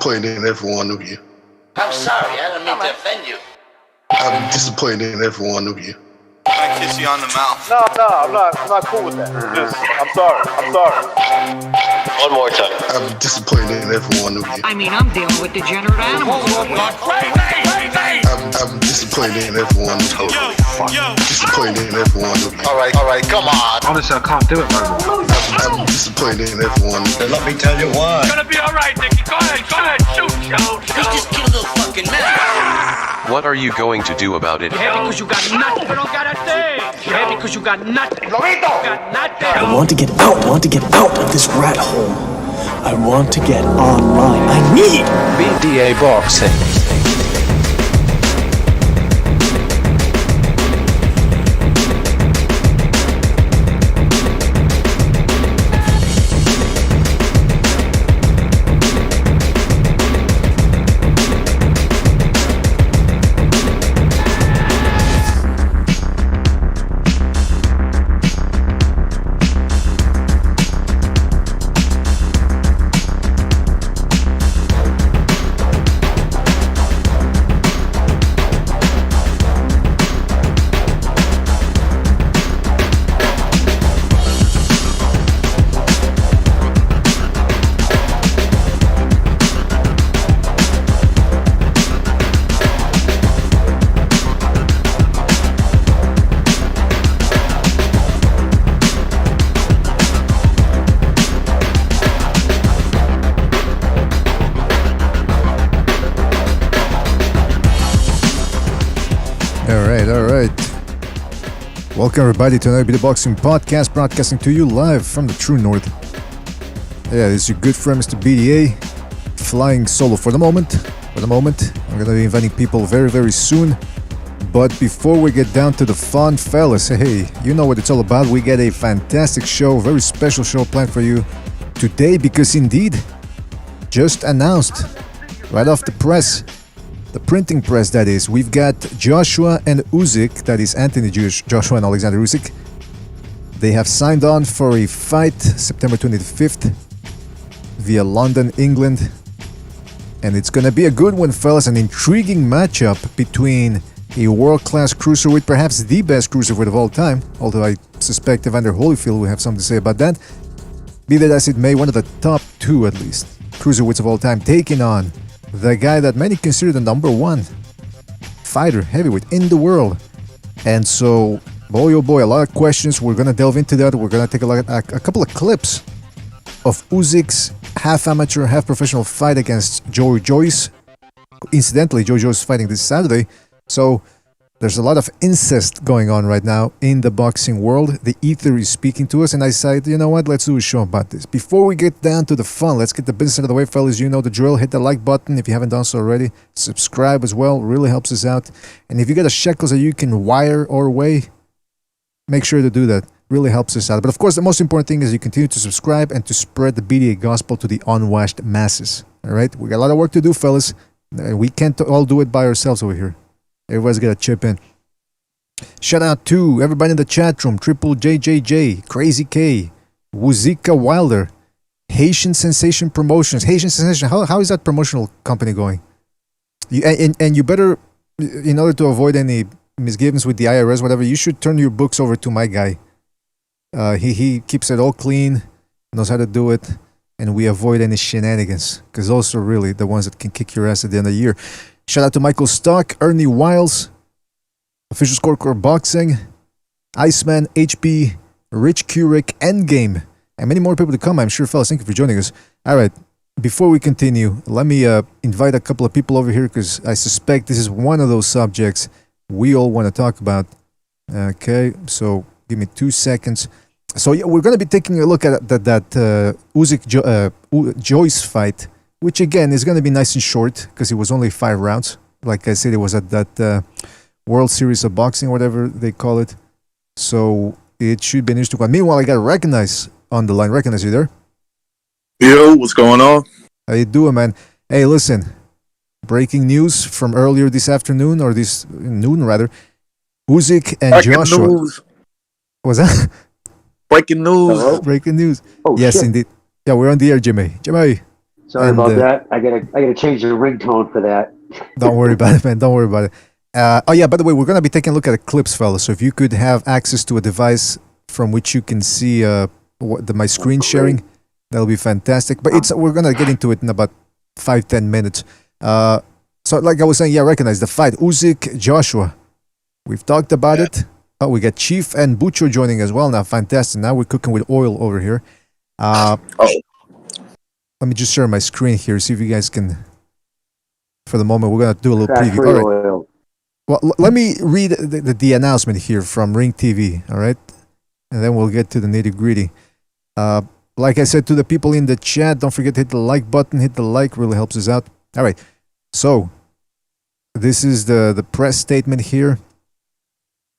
disappointed in every one of you. I'm sorry, I don't mean to offend you. I'm disappointed in every one of you. I kiss you on the mouth. No, I'm not cool with that. Just, I'm sorry. One more time. I'm disappointed in every one of you. I mean, I'm dealing with degenerate animals. I'm disappointed in every one of you. Disappointed in every one of you. All right, come on. Honestly, I can't do it, man. I'm disappointed in every one of you. Let me tell you why. It's gonna be all right, Nicky. Go ahead, shoot. You just killed a little fucking man. What are you going to do about it? Yeah, because you got nothing. You don't got a thing. Yeah, because you got nothing. Lobito! You got nothing. I want to get out. I want to get out of this rat hole. I want to get online. I need BDA boxing. All right. Welcome everybody to another BDA Boxing podcast, broadcasting to you live from the True North. Yeah, this is your good friend Mr. BDA, flying solo for the moment. I'm gonna be inviting people very, very soon. But before we get down to the fun, fellas, hey, you know what it's all about. We got a fantastic show, very special show planned for you today, because indeed, just announced right off the press. The printing press, that is. We've got Joshua and Usyk, that is Anthony Joshua and Alexander Usyk. They have signed on for a fight September 25th via London, England. And it's gonna be a good one, fellas, an intriguing matchup between a world-class cruiserweight, perhaps the best cruiserweight of all time, although I suspect Evander Holyfield will have something to say about that. Be that as it may, one of the top two, at least, cruiserweights of all time, taking on the guy that many consider the number one fighter, heavyweight in the world. And so, boy oh boy, a lot of questions. We're going to delve into that. We're going to take a look at a couple of clips of Usyk's half amateur, half professional fight against Joe Joyce. Incidentally, Joe Joyce is fighting this Saturday. So, there's a lot of incest going on right now in the boxing world. The ether is speaking to us, and I said, you know what, let's do a show about this. Before we get down to the fun, let's get the business out of the way, fellas. You know the drill. Hit the like button if you haven't done so already. Subscribe as well. Really helps us out. And if you got a shekels that you can wire our way, make sure to do that. Really helps us out. But of course, the most important thing is you continue to subscribe and to spread the BDA gospel to the unwashed masses. All right? We got a lot of work to do, fellas. We can't all do it by ourselves over here. Everybody's got to chip in. Shout out to everybody in the chat room. Triple JJJ, Crazy K, Wuzika Wilder, Haitian Sensation Promotions. Haitian Sensation, how is that promotional company going? And you better, in order to avoid any misgivings with the IRS, whatever, you should turn your books over to my guy. He keeps it all clean, knows how to do it, and we avoid any shenanigans, because those are really the ones that can kick your ass at the end of the year. Shout out to Michael Stock, Ernie Wiles, Official Scorecard Boxing, Iceman, HP, Rich Curick, Endgame, and many more people to come, I'm sure, fellas. Thank you for joining us. All right, before we continue, let me invite a couple of people over here, because I suspect this is one of those subjects we all want to talk about. Okay, so give me 2 seconds. So yeah, we're going to be taking a look at that Usyk Joyce fight, which again is going to be nice and short because it was only 5 rounds. Like I said, it was at that World Series of Boxing, whatever they call it. So it should be an interesting one. Meanwhile, I got Recognize on the line. Recognize, you there? Yo, what's going on? How you doing, man? Hey, listen. Breaking news from earlier this afternoon, or this noon rather. Usyk and Joshua. News. Was that? Breaking news. Hello? Breaking news. Oh, yes, shit. Indeed. Yeah, we're on the air, Jimmy. Jimmy. Sorry And, about that. I gotta change the ringtone for that. Don't worry about it, man. Don't worry about it. Oh yeah, by the way, we're gonna be taking a look at the clips, fellas. So if you could have access to a device from which you can see my screen sharing, that'll be fantastic. But we're gonna get into it in about 5-10 minutes. So like I was saying, yeah, recognize the fight. Usyk, Joshua. We've talked about it. Oh, we got Chief and Butcher joining as well now. Fantastic. Now we're cooking with oil over here. Let me just share my screen here, see if you guys can. For the moment, we're gonna do a little preview. All right. Oil. Well, let me read the announcement here from Ring TV. All right, and then we'll get to the nitty gritty. Like I said to the people in the chat, don't forget to hit the like button. Hit the like, really helps us out. All right. So this is the press statement here.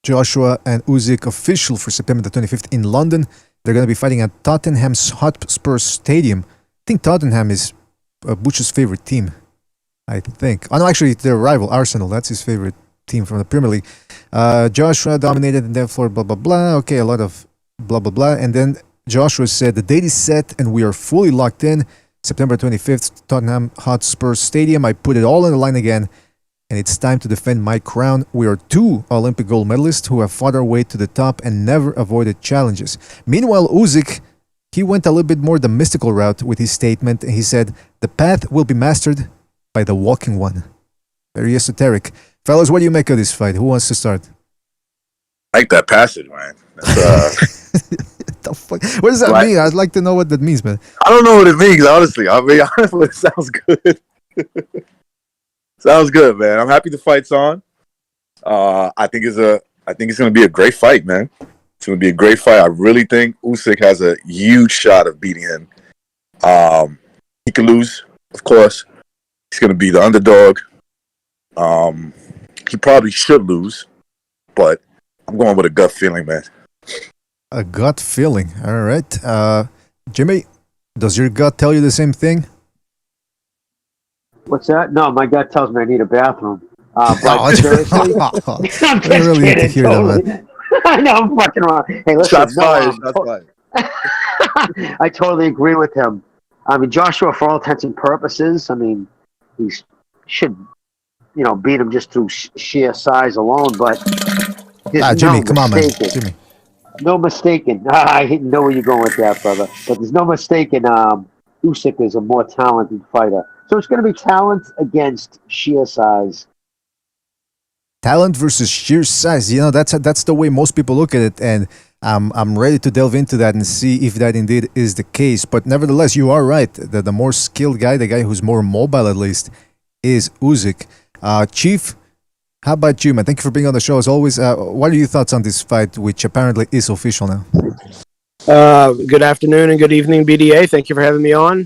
Joshua and Usyk official for September the 25th in London. They're going to be fighting at Tottenham's Hotspur Stadium. I think Tottenham is Butch's favorite team. I think. Oh no, actually, it's their rival, Arsenal. That's his favorite team from the Premier League. Joshua dominated and therefore blah blah blah. Okay, a lot of blah blah blah. And then Joshua said the date is set and we are fully locked in. September 25th, Tottenham Hotspur Stadium. I put it all on the line again. And it's time to defend my crown. We are 2 Olympic gold medalists who have fought our way to the top and never avoided challenges. Meanwhile, Usyk, he went a little bit more the mystical route with his statement. And he said, the path will be mastered by the walking one. Very esoteric. Fellas, what do you make of this fight? Who wants to start? I like that passage, man. The fuck? What does that mean? I'd like to know what that means, man. I don't know what it means, honestly. I mean, honestly, it sounds good. Sounds good, man. I'm happy the fight's on. I think it's going to be a great fight, man. It's going to be a great fight. I really think Usyk has a huge shot of beating him. He could lose, of course. He's going to be the underdog. He probably should lose, but I'm going with a gut feeling, man. A gut feeling. All right. Jimmy, does your gut tell you the same thing? What's that? No, my gut tells me I need a bathroom. But seriously, I'm just really need to kidding. hear Totally. that, man. I know I'm fucking wrong. Hey, listen, Shots fired. Shots fired. I totally agree with him. I mean, Joshua, for all intents and purposes, I mean, he should, beat him just through sheer size alone. But Jimmy, come on, man. Jimmy. No mistaking. I know where you're going with that, brother. But there's no mistaking. Usyk is a more talented fighter. So it's going to be talent against sheer size. Talent versus sheer size. That's the way most people look at it, and I'm ready to delve into that and see if that indeed is the case. But nevertheless, you are right. The more skilled guy, the guy who's more mobile at least, is Usyk. Chief, how about you, man? Thank you for being on the show as always. What are your thoughts on this fight, which apparently is official now? Good afternoon and good evening, BDA. Thank you for having me on.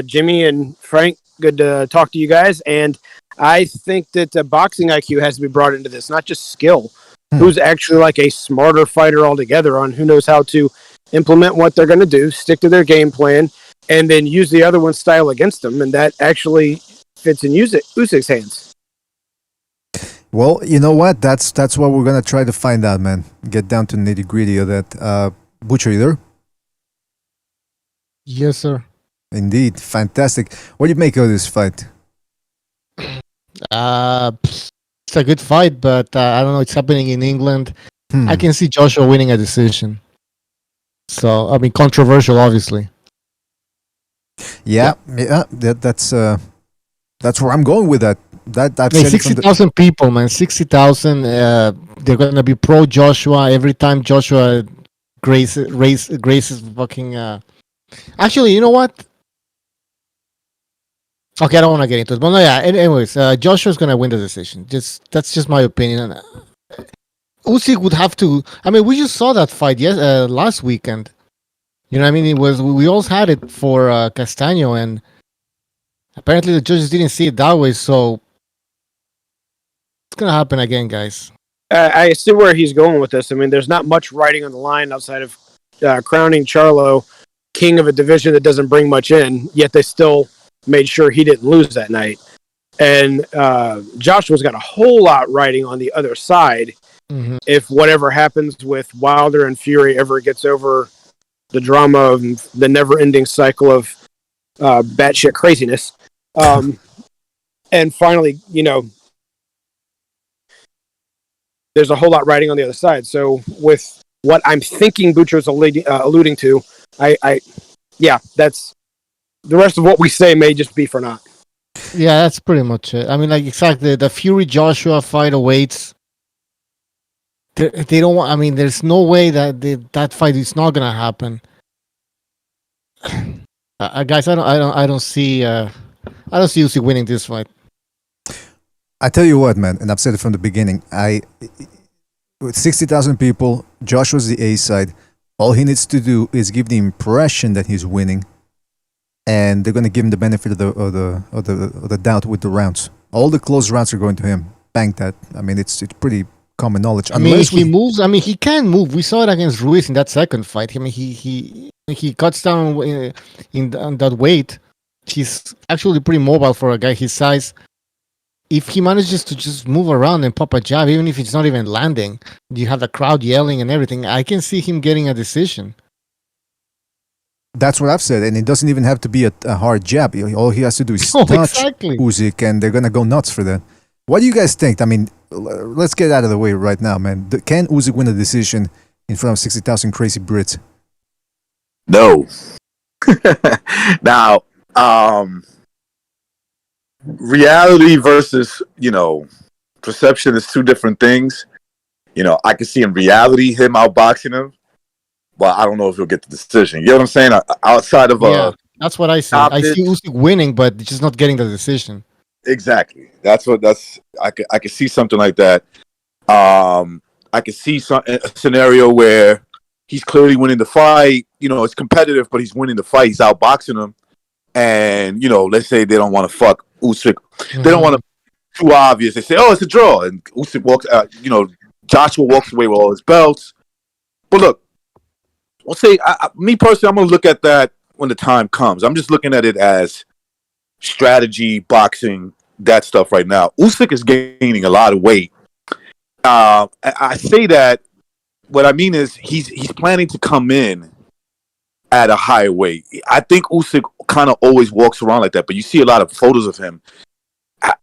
Jimmy and Frank, good to talk to you guys. And I think that boxing IQ has to be brought into this, not just skill. Who's actually like a smarter fighter altogether on who knows how to implement what they're going to do, stick to their game plan, and then use the other one's style against them. And that actually fits in Usyk's hands. Well, you know what? That's what we're going to try to find out, man. Get down to nitty gritty of that. Butcher, you there? Yes, sir. Indeed. Fantastic. What do you make of this fight? It's a good fight, but I don't know. It's happening in England. I can see Joshua winning a decision. So, I mean, controversial, obviously. Yeah. That's where I'm going with that. I've said 60,000 people, man. 60,000. They're going to be pro Joshua every time Joshua graces fucking. Actually, you know what? Okay, I don't want to get into it. But no, yeah. Anyways, Joshua's going to win the decision. That's just my opinion. Usyk would have to. I mean, we just saw that fight last weekend. You know what I mean? We all had it for Castaño, and apparently the judges didn't see it that way. So it's going to happen again, guys. I see where he's going with this. I mean, there's not much writing on the line outside of crowning Charlo king of a division that doesn't bring much in, yet they still made sure he didn't lose that night. And Joshua's got a whole lot riding on the other side. Mm-hmm. If whatever happens with Wilder and Fury ever gets over the drama of the never-ending cycle of batshit craziness. And finally, there's a whole lot riding on the other side. So with what I'm thinking Butcher's alluding to, that's the rest of what we say may just be for naught. Yeah, that's pretty much it. I mean, like, exactly, the Fury Joshua fight awaits. They don't want. I mean, there's no way that that fight is not gonna happen. Guys, I don't see Usyk winning this fight. I tell you what, man, and I've said it from the beginning. With 60,000 people, Joshua's the A side. All he needs to do is give the impression that he's winning, and they're going to give him the benefit of the doubt with the rounds. All the close rounds are going to him. Bank that. I mean, it's pretty common knowledge. I mean, if he moves, I mean, he can move. We saw it against Ruiz in that second fight. I mean, he cuts down on that weight. He's actually pretty mobile for a guy his size. If he manages to just move around and pop a jab, even if it's not even landing, you have the crowd yelling and everything, I can see him getting a decision. That's what I've said, and it doesn't even have to be a hard jab. All he has to do is touch Usyk, and they're going to go nuts for that. What do you guys think? I mean, let's get out of the way right now, man. Can Usyk win a decision in front of 60,000 crazy Brits? No. Now, reality versus, perception is two different things. I can see in reality him outboxing him, but I don't know if he'll get the decision. You know what I'm saying? Outside of that's what I see. I see Usyk winning, but just not getting the decision. Exactly. I could see something like that. I could see a scenario where he's clearly winning the fight. It's competitive, but he's winning the fight. He's outboxing him. And, let's say they don't want to fuck Usyk. Mm-hmm. They don't want to be too obvious. They say, oh, it's a draw. And Usyk walks out, Joshua walks away with all his belts. But look, we'll say, me personally, I'm going to look at that when the time comes. I'm just looking at it as strategy, boxing, that stuff right now. Usyk is gaining a lot of weight. I say that, what I mean is he's planning to come in at a higher weight. I think Usyk kind of always walks around like that, but you see a lot of photos of him.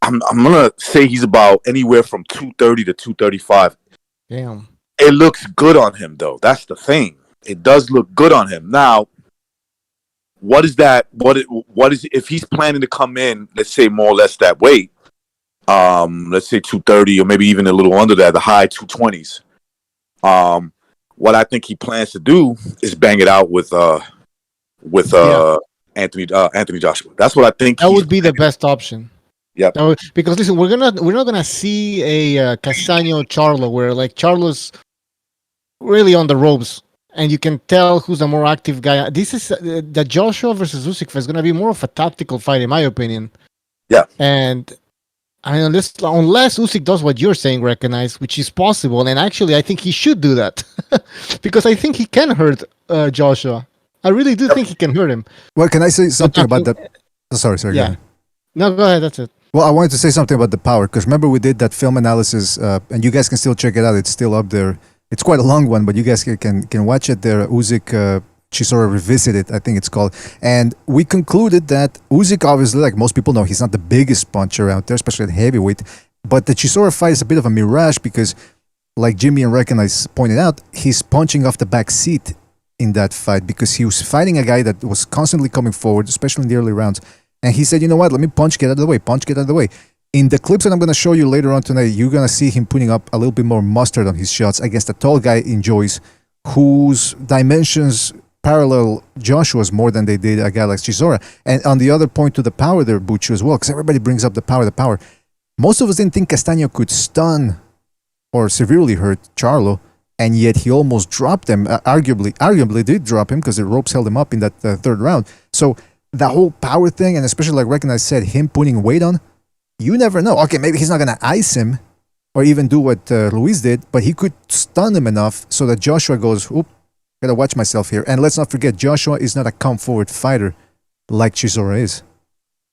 I'm gonna say he's about anywhere from 230 to 235. Damn. It looks good on him, though. That's the thing. It does look good on him. Now, what is that? What is if he's planning to come in? Let's say more or less that weight. Let's say 230 or maybe even a little under that, the high 220s. What I think he plans to do is bang it out with Anthony Joshua. That's what I think. That would be the best option. Yep. Because listen, we're not gonna see a Castaño Charlo where like Charlo's really on the ropes, and you can tell who's the more active guy. This is the Joshua versus Usyk fight is gonna be more of a tactical fight, in my opinion. Yeah. And I mean, unless Usyk does what you're saying, recognize, which is possible, and actually, I think he should do that because I think he can hurt Joshua. I really do think he can hurt him. Well, can I say something about that? Sorry. Yeah. No, go ahead. That's it. Well, I wanted to say something about the power because remember we did that film analysis, and you guys can still check it out. It's still up there. It's quite a long one, but you guys can watch it there. Usyk Chisora Revisited, I think it's called. And we concluded that Usyk, obviously, like most people know, he's not the biggest puncher out there, especially at heavyweight. But the Chisora fight is a bit of a mirage because, like Jimmy and Recognize pointed out, he's punching off the back seat in that fight because he was fighting a guy that was constantly coming forward, especially in the early rounds. And he said, you know what, let me punch, get out of the way. In the clips that I'm going to show you later on tonight, you're going to see him putting up a little bit more mustard on his shots against a tall guy in Joyce, whose dimensions parallel Joshua's more than they did a guy like Chisora. And on the other point to the power there, Bucci, as well, because everybody brings up the power. Most of us didn't think Castaño could stun or severely hurt Charlo, and yet he almost dropped him. Arguably did drop him because the ropes held him up in that third round. So the whole power thing, and especially like Recognize said, him putting weight on, you never know. Okay, maybe he's not going to ice him or even do what Luis did, but he could stun him enough so that Joshua goes, oop, gotta watch myself here. And let's not forget, Joshua is not a come-forward fighter like Chisora is.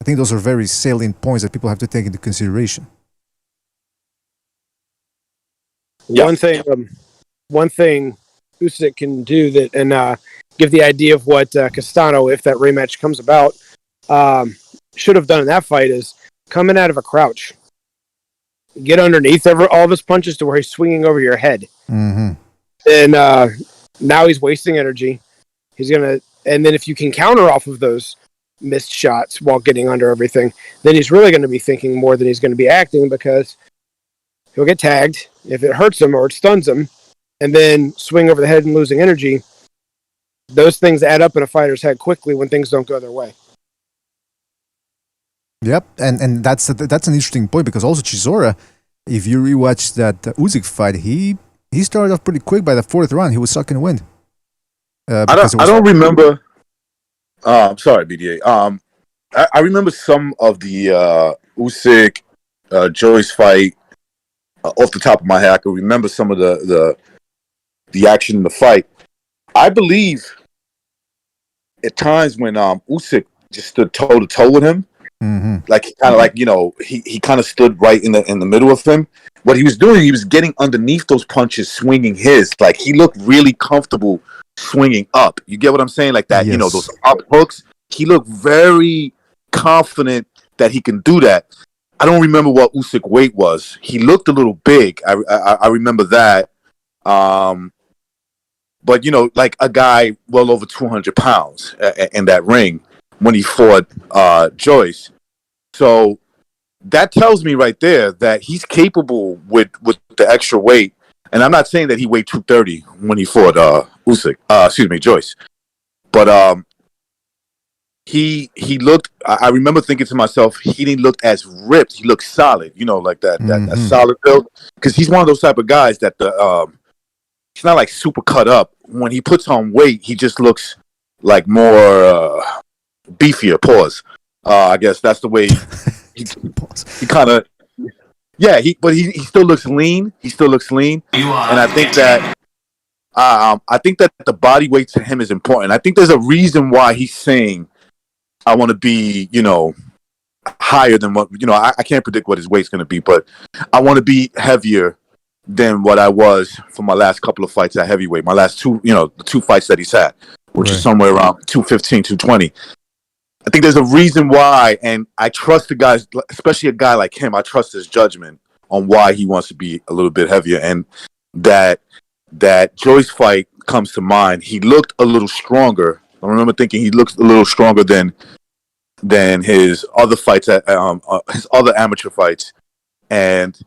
I think those are very salient points that people have to take into consideration. Yeah. One thing Usyk can do that and give the idea of what Castano, if that rematch comes about, should have done in that fight is coming out of a crouch, get underneath all of his punches to where he's swinging over your head. Mm-hmm. And now he's wasting energy. And then if you can counter off of those missed shots while getting under everything, then he's really going to be thinking more than he's going to be acting, because he'll get tagged if it hurts him or it stuns him, and then swing over the head and losing energy. Those things add up in a fighter's head quickly when things don't go their way. Yep, and that's an interesting point, because also Chisora, if you rewatch that Usyk fight, he started off pretty quick. By the fourth round, he was sucking wind. I don't remember. I'm sorry, BDA. I remember some of the Usyk Joyce fight off the top of my head. I can remember some of the action in the fight. I believe at times when Usyk just stood toe to toe with him, like kind of like, you know, he kind of stood right in the middle of him. What he was doing, he was getting underneath those punches, swinging his. Like, he looked really comfortable swinging up. You get what I'm saying? Like that, Yes. you know, those up hooks. He looked very confident that he can do that. I don't remember what Usyk weight was. He looked a little big. I remember that. But, you know, like a guy well over 200 pounds in that ring when he fought Joyce. So that tells me right there that he's capable with the extra weight. And I'm not saying that he weighed 230 when he fought Joyce. But he looked, I remember thinking to myself, he didn't look as ripped. He looked solid, you know, like that solid build. Because he's one of those type of guys that he's not like super cut up. When he puts on weight, he just looks like more beefier. Pause. I guess that's the way he kind of. Yeah, but he still looks lean. He still looks lean, and I think that the body weight to him is important. I think there's a reason why he's saying, "I want to be, you know, higher than what, you know." I can't predict what his weight's going to be, but I want to be heavier than what I was for my last couple of fights at heavyweight. My last two, you know, the two fights that he's had, which is somewhere around 215, 220. I think there's a reason why, and I trust the guys, especially a guy like him. I trust his judgment on why he wants to be a little bit heavier, and that Joyce fight comes to mind. He looked a little stronger. I remember thinking he looked a little stronger than his other fights at his other amateur fights, and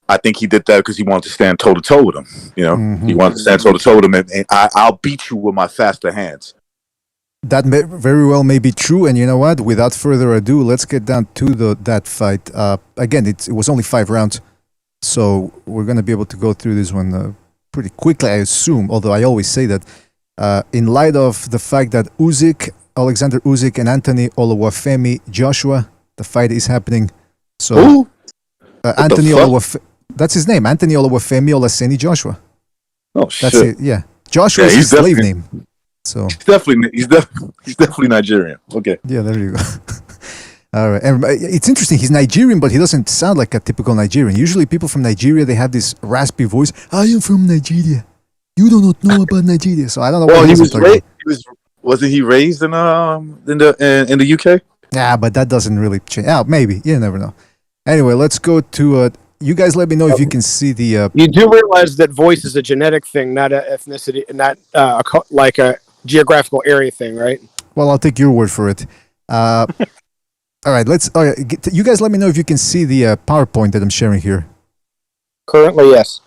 I think he did that because he wanted to stand toe to toe with him. You know, he wanted to stand toe to toe with him, and I'll beat you with my faster hands. That very well may be true, and you know what? Without further ado, let's get down to that fight. Again, it was only 5 rounds, so we're going to be able to go through this one pretty quickly, I assume, although I always say that in light of the fact that Alexander Usyk and Anthony Oluwafemi Joshua, the fight is happening. So Anthony Oluwafemi, that's his name, Anthony Oluwafemi Olaseni Joshua. Oh, shit. That's it, yeah. Joshua is his slave name. So he's definitely Nigerian. Okay. Yeah, there you go. All right. And it's interesting. He's Nigerian, but he doesn't sound like a typical Nigerian. Usually people from Nigeria, they have this raspy voice. I am from Nigeria. You do not know about Nigeria. So I don't know Well, what wasn't he raised in the UK? Yeah, but that doesn't really change. Oh, maybe. You never know. Anyway, let's go to you guys let me know if you can see the You do realize that voice is a genetic thing, not an ethnicity, not like a geographical area thing, right? Well, I'll take your word for it. All right, you guys let me know if you can see the PowerPoint that I'm sharing here. Currently, yes.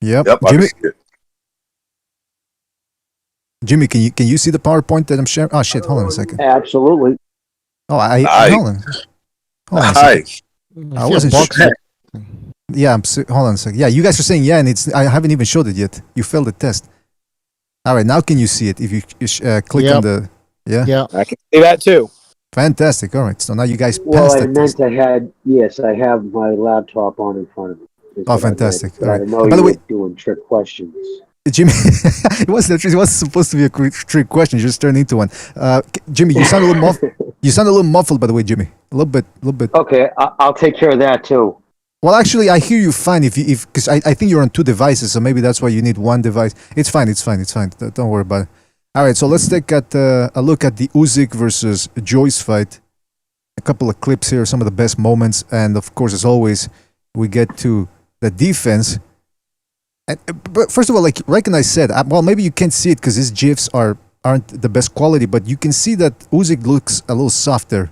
Yep. Yep, Jimmy, can you see the PowerPoint that I'm sharing? Oh shit! Hold on a second. Absolutely. Oh, hold on. Hold on a second. I wasn't sure. Yeah, hold on a second. Yeah, you guys are saying yeah, and I haven't even showed it yet. You failed the test. All right, now can you see it? If you click on the Yeah, I can see that too. Fantastic. All right, so now you guys Well, passed I that meant test. I have my laptop on in front of me. Oh, fantastic. But All I right. know By the you way, were doing trick questions. Jimmy, it wasn't supposed to be a trick question. You just turned into one. Jimmy, you sound a little muffled. You sound a little muffled, by the way, Jimmy. A little bit. Okay, I'll take care of that too. Well, actually, I hear you fine. If because I think you're on 2 devices, so maybe that's why you need 1 device. It's fine. Don't worry about it. All right, so let's take a look at the Usyk versus Joyce fight. a couple of clips here, some of the best moments, and of course, as always, we get to the defense. But first of all, like Recognize said, well, maybe you can't see it because his GIFs aren't the best quality, but you can see that Usyk looks a little softer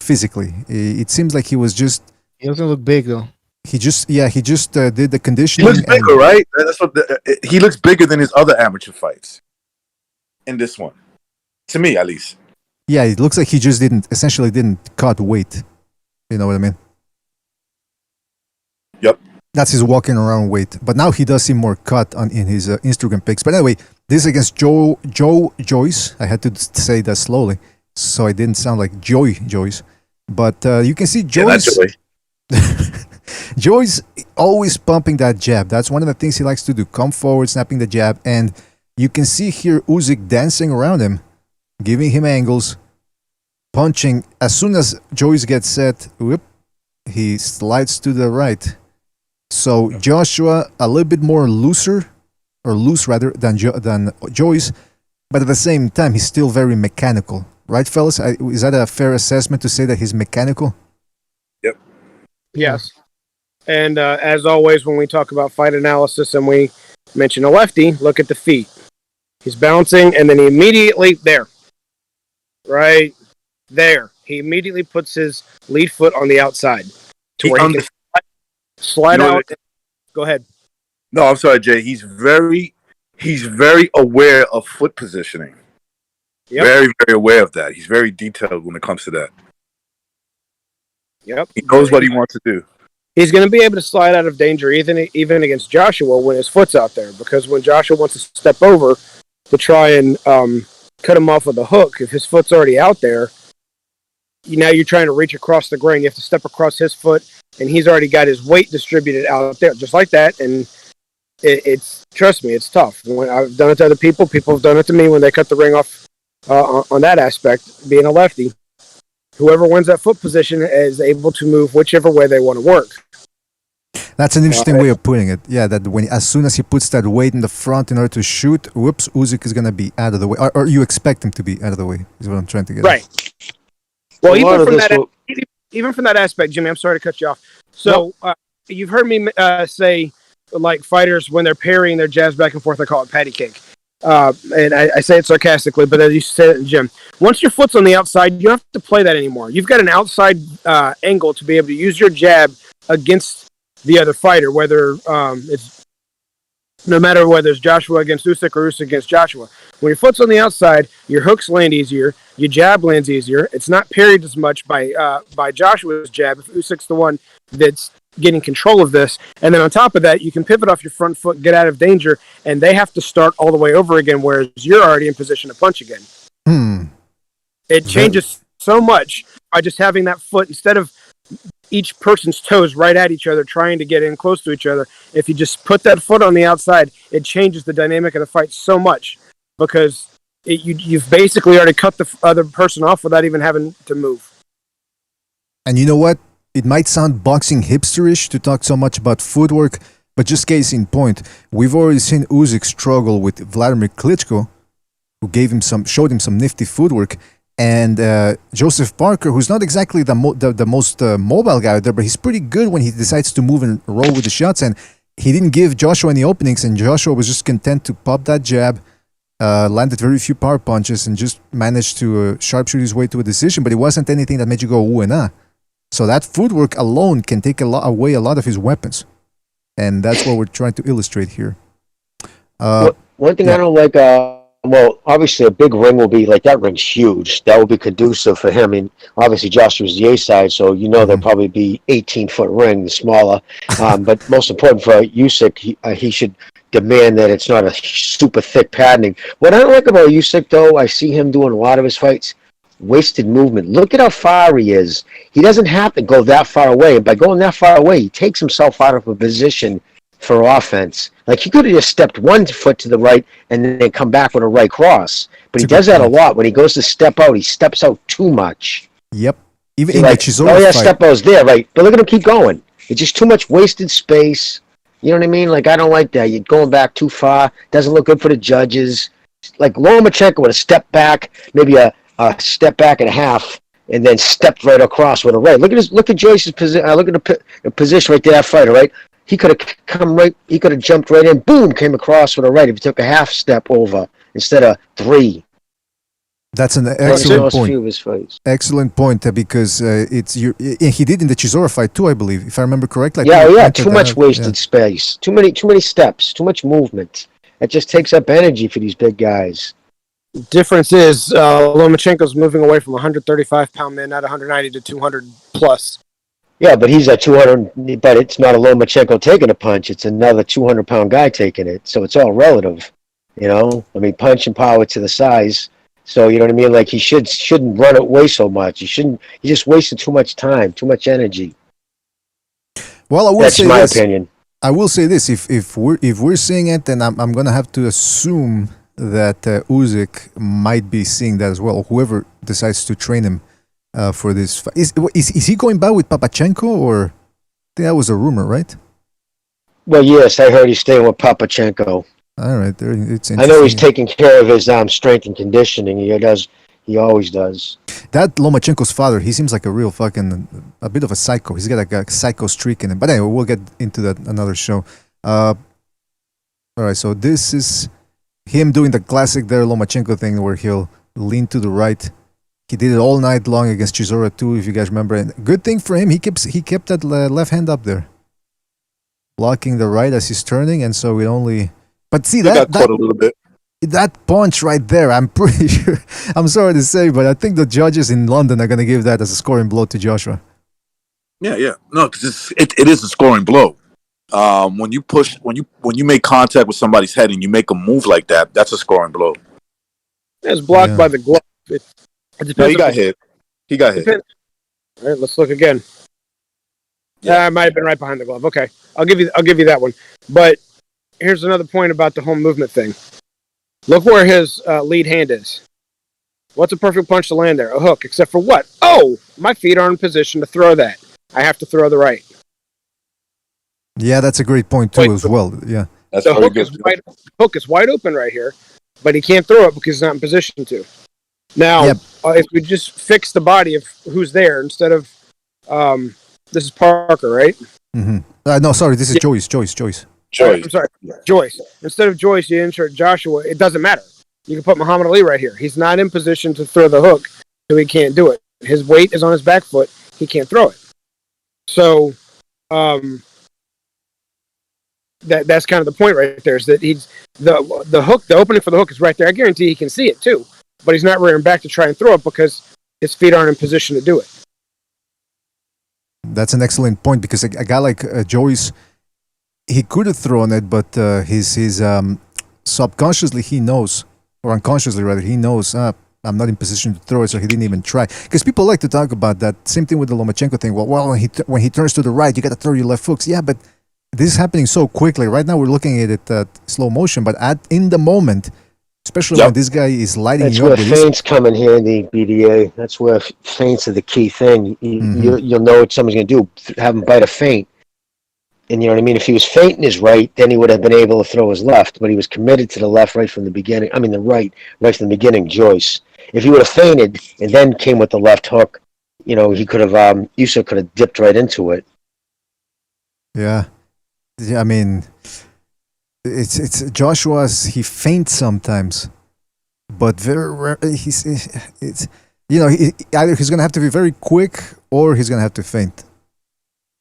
physically. It seems like he was just. He doesn't look big though. He just did the conditioning. He looks bigger, right? That's what he looks bigger than his other amateur fights. In this one, to me at least. Yeah, it looks like he just essentially didn't cut weight. You know what I mean? Yep. That's his walking around weight. But now he does seem more cut in his Instagram pics. But anyway, this is against Joe Joyce. I had to say that slowly, so I didn't sound like Joyce. But you can see Joyce. Joyce always pumping that jab. That's one of the things he likes to do. Come forward, snapping the jab. And you can see here Usyk dancing around him, giving him angles, punching. As soon as Joyce gets set, he slides to the right. So Joshua a little bit more loose rather than Joyce, but at the same time he's still very mechanical, right, fellas? Is that a fair assessment to say that he's mechanical? Yep. Yes. And as always, when we talk about fight analysis and we mention a lefty, look at the feet. He's bouncing, and then he immediately right there. He immediately puts his lead foot on the outside to where he can slide out. Go ahead. No, I'm sorry, Jay. He's very aware of foot positioning. Yep. Very, very aware of that. He's very detailed when it comes to that. Yep. He knows what he wants to do. He's going to be able to slide out of danger even against Joshua when his foot's out there, because when Joshua wants to step over to try and cut him off with a hook, if his foot's already out there, now you're trying to reach across the grain. You have to step across his foot, and he's already got his weight distributed out there, just like that. And it's trust me, it's tough. When I've done it to other people have done it to me when they cut the ring off on that aspect. Being a lefty, whoever wins that foot position is able to move whichever way they want to work. That's an interesting way of putting it. Yeah, that as soon as he puts that weight in the front in order to shoot, Usyk is going to be out of the way. Or you expect him to be out of the way, is what I'm trying to get at. Right. Well, even from that aspect, Jimmy, I'm sorry to cut you off. So you've heard me say, like, fighters, when they're parrying their jabs back and forth, I call it patty cake. And I say it sarcastically, but as you said it in the gym, once your foot's on the outside, you don't have to play that anymore. You've got an outside angle to be able to use your jab against the other fighter, whether it's no matter whether it's Joshua against Usyk or Usyk against Joshua. When your foot's on the outside, your hooks land easier, your jab lands easier. It's not parried as much by Joshua's jab if Usyk's the one that's getting control of this. And then on top of that, you can pivot off your front foot, get out of danger, and they have to start all the way over again, whereas you're already in position to punch again. It changes so much by just having that foot, instead of each person's toes right at each other, trying to get in close to each other. If you just put that foot on the outside, it changes the dynamic of the fight so much, because you've basically already cut the other person off without even having to move. And you know what? It might sound boxing hipsterish to talk so much about footwork, but just case in point, we've already seen Usyk struggle with Vladimir Klitschko, who showed him some nifty footwork, and Joseph Parker, who's not exactly the most mobile guy out there, but he's pretty good when he decides to move and roll with the shots. And he didn't give Joshua any openings, and Joshua was just content to pop that jab, landed very few power punches, and just managed to sharpshoot his way to a decision. But it wasn't anything that made you go ooh and ah. So that footwork alone can take away a lot of his weapons, and that's what we're trying to illustrate here. One thing I don't like. Well, obviously a big ring will be like, that ring's huge. That will be conducive for him. I mean, obviously Joshua's the A side, so there'll probably be 18-foot ring, the smaller. But most important for Usyk, he should demand that it's not a super thick padding. What I don't like about Usyk, though, I see him doing a lot of his fights, wasted movement. Look at how far he is. He doesn't have to go that far away. And by going that far away, he takes himself out of a position for offense. Like, he could have just stepped one foot to the right and then come back with a right cross. But he does that a lot. When he goes to step out, he steps out too much. Yep. Even in like, step out's there, right? But look at him keep going. It's just too much wasted space. You know what I mean? Like, I don't like that. You're going back too far. Doesn't look good for the judges. Like, Lomachenko would have stepped back, maybe a step back and a half, and then stepped right across with a right. Look at Joyce's position. Look at the position right there, that fighter, right? He could have come right. He could have jumped right in. Boom, came across with a right. If he took a half step over instead of 3. That's an That's excellent few point. of his fights. Excellent point, because it's you. He did in the Chisora fight too, I believe, if I remember correctly. Yeah. Too much wasted space. Too many steps. Too much movement. It just takes up energy for these big guys. Difference is Lomachenko's moving away from 135-pound man at 190 to 200 plus. Yeah, but he's at 200. But it's not a Lomachenko taking a punch. It's another 200-pound guy taking it. So it's all relative. You know, I mean, punch and power to the size. So you know what I mean? Like he shouldn't run away so much. He shouldn't. He just wasted too much time, too much energy. Well, I will That's say my this. opinion. I will say this: if we're seeing it, then I'm gonna have to assume that Usyk might be seeing that as well. Whoever decides to train him for this fight. Is he going back with Papachenko, or I think that was a rumor, right? Well, yes, I heard he's staying with Papachenko. All right, it's interesting. I know he's taking care of his strength and conditioning. He always does. That Lomachenko's father, he seems like a real a bit of a psycho. He's got like a psycho streak in him. But anyway, we'll get into that another show. All right, so this is him doing the classic there Lomachenko thing where he'll lean to the right. He did it all night long against Chisora too, if you guys remember. And good thing for him, he kept that left hand up there, blocking the right as he's turning, and so it only. But see that got caught a little bit. That punch right there, I'm pretty sure. I'm sorry to say, but I think the judges in London are going to give that as a scoring blow to Joshua. Yeah. No, because it is a scoring blow. When you make contact with somebody's head and you make a move like that, that's a scoring blow. It's blocked by the glove. No, he got hit. He got hit. All right, let's look again. Yeah, I might have been right behind the glove. Okay, I'll give you that one. But here's another point about the whole movement thing. Look where his lead hand is. What's a perfect punch to land there? A hook, except for what? Oh, my feet are in position to throw that. I have to throw the right. Yeah, that's a great point too, as well. Yeah, that's the hook is wide open right here, but he can't throw it because he's not in position to. Now, if we just fix the body of who's there instead of, this is Parker, right? Mm-hmm. No, sorry, this is Joyce. I'm sorry, Joyce. Instead of Joyce, you insert Joshua. It doesn't matter. You can put Muhammad Ali right here. He's not in position to throw the hook, so he can't do it. His weight is on his back foot. He can't throw it. So, that's kind of the point right there. Is that the hook, the opening for the hook is right there. I guarantee he can see it too, but he's not rearing back to try and throw it because his feet aren't in position to do it. That's an excellent point, because a guy like Joyce, he could have thrown it, but his subconsciously he knows, or unconsciously rather, he knows I'm not in position to throw it, so he didn't even try. Because people like to talk about that. Same thing with the Lomachenko thing. Well, when he turns to the right, you got to throw your left hooks. Yeah, but this is happening so quickly. Right now, we're looking at it at slow motion, but in the moment, especially when this guy is lighting you up. That's where feints come in handy, BDA. That's where feints are the key thing. You'll know what someone's going to do. Have him bite a feint. And you know what I mean? If he was feinting his right, then he would have been able to throw his left. But he was committed to the left right from the beginning. I mean, the right from the beginning, Joyce. If he would have feinted and then came with the left hook, you know, he could have, Usyk could have dipped right into it. Yeah, I mean, it's Joshua's. He feints sometimes, but very rare. Either he's gonna have to be very quick or he's gonna have to feint,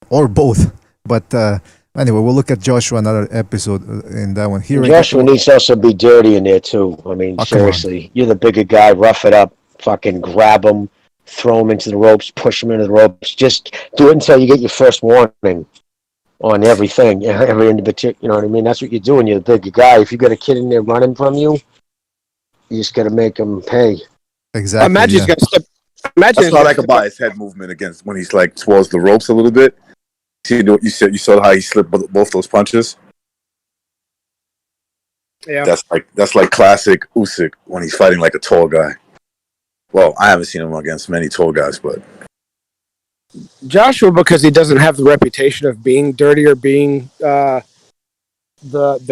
or both. But anyway, we'll look at Joshua another episode in that one. Joshua needs to also be dirty in there too. I mean, seriously, you're the bigger guy. Rough it up, fucking grab him, throw him into the ropes, push him into the ropes. Just do it until you get your first warning on everything, every individual. You know what I mean? That's what you're doing. You're the bigger guy. If you got a kid in there running from you, you just got to make him pay. Exactly. Imagine he's got to step. That's what I like about his head movement against when he's like towards the ropes a little bit. See what you said. You saw how he slipped both those punches. Yeah, that's like classic Usyk when he's fighting like a tall guy. Well, I haven't seen him against many tall guys, but Joshua, because he doesn't have the reputation of being dirty or being the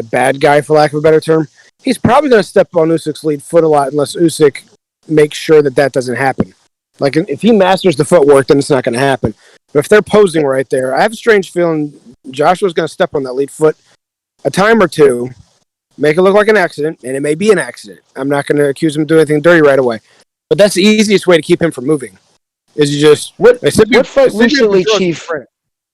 bad guy, for lack of a better term, he's probably going to step on Usyk's lead foot a lot unless Usyk makes sure that doesn't happen. Like, if he masters the footwork, then it's not going to happen. But if they're posing right there, I have a strange feeling Joshua's going to step on that lead foot a time or two, make it look like an accident, and it may be an accident. I'm not going to accuse him of doing anything dirty right away. But that's the easiest way to keep him from moving. Is you just... What fight recently, Chief?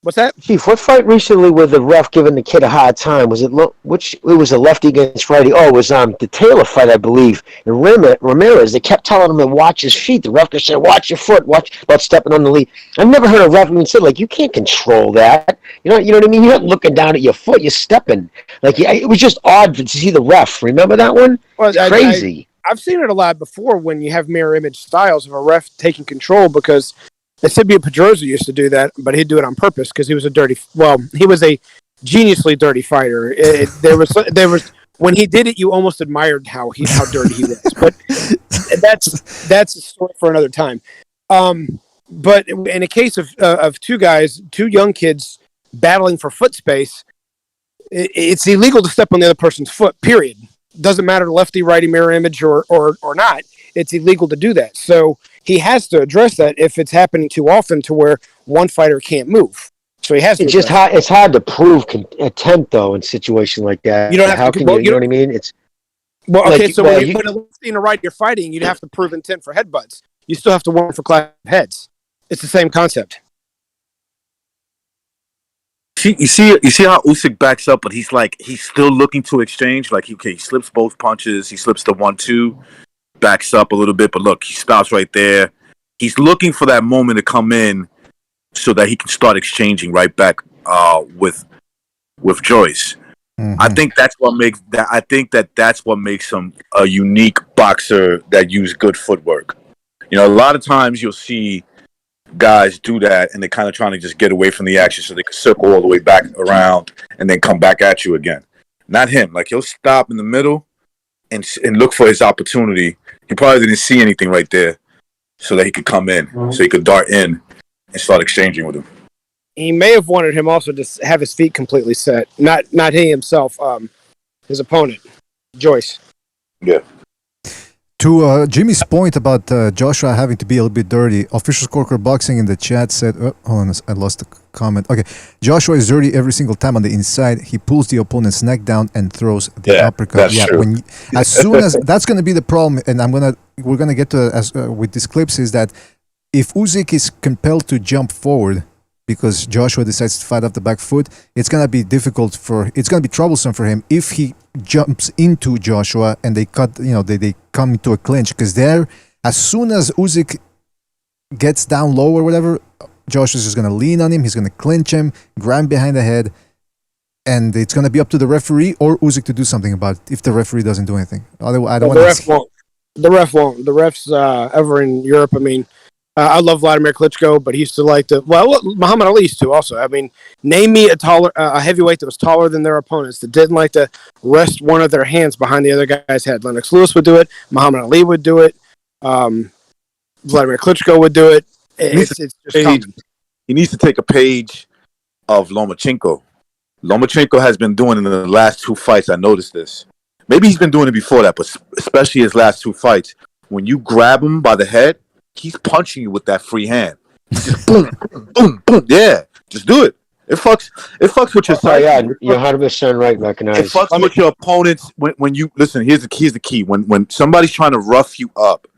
What's that? Chief, what fight recently with the ref giving the kid a hard time? Was it it was a lefty against righty? Oh, it was the Taylor fight, I believe. And Ramirez, they kept telling him to watch his feet. The ref just said, watch your foot, watch about stepping on the lead. I've never heard a ref even say, like, you can't control that. You know what I mean? You're not looking down at your foot, you're stepping. Like, it was just odd to see the ref. Remember that one? Well, it's crazy. I've seen it a lot before when you have mirror image styles of a ref taking control, because Eusebio Pedrosa used to do that, but he'd do it on purpose because he was he was a geniusly dirty fighter. There was when he did it, you almost admired how dirty he was. But that's a story for another time. But in a case of two young kids battling for foot space, it's illegal to step on the other person's foot. Period. Doesn't matter lefty, righty, mirror image or not. It's illegal to do that. So he has to address that if it's happening too often to where one fighter can't move. So he has to. It's hard to prove intent though in a situation like that. You don't have to. You know what I mean? It's well, okay. So when a lefty and a right you're fighting, you'd have to prove intent for headbutts. You still have to warn for clap heads. It's the same concept. You see how Usyk backs up, but he's still looking to exchange. Like, he slips both punches. He slips the 1-2, backs up a little bit, but look, he stops right there. He's looking for that moment to come in so that he can start exchanging right back with Joyce. Mm-hmm. I think that's what makes that. I think that's what makes him a unique boxer that uses good footwork. You know, a lot of times you'll see guys do that and they're kind of trying to just get away from the action so they can circle all the way back around and then come back at you again. Not him. Like, he'll stop in the middle and look for his opportunity. He probably didn't see anything right there so that he could come in, so he could dart in and start exchanging with him. He may have wanted him also to have his feet completely set. Not he himself, his opponent, Joyce. Yeah. To Jimmy's point about Joshua having to be a little bit dirty, Official Scorecard Boxing in the chat said, hold on, I lost the comment. Okay, Joshua is dirty every single time on the inside. He pulls the opponent's neck down and throws the uppercut. That's true. As soon as that's going to be the problem, and we're gonna get to it with these clips, is that if Usyk is compelled to jump forward because Joshua decides to fight off the back foot, it's going to be it's going to be troublesome for him if he jumps into Joshua and they they come into a clinch, because as soon as Usyk gets down low or whatever, Joshua's just going to lean on him, he's going to clinch him, grab him behind the head, and it's going to be up to the referee or Usyk to do something about it if the referee doesn't do anything. Otherwise, The ref won't. The refs ever in Europe, I mean, I love Vladimir Klitschko, but he used to like to. Well, Muhammad Ali used to also. I mean, name me a heavyweight that was taller than their opponents that didn't like to rest one of their hands behind the other guy's head. Lennox Lewis would do it. Muhammad Ali would do it. Vladimir Klitschko would do it. It's just common. He needs to take a page of Lomachenko. Lomachenko has been doing in the last two fights. I noticed this. Maybe he's been doing it before that, but especially his last two fights. When you grab him by the head, he's punching you with that free hand. Just boom, boom, boom. Yeah, just do it. It fucks with your psyche. Yeah, you're 100% right, recognize. It fucks with your opponents when you listen. Here's the key. When somebody's trying to rough you up,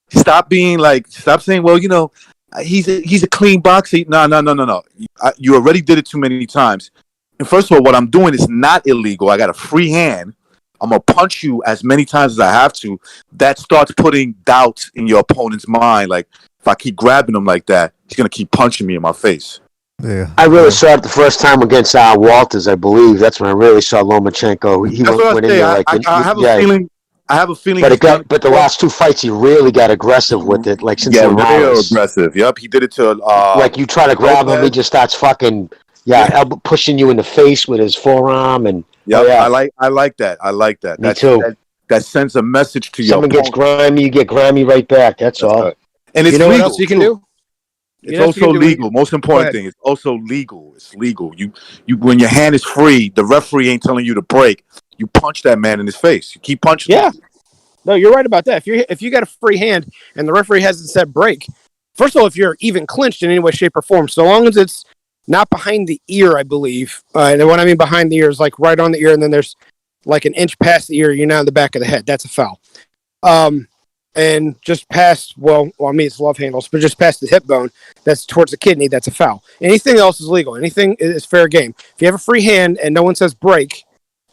stop saying, well, he's a clean boxer. No. You already did it too many times. And first of all, what I'm doing is not illegal. I got a free hand. I'm going to punch you as many times as I have to. That starts putting doubts in your opponent's mind. Like, if I keep grabbing him like that, he's going to keep punching me in my face. Yeah. I really saw it the first time against Walters, I believe. That's when I really saw Lomachenko. He went in there I have a feeling. But the last two fights, he really got aggressive with it. Like, since real aggressive. Yep, he did it to. Like, you try to grab him, he just starts fucking elbow pushing you in the face with his forearm and. Yep, I like that. Me too. That sends a message to you. Someone gets grimy, you get grimy right back. That's all. Right. And it's legal. What else you can do? It's also legal. Most important thing, it's also legal. It's legal. You when your hand is free, the referee ain't telling you to break. You punch that man in his face. You keep punching. Yeah. No, you're right about that. If you got a free hand and the referee hasn't said break, first of all, if you're even clinched in any way, shape, or form, so long as it's not behind the ear, I believe. And what I mean behind the ear is like right on the ear, and then there's like an inch past the ear, you're now in the back of the head. That's a foul. And just past, well, I mean, it's love handles, but just past the hip bone, that's towards the kidney, that's a foul. Anything else is legal. Anything is fair game. If you have a free hand and no one says break,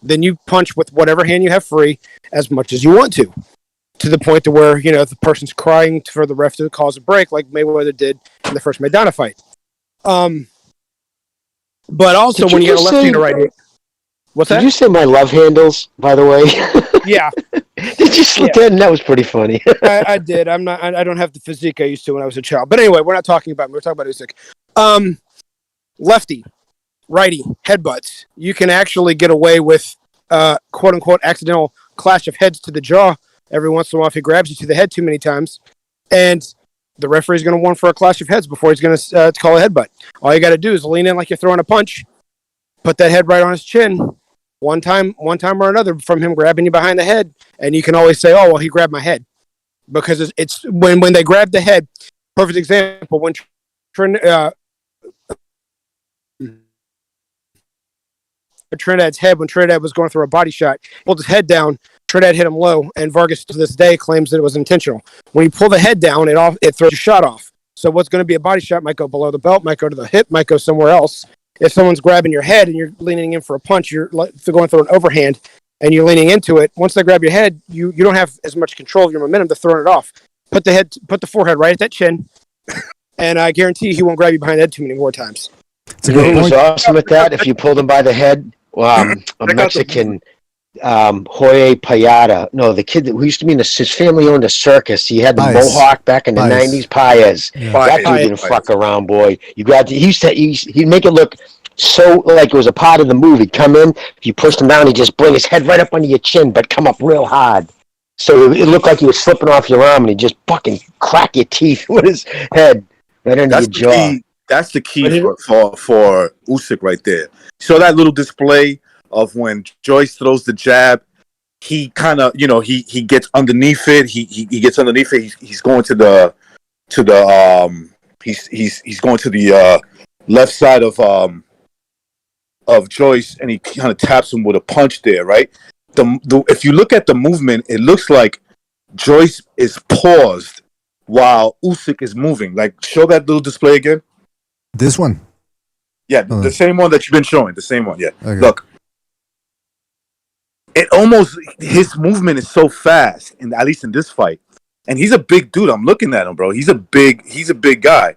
then you punch with whatever hand you have free as much as you want to the point to where, you know, if the person's crying for the ref to cause a break, like Mayweather did in the first Maidana fight. But also when you get a lefty and a righty. What's that? Did you say my love handles, by the way? Yeah. Did you slip in? That was pretty funny. I did. I don't have the physique I used to when I was a child. But anyway, we're not talking about me. We're talking about Usyk. Lefty, righty, headbutts. You can actually get away with quote unquote accidental clash of heads to the jaw every once in a while if he grabs you to the head too many times. And the referee's going to warn for a clash of heads before he's going to call a headbutt. All you got to do is lean in like you're throwing a punch, put that head right on his chin. One time or another from him grabbing you behind the head, and you can always say, "Oh, well, he grabbed my head," because it's when they grab the head. Perfect example when Trinidad's head, when Trinidad was going through a body shot, pulled his head down. Trinidad hit him low, and Vargas to this day claims that it was intentional. When you pull the head down, it throws your shot off. So what's going to be a body shot might go below the belt, might go to the hip, might go somewhere else. If someone's grabbing your head and you're leaning in for a punch, you're going through an overhand and you're leaning into it. Once they grab your head, you don't have as much control of your momentum to throw it off. Put the forehead right at that chin, and I guarantee he won't grab you behind the head too many more times. You know who was awesome at that? If you pulled him by the head, a Mexican, Jorge Payada. No, the kid who used to be in his family owned a circus. He had the mohawk back in the 90s. Paez. Yeah. That dude didn't fuck around, boy. You grabbed. He'd make it look so like it was a part of the movie. Come in, if you pushed him down, he'd just bring his head right up under your chin, but come up real hard. So it looked like he was slipping off your arm, and he'd just fucking crack your teeth with his head right under your jaw. That's the key for Usyk right there. So that little display of when Joyce throws the jab, he kind of, he gets underneath it. He gets underneath it. He's going to the he's going to the left side of Joyce, and he kind of taps him with a punch there, right? If you look at the movement, it looks like Joyce is paused while Usyk is moving. Like, show that little display again. This one? Yeah, the same one that you've been showing. The same one, yeah. Okay. Look. His movement is so fast, at least in this fight. And he's a big dude. I'm looking at him, bro. He's a big guy.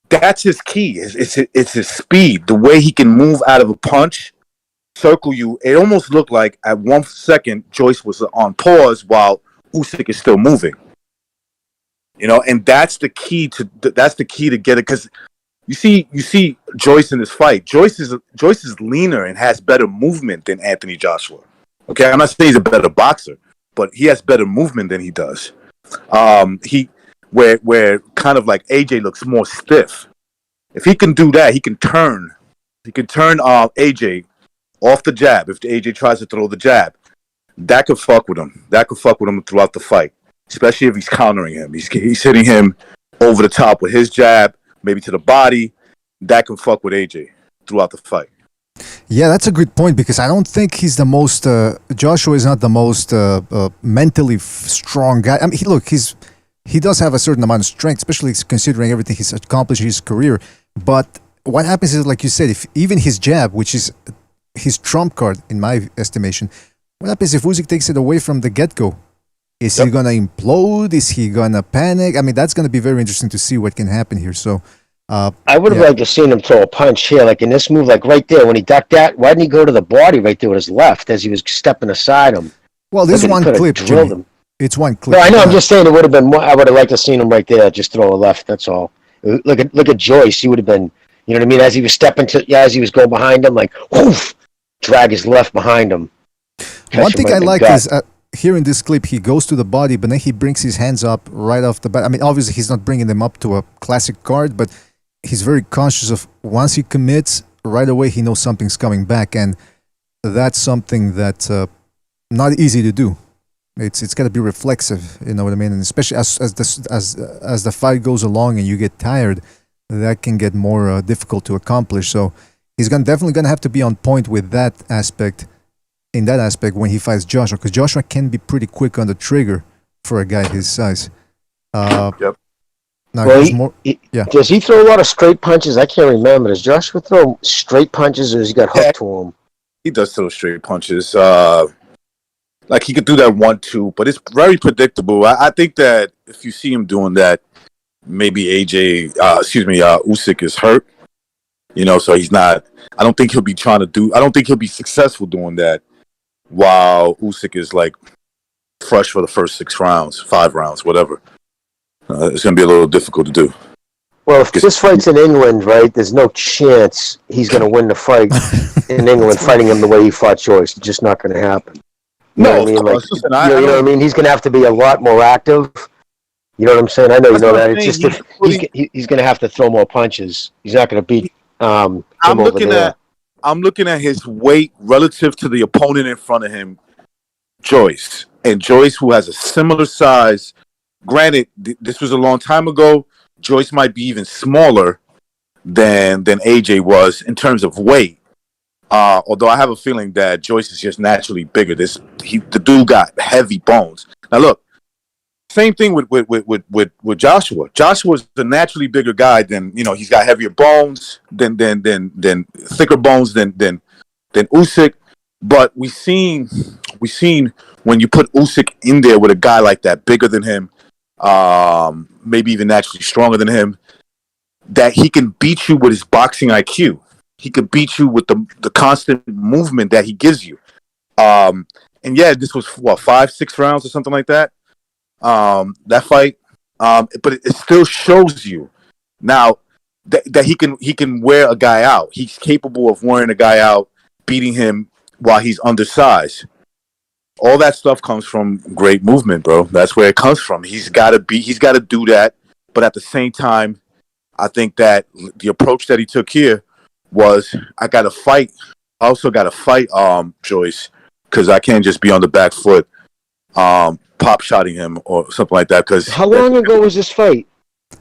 That's his key. It's his speed. The way he can move out of a punch, circle you. It almost looked like at 1 second, Joyce was on pause while Usyk is still moving. And that's the key to get it, because you see Joyce in this fight. Joyce is leaner and has better movement than Anthony Joshua. Okay, I'm not saying he's a better boxer, but he has better movement than he does. Where kind of like AJ looks more stiff. If he can do that, he can turn AJ off the jab. If the AJ tries to throw the jab, that could fuck with him. That could fuck with him throughout the fight, especially if he's countering him. He's hitting him over the top with his jab, maybe to the body. That can fuck with AJ throughout the fight. Yeah, that's a good point, because I don't think he's the most. Joshua is not the most mentally strong guy. I mean, he does have a certain amount of strength, especially considering everything he's accomplished in his career. But what happens is, like you said, if even his jab, which is his trump card in my estimation, what happens if Usyk takes it away from the get-go? Is he gonna implode? Is he gonna panic? I mean, that's gonna be very interesting to see what can happen here. So. I would have liked to seen him throw a punch here, like in this move, like right there when he ducked that. Why didn't he go to the body right there with his left as he was stepping aside him? Well, this is one clip, Jimmy. It's one clip. No, I know. I'm just saying it would have been more. I would have liked to seen him right there, just throw a left. That's all. Look at Joyce. He would have been, you know what I mean? As he was as he was going behind him, like whoof, drag his left behind him. One thing I like is here in this clip, he goes to the body, but then he brings his hands up right off the bat. I mean, obviously he's not bringing them up to a classic guard, but he's very conscious of once he commits, right away he knows something's coming back, and that's something that's not easy to do. It's got to be reflexive, you know what I mean? And especially as the fight goes along and you get tired, that can get more difficult to accomplish. So he's definitely gonna have to be on point with that aspect. In that aspect, when he fights Joshua, because Joshua can be pretty quick on the trigger for a guy his size. Yep. Now Well, does he throw a lot of straight punches? I can't remember. Does Joshua throw straight punches, or has he got hooked to him? He does throw straight punches. Like he could do that 1-2, but it's very predictable. I think that if you see him doing that, maybe Usyk is hurt. You know, so he's not. I don't think he'll be trying to do. I don't think he'll be successful doing that while Usyk is like fresh for the first 6 rounds, 5 rounds, whatever. It's going to be a little difficult to do. Well, if this fight's in England, right, there's no chance he's going to win the fight in England fighting him the way he fought Joyce. It's just not going to happen. You know what I mean? Like, Listen, you know what I mean? He's going to have to be a lot more active. You know what I'm saying? I know you know that. It's just he's going to have to throw more punches. He's not going to beat him over there. I'm looking at his weight relative to the opponent in front of him, Joyce. And Joyce, who has a similar size. Granted, this was a long time ago. Joyce might be even smaller than AJ was in terms of weight. Although I have a feeling that Joyce is just naturally bigger. The dude got heavy bones. Now look, same thing with Joshua. Joshua's a naturally bigger guy than, you know, he's got heavier bones than thicker bones than Usyk. But we seen when you put Usyk in there with a guy like that, bigger than him, maybe even naturally stronger than him, that he can beat you with his boxing IQ. He could beat you with the constant movement that he gives you. And yeah, this was 5-6 rounds or something like that. That fight, but it still shows you now that he can wear a guy out. He's capable of wearing a guy out, beating him while he's undersized. All that stuff comes from great movement, bro. That's where it comes from. He's got to do that. But at the same time, I think that the approach that he took here was, I also got to fight Joyce, because I can't just be on the back foot pop shotting him or something like that. Because how long ago was this fight?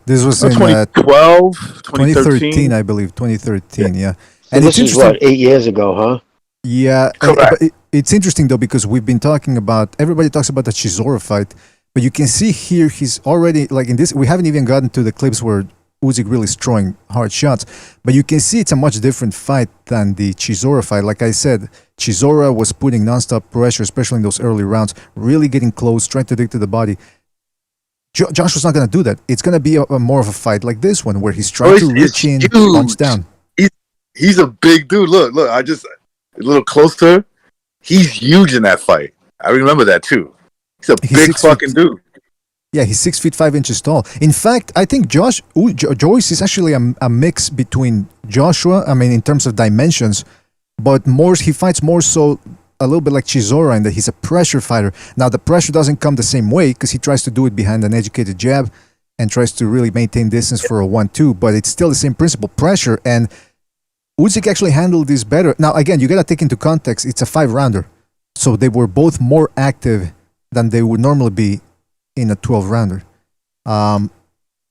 This was in 2012, 2013, I believe. 2013, yeah. And this is what, 8 years ago, huh? Yeah, correct. It's interesting though, because we've been talking about, everybody talks about the Chisora fight, but you can see here he's already, like in this, we haven't even gotten to the clips where Usyk really is throwing hard shots, but you can see it's a much different fight than the Chisora fight. Like I said, Chisora was putting nonstop pressure, especially in those early rounds, really getting close, trying to dictate the body. Joshua's not going to do that. It's going to be a more of a fight like this one, where he's trying to reach in, punch down. He's a big dude. Look, I just a little closer. He's huge in that fight. I remember that too. He's a big fucking dude. Yeah, he's 6 feet 5 inches tall. In fact, I think Joyce is actually a mix between Joshua, I mean, in terms of dimensions, but he fights more so a little bit like Chisora in that he's a pressure fighter. Now, the pressure doesn't come the same way because he tries to do it behind an educated jab and tries to really maintain distance for a 1-2, but it's still the same principle, pressure, and Usyk actually handled this better. Now, again, you got to take into context, it's a 5-rounder, so they were both more active than they would normally be in a 12-rounder. All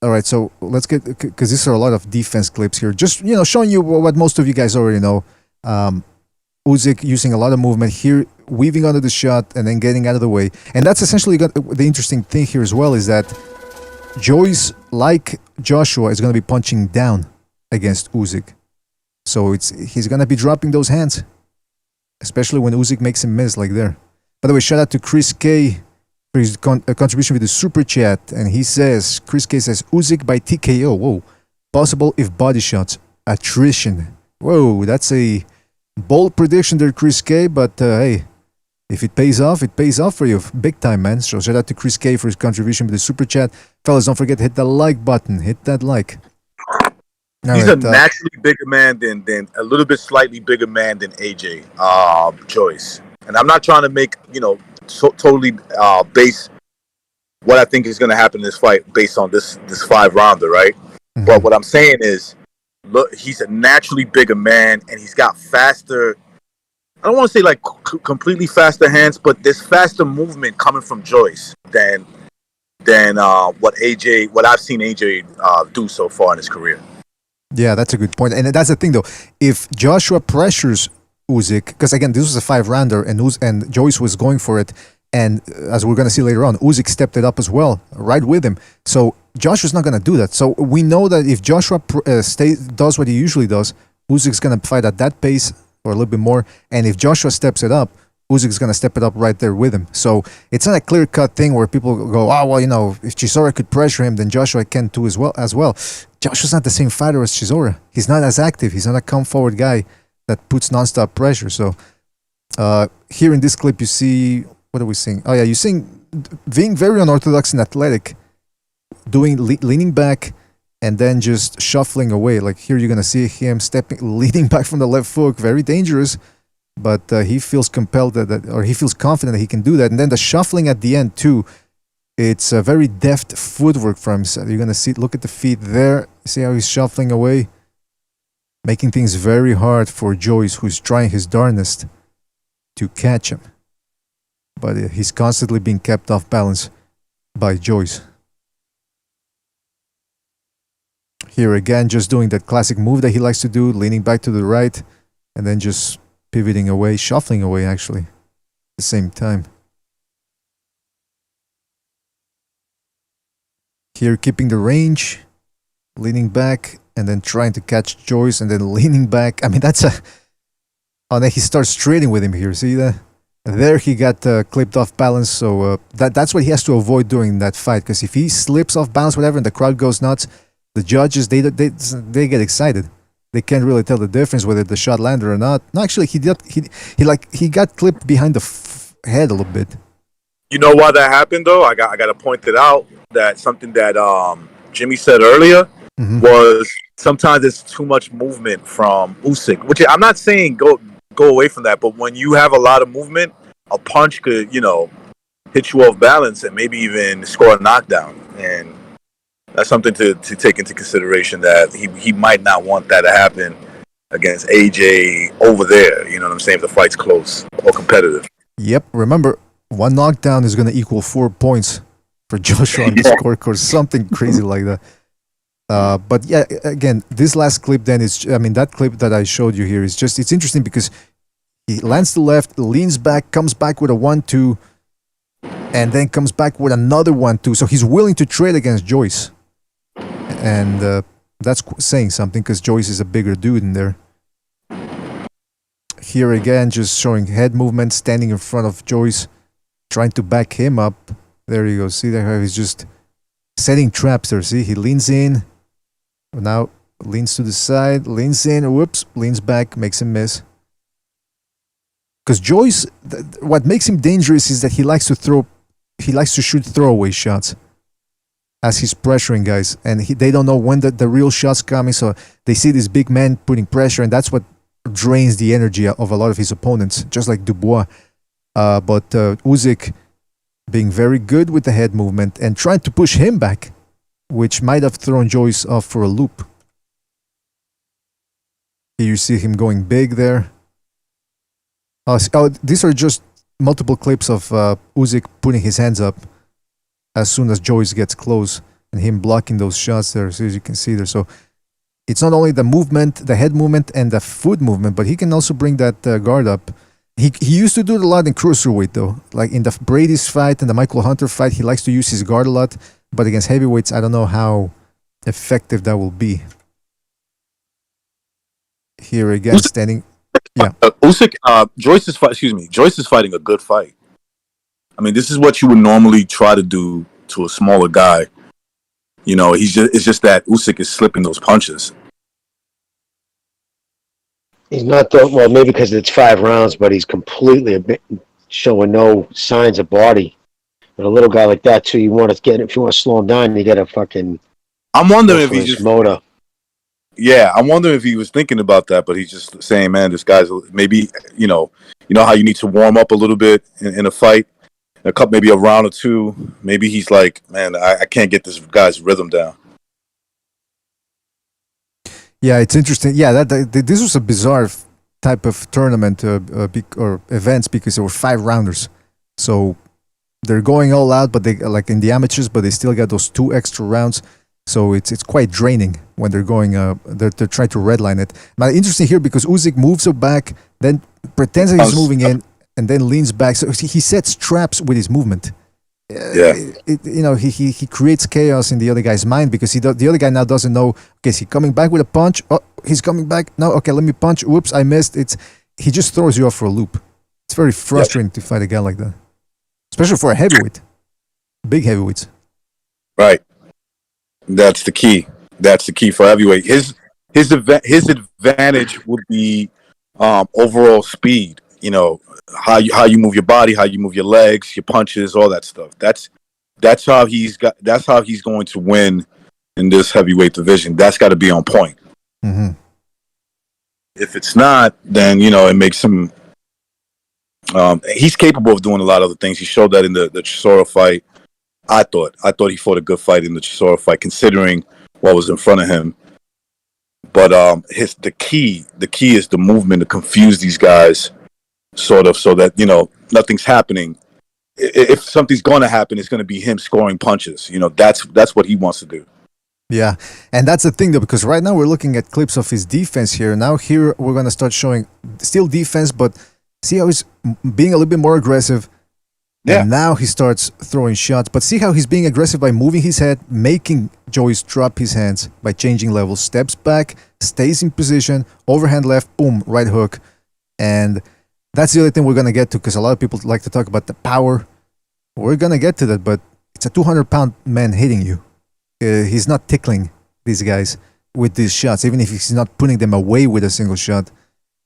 right, so let's get, because these are a lot of defense clips here, just, you know, showing you what most of you guys already know. Usyk using a lot of movement here, weaving under the shot and then getting out of the way. And that's essentially the interesting thing here as well, is that Joyce, like Joshua, is going to be punching down against Usyk. So he's going to be dropping those hands, especially when Usyk makes him miss like there. By the way, shout out to Chris K for his contribution with the super chat. And Chris K says, Usyk by TKO. Whoa. Possible if body shots. Attrition. Whoa, that's a bold prediction there, Chris K. But hey, if it pays off for you. Big time, man. So shout out to Chris K for his contribution with the super chat. Fellas, don't forget to hit the like button. Hit that like. He's a naturally bigger man than a little bit slightly bigger man than AJ Joyce. And I'm not trying to make, totally base what I think is going to happen in this fight based on this 5-rounder, right? Mm-hmm. But what I'm saying is, look, he's a naturally bigger man and he's got faster I don't want to say like completely faster hands, but there's faster movement coming from Joyce than what I've seen AJ do so far in his career. Yeah, that's a good point. And that's the thing, though. If Joshua pressures Usyk, because again, this was a 5-rounder, and Joyce was going for it, and as we're going to see later on, Usyk stepped it up as well, right with him. So Joshua's not going to do that. So we know that if Joshua does what he usually does, Usyk's going to fight at that pace or a little bit more. And if Joshua steps it up, Usyk's going to step it up right there with him. So it's not a clear-cut thing where people go, oh, well, if Chisora could pressure him, then Joshua can too as well. Joshua's not the same fighter as Chisora. He's not as active. He's not a come-forward guy that puts non-stop pressure. So here in this clip, you see, what are we seeing? Oh, yeah, you're seeing being very unorthodox and athletic, leaning back, and then just shuffling away. Like here, you're going to see him leaning back from the left hook. Very dangerous. But he feels compelled or he feels confident that he can do that. And then the shuffling at the end too, it's a very deft footwork from him. You're gonna look at the feet there. See how he's shuffling away, making things very hard for Joyce, who's trying his darnest to catch him. But he's constantly being kept off balance by Joyce. Here again, just doing that classic move that he likes to do, leaning back to the right, and then just pivoting away, shuffling away actually, at the same time. Here keeping the range, leaning back, and then trying to catch Joyce, and then leaning back. I mean, that's a... Oh, then he starts trading with him here, see that? There he got clipped off balance, so that's what he has to avoid doing that fight, because if he slips off balance, whatever, and the crowd goes nuts, the judges, they get excited. They can't really tell the difference whether the shot landed or not. No, actually, he got clipped behind the head a little bit. You know why that happened though? I got to point it out that something that Jimmy said earlier was sometimes it's too much movement from Usyk, which I'm not saying go away from that, but when you have a lot of movement, a punch could hit you off balance and maybe even score a knockdown, and that's something to take into consideration, that he might not want that to happen against AJ over there. You know what I'm saying? If the fight's close or competitive. Yep. Remember, one knockdown is going to equal 4 points for Joshua on the scorecard, something crazy like that. But yeah, again, this last clip then that clip that I showed you here is it's interesting because he lands to the left, leans back, comes back with a 1-2, and then comes back with another 1-2. So he's willing to trade against Joyce. And that's saying something, because Joyce is a bigger dude in there. Here again, just showing head movement, standing in front of Joyce, trying to back him up. There you go. See there how he's just setting traps there. See, he leans in. Now leans to the side, leans in, whoops, leans back, makes him miss. Because Joyce, what makes him dangerous is that he likes to shoot throwaway shots as he's pressuring guys, and they don't know when the real shot's coming, so they see this big man putting pressure, and that's what drains the energy of a lot of his opponents, just like Dubois. But Usyk being very good with the head movement and trying to push him back, which might have thrown Joyce off for a loop. Here you see him going big there. These are just multiple clips of Usyk putting his hands up as soon as Joyce gets close, and him blocking those shots there, so as you can see there. So it's not only the movement, the head movement, and the foot movement, but he can also bring that guard up. He used to do it a lot in cruiserweight, though. Like in the Brady's fight and the Michael Hunter fight, he likes to use his guard a lot. But against heavyweights, I don't know how effective that will be. Here again, standing. Yeah, Usyk. Joyce is fighting a good fight. I mean, this is what you would normally try to do to a smaller guy. It's just that Usyk is slipping those punches. He's not maybe because it's 5 rounds, but he's completely showing no signs of body. But a little guy like that too, if you want to slow him down, you got to fucking. I'm wondering if he's just motor. Yeah, I'm wondering if he was thinking about that, but he's just saying, man, this guy's maybe how you need to warm up a little bit in a fight. Maybe a round or two. Maybe he's like, man, I can't get this guy's rhythm down. Yeah, it's interesting. Yeah, this was a bizarre type of tournament or events because there were 5 rounders. So they're going all out, but they like in the amateurs, but they still got those 2 extra rounds. So it's quite draining when they're going. They're trying to redline it. Now interesting here because Usyk moves up back, then pretends that he's moving in, and then leans back. So he sets traps with his movement. He creates chaos in the other guy's mind because the other guy now doesn't know. Okay, is he coming back with a punch? Oh, he's coming back. No, okay, let me punch. Whoops, I missed. He just throws you off for a loop. It's very frustrating to fight a guy like that, especially for a heavyweight, big heavyweights. Right. That's the key. That's the key for heavyweight. His advantage would be overall speed. You know, how you move your body, how you move your legs, your punches, all that stuff. That's how he's going to win in this heavyweight division. That's got to be on point. Mm-hmm. If it's not, then it makes him. He's capable of doing a lot of other things. He showed that in the Chisora fight. I thought he fought a good fight in the Chisora fight, considering what was in front of him. But the key is the movement to confuse these guys, sort of, so that nothing's happening. If something's going to happen, it's going to be him scoring punches. That's what he wants to do. Yeah, and that's the thing though, because right now we're looking at clips of his defense here. Now here we're going to start showing still defense, but see how he's being a little bit more aggressive. Yeah. And now he starts throwing shots. But see how he's being aggressive by moving his head, making Joyce drop his hands by changing levels. Steps back, stays in position, overhand left, boom, right hook. And that's the other thing we're going to get to because a lot of people like to talk about the power. We're going to get to that, but it's a 200-pound man hitting you. He's not tickling these guys with these shots. Even if he's not putting them away with a single shot,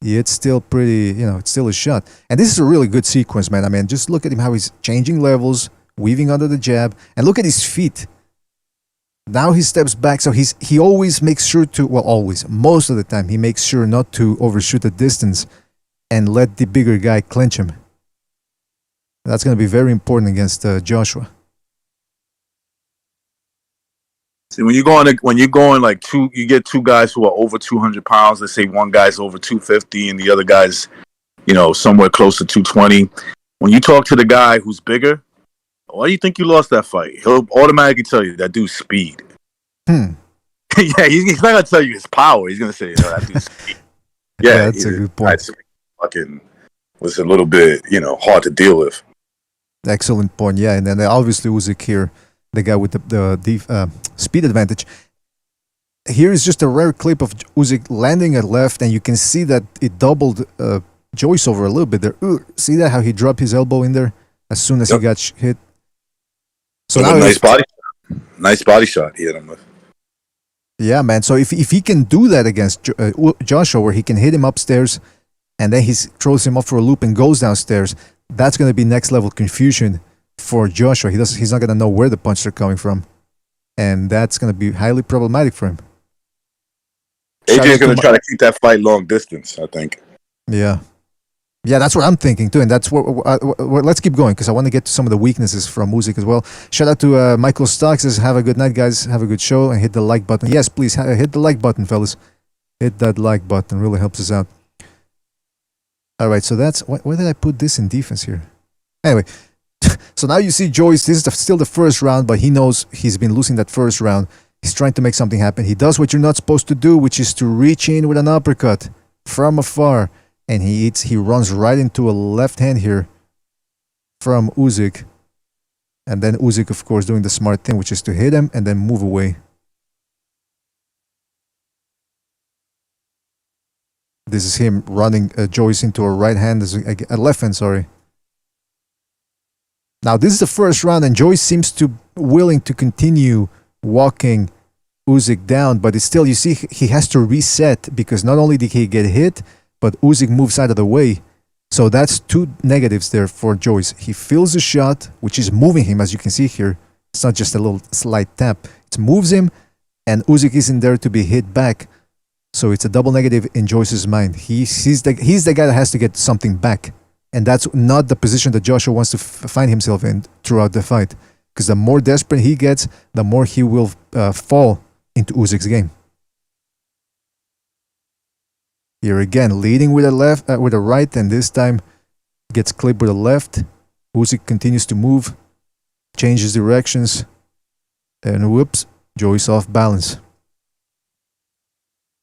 it's still pretty, it's still a shot. And this is a really good sequence, man. I mean, just look at him, how he's changing levels, weaving under the jab, and look at his feet. Now he steps back, so he always makes sure to, most of the time, he makes sure not to overshoot the distance and let the bigger guy clinch him. That's going to be very important against Joshua. See, when you're going like you get 2 guys who are over 200 pounds. Let's say one guy's over 250 and the other guy's, somewhere close to 220. When you talk to the guy who's bigger, why do you think you lost that fight? He'll automatically tell you that dude's speed. Yeah, he's not gonna tell you his power. He's gonna say that dude's speed. Yeah, that's a good point. Fucking was a little bit, hard to deal with. Excellent point. Yeah, and then obviously Usyk here, the guy with the speed advantage. Here is just a rare clip of Usyk landing at left, and you can see that it doubled Joyce over a little bit there. See that, how he dropped his elbow in there as soon as he got hit? So now nice body shot he hit him with. Yeah, man. So if he can do that against Joshua, where he can hit him upstairs, and then he throws him off for a loop and goes downstairs, that's going to be next level confusion for Joshua. He's not going to know where the punches are coming from, and that's going to be highly problematic for him. AJ's going to try to keep that fight long distance, I think. Yeah, that's what I'm thinking too, and that's what. Let's keep going because I want to get to some of the weaknesses from Usyk as well. Shout out to Michael Stocks. Says, have a good night, guys. Have a good show, and hit the like button. Yes, please hit the like button, fellas. Hit that like button. Really helps us out. All right, so that's where did I put this in defense here? Anyway, so now you see Joyce. This is still the first round, but he knows he's been losing that first round. He's trying to make something happen. He does what you're not supposed to do, which is to reach in with an uppercut from afar. And he runs right into a left hand here from Usyk. And then Usyk, of course, doing the smart thing, which is to hit him and then move away. This is him running Joyce into a right hand, a left hand, sorry. Now, this is the first round, and Joyce seems to willing to continue walking Usyk down, but it's still, you see, he has to reset because not only did he get hit, but Usyk moves out of the way. So that's 2 negatives there for Joyce. He feels the shot, which is moving him, as you can see here. It's not just a little slight tap. It moves him, and Usyk isn't there to be hit back. So it's a double negative in Joyce's mind. He's the guy that has to get something back. And that's not the position that Joshua wants to find himself in throughout the fight. Because the more desperate he gets, the more he will fall into Usyk's game. Here again, leading with a left, with a right, and this time gets clipped with a left. Usyk continues to move, changes directions, and whoops, Joey's off balance.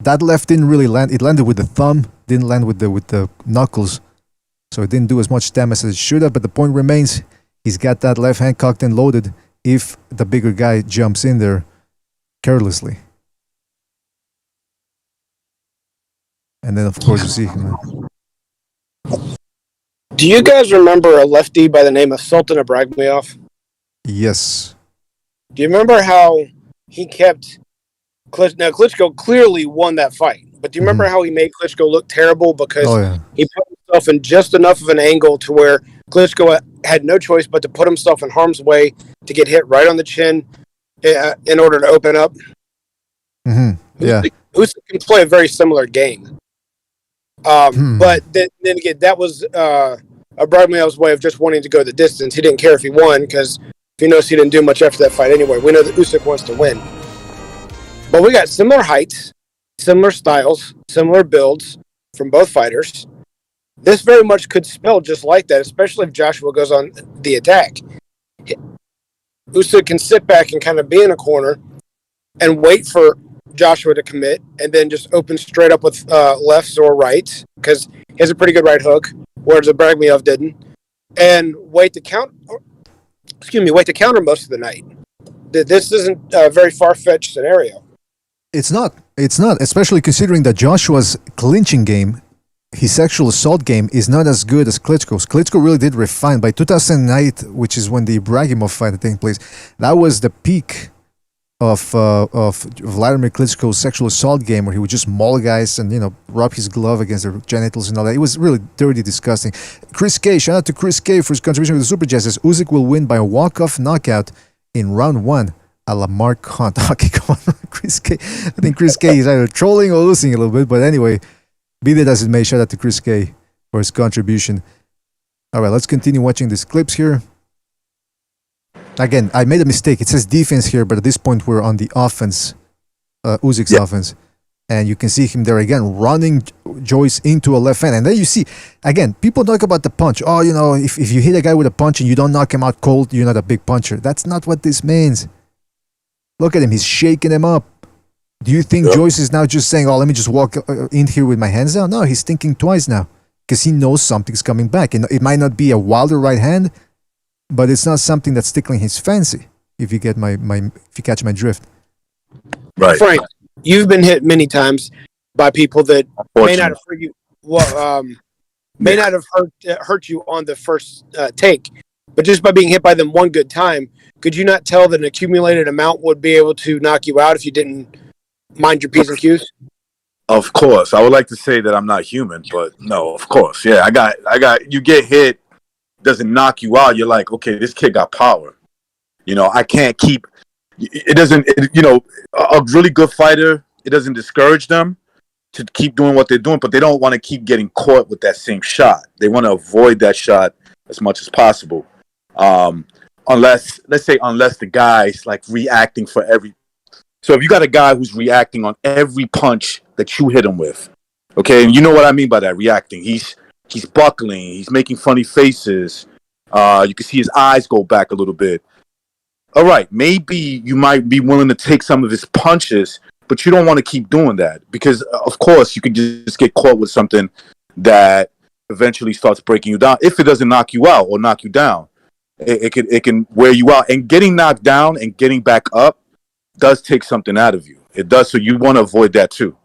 That left didn't really land. It landed with the thumb, didn't land with the knuckles, so it didn't do as much damage as it should have. But the point remains, he's got that left hand cocked and loaded. If the bigger guy jumps in there carelessly. And then, of course, you see him. Do you guys remember a lefty by the name of Sultan Ibragimov? Yes. Do you remember how he kept Now, Klitschko clearly won that fight, but do you remember how he made Klitschko look terrible because he put himself in just enough of an angle to where Klitschko had no choice but to put himself in harm's way to get hit right on the chin in order to open up? Yeah. Usyk can play a very similar game. But then again, that was Ibragimov's way of just wanting to go the distance. He didn't care if he won because he knows he didn't do much after that fight anyway. We know that Usyk wants to win. But we got similar heights, similar styles, similar builds from both fighters. This very much could spell just like that, especially if Joshua goes on the attack. Usyk can sit back and kind of be in a corner and wait for Joshua to commit and then just open straight up with lefts or rights because he has a pretty good right hook, whereas Ibragimov didn't, and wait to counter most of the night. This isn't a very far-fetched scenario. It's not, especially considering that Joshua's clinching game, his sexual assault game, is not as good as Klitschko's. Klitschko really did refine. By 2008, which is when the Ibragimov fight had taken place, that was the peak of Vladimir Klitschko's sexual assault game, where he would just maul guys and, rub his glove against their genitals and all that. It was really dirty, disgusting. Chris K, shout out to Chris K for his contribution with the Super Chat, says Usyk will win by a walk-off knockout in round 1. A la Mark Hunt. Okay, come on, Chris K. I think Chris K is either trolling or losing a little bit, but anyway, be that as it may, shout out to Chris K for his contribution. All right, let's continue watching these clips here. Again, I made a mistake. It says defense here, but at this point we're on the offense, Usyk's offense. And you can see him there again, running Joyce into a left hand. And then you see, again, people talk about the punch. Oh, if you hit a guy with a punch and you don't knock him out cold, you're not a big puncher. That's not what this means. Look at him. He's shaking him up. Do you think Joyce is now just saying, let me just walk in here with my hands down? No, he's thinking twice now because he knows something's coming back. And it might not be a wilder right hand, but it's not something that's tickling his fancy, if you get if you catch my drift. Right. Frank, you've been hit many times by people that may not have hurt you, may not have hurt you on the first take, but just by being hit by them one good time, could you not tell that an accumulated amount would be able to knock you out if you didn't mind your P's and Q's? Of course. I would like to say that I'm not human, but no, of course. Yeah, I got, you get hit, doesn't knock you out. You're like, okay, this kid got power. I can't keep, it doesn't, a really good fighter, it doesn't discourage them to keep doing what they're doing, but they don't want to keep getting caught with that same shot. They want to avoid that shot as much as possible. Unless the guy's like reacting for every. So if you got a guy who's reacting on every punch that you hit him with, okay, and you know what I mean by that, reacting. He's buckling, he's making funny faces. You can see his eyes go back a little bit. All right, maybe you might be willing to take some of his punches, but you don't want to keep doing that because, of course, you can just get caught with something that eventually starts breaking you down. If it doesn't knock you out or knock you down, it can wear you out. And getting knocked down and getting back up does take something out of you. It does, so you want to avoid that too.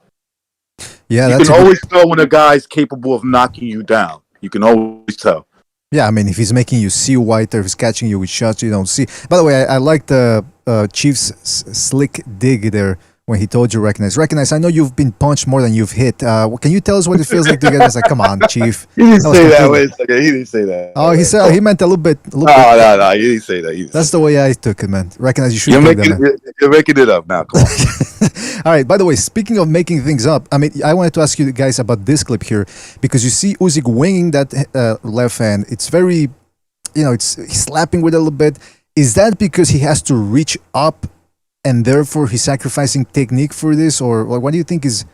Yeah, you can always tell when a guy's capable of knocking you down. You can always tell. Yeah, I mean, if he's making you see white or if he's catching you with shots you don't see. By the way, I like the Chief's slick dig there when he told you recognize. I know you've been punched more than you've hit. Can you tell us what it feels like to get this? Like, come on, Chief. He didn't say that. Wait a second. He didn't say that. Oh, he meant a little bit. No, he didn't say that either. That's the way I took it, man. Recognize you should. You're making it up now. Come on. All right. By the way, speaking of making things up, I mean, I wanted to ask you guys about this clip here because you see Usyk winging that left hand. It's very, he's slapping with it a little bit. Is that because he has to reach up and therefore he's sacrificing technique for this, or what do you think is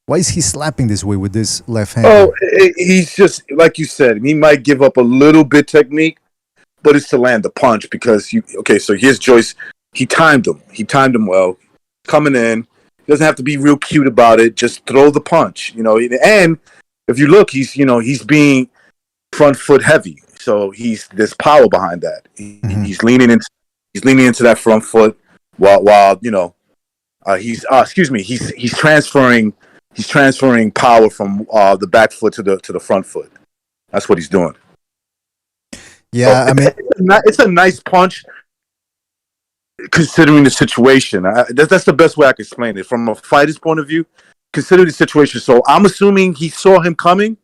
Why is he slapping this way with this left hand? Oh, he's just like you said. He might give up a little bit technique, but it's to land the punch because so here's Joyce. He timed him. He timed him well. Coming in, doesn't have to be real cute about it. Just throw the punch, And if you look, he's being front foot heavy. So there's power behind that. He's leaning into that front foot while he's transferring power from the back foot to the front foot. That's what he's doing. Yeah, so, it's a nice punch considering the situation. That's the best way I can explain it from a fighter's point of view. Consider the situation. So I'm assuming he saw him coming,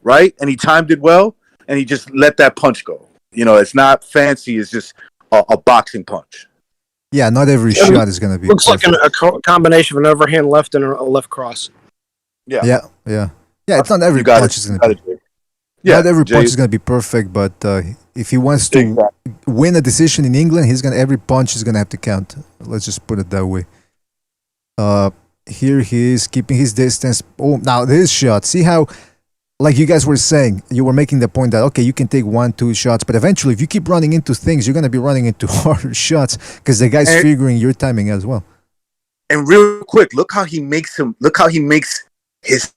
right, and he timed it well, and he just let that punch go. It's not fancy. It's just a boxing punch. Yeah, not every shot is going to be. Looks perfect. Like a combination of an overhand left and a left cross. Yeah. It's not every punch is going to be. Not every punch is going to be perfect, but if he wants to win a decision in England, every punch is going to have to count. Let's just put it that way. Here he is keeping his distance. Oh, now this shot. See how, like you guys were saying, you were making the point that, okay, you can take 1-2 shots, but eventually if you keep running into things, you're going to be running into harder shots because the guy's figuring your timing as well. And real quick, look how he makes his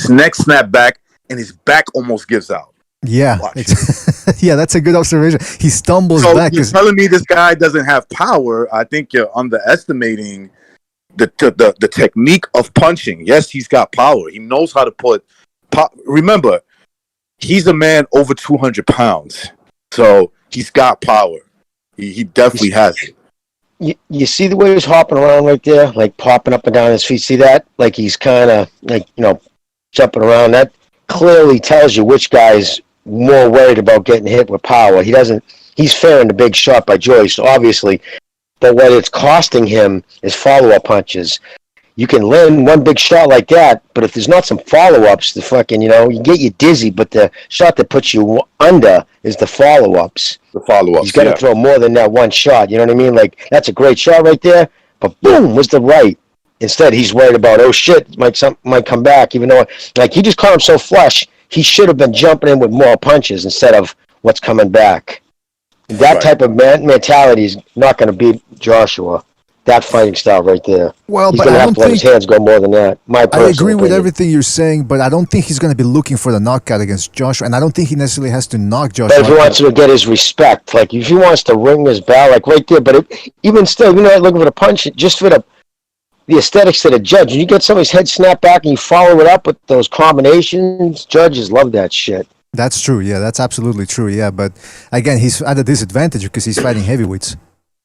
neck snap back and his back almost gives out. Yeah. Yeah, that's a good observation. He stumbles back. You're telling me this guy doesn't have power. I think you're underestimating the technique of punching. Yes, he's got power. He knows how to put. Remember, he's a man over 200 pounds, so he's got power. He definitely has it. You see the way he's hopping around right there, like popping up and down his feet. See that? Like he's kind of jumping around. That clearly tells you which guy's more worried about getting hit with power. He's fairing the big shot by Joyce, obviously, but what it's costing him is follow-up punches. You can land one big shot like that, but if there's not some follow-ups, you get you dizzy, but the shot that puts you under is the follow-ups. The follow-ups, he's got to throw more than that one shot, you know what I mean? Like, that's a great shot right there, but boom, was the right. Instead, he's worried about, oh shit, might come back, even though, like, he just caught him so flush, he should have been jumping in with more punches instead of what's coming back. That type of mentality is not going to beat Joshua. That fighting style right there. Well, he's but going to I have don't to let his hands go more than that. I agree with everything you're saying, but I don't think he's going to be looking for the knockout against Joshua, and I don't think he necessarily has to knock Joshua. But if he wants to get his respect, like if he wants to ring his bell, like right there, but even still, you're not looking for the punch, just for the aesthetics to the judge. And you get somebody's head snapped back and you follow it up with those combinations, judges love that shit. That's true, yeah, that's absolutely true, yeah. But again, he's at a disadvantage because he's fighting heavyweights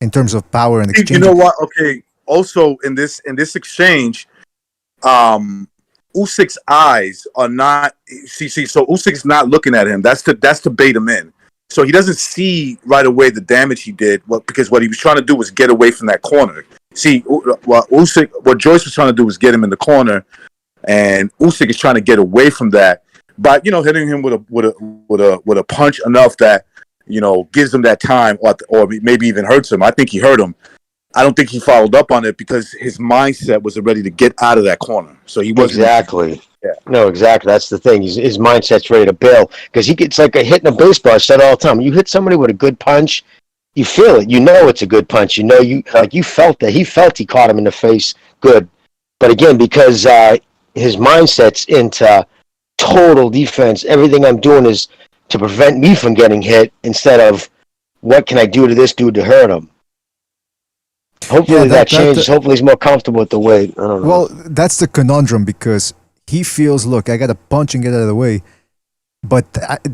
in terms of power and exchange. You know what? Okay. Also, in this exchange, Usyk's eyes are not. So Usyk's not looking at him. That's to bait him in. So he doesn't see right away the damage he did. Because what he was trying to do was get away from that corner. See, what Joyce was trying to do was get him in the corner, and Usyk is trying to get away from that. But hitting him with a punch enough that gives him that time, or maybe even hurts him. I think he hurt him. I don't think he followed up on it because his mindset was ready to get out of that corner. So he wasn't exactly. Yeah. No, exactly. That's the thing. His mindset's ready to bail because he gets like a hit in a baseball. I said all the time. You hit somebody with a good punch, you feel it. You know it's a good punch. You felt that. He felt he caught him in the face good. But again, because his mindset's into total defense, everything I'm doing is to prevent me from getting hit instead of what can I do to this dude to hurt him. Hopefully that changes. Hopefully he's more comfortable with the weight. I don't know. Well, that's the conundrum because he feels, look, I got to punch and get out of the way. But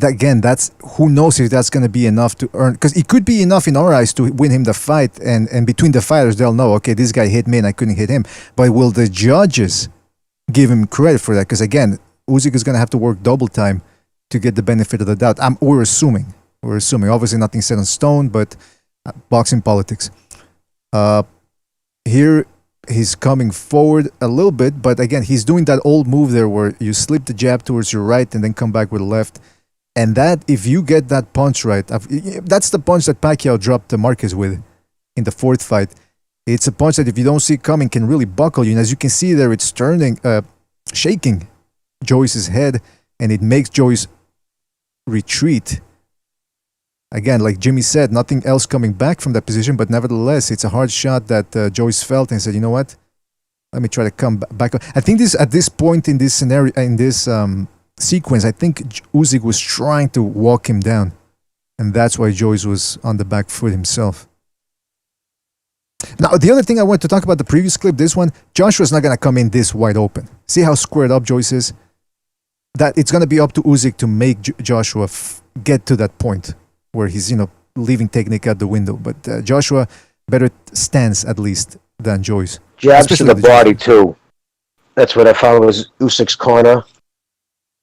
again, that's who knows if that's going to be enough to earn. Because it could be enough in our eyes to win him the fight. And between the fighters, they'll know, okay, this guy hit me and I couldn't hit him. But will the judges give him credit for that? Because again, Usyk is going to have to work double time to get the benefit of the doubt. We're assuming. Obviously, nothing's set in stone, but boxing politics. Here he's coming forward a little bit, but again, he's doing that old move there where you slip the jab towards your right and then come back with the left. And that, if you get that punch right, that's the punch that Pacquiao dropped Marquez with in the fourth fight. It's a punch that if you don't see it coming can really buckle you. And as you can see there, it's turning. shaking Joyce's head, and it makes Joyce retreat. Again, like Jimmy said, nothing else coming back from that position, but nevertheless, it's a hard shot that Joyce felt and said, you know what? Let me try to come back. I think at this point in this scenario, in this sequence, I think Usyk was trying to walk him down, and that's why Joyce was on the back foot himself. Now, the other thing I want to talk about the previous clip, this one, Joshua's not going to come in this wide open. See how squared up Joyce is? That it's going to be up to Usyk to make Joshua get to that point where he's, leaving technique out the window. But Joshua better stance at least than Joyce. Jabs Especially to the body too. That's what I found was Usyk's corner.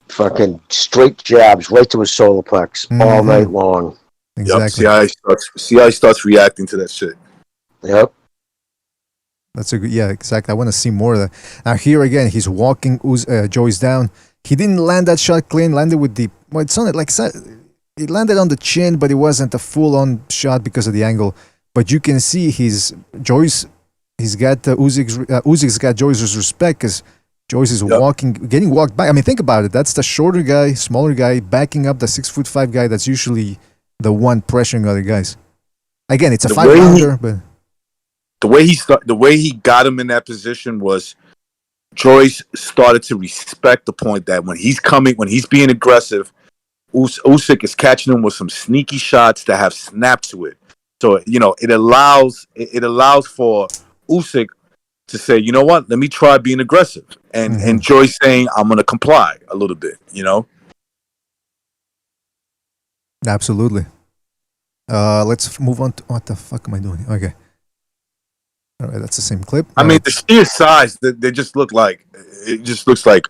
Fucking straight jabs right to his solar plex all night long. Exactly. Yep. See how he starts reacting to that shit. Yep. That's a good, yeah, exactly. I want to see more of that. Now here again, he's walking Joyce down. He didn't land that shot clean. Landed with the it sounded like it landed on the chin, but it wasn't a full-on shot because of the angle. But you can see he's got Usyk's got Joyce's respect because Joyce is getting walked back. I mean, think about it. That's the shorter guy, smaller guy, backing up the 6'5" guy. That's usually the one pressuring other guys. Again, it's a 5-pounder, but the way he got him in that position was Joyce started to respect the point that when he's being aggressive, Usyk is catching him with some sneaky shots that have snap to it. So, it allows for Usyk to say, you know what, let me try being aggressive. And Joyce saying, I'm going to comply a little bit, Absolutely. Let's move on to, what the fuck am I doing? Okay. All right, that's the same clip. I mean, the sheer size, they just look like, it just looks like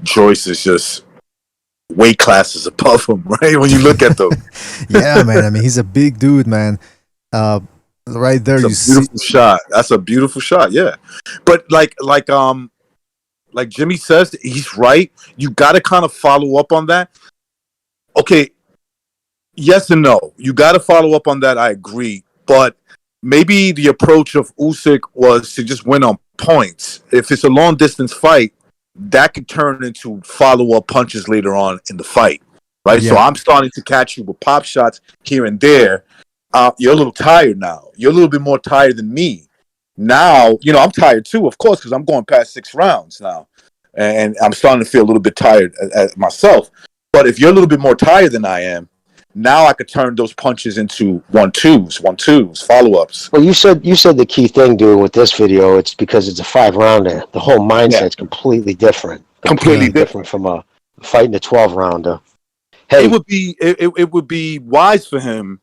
Joyce is just weight classes above him, right? When you look at them. Yeah, man. I mean, he's a big dude, man. Right there, That's a beautiful shot. That's a beautiful shot, yeah. But like Jimmy says, he's right. You got to kind of follow up on that. Okay, yes and no. You got to follow up on that. I agree, but maybe the approach of Usyk was to just win on points. If it's a long distance fight, that could turn into follow up punches later on in the fight, right? Yeah. So I'm starting to catch you with pop shots here and there. You're a little tired now. You're a little bit more tired than me. Now, I'm tired too, of course, because I'm going past 6 rounds now. And I'm starting to feel a little bit tired myself. But if you're a little bit more tired than I am, now I could turn those punches into 1-2s, follow-ups. Well, you said the key thing, dude, with this video, it's because it's a 5-rounder. The whole mindset's completely different. Completely different from a fighting a 12-rounder. Hey, it would be wise for him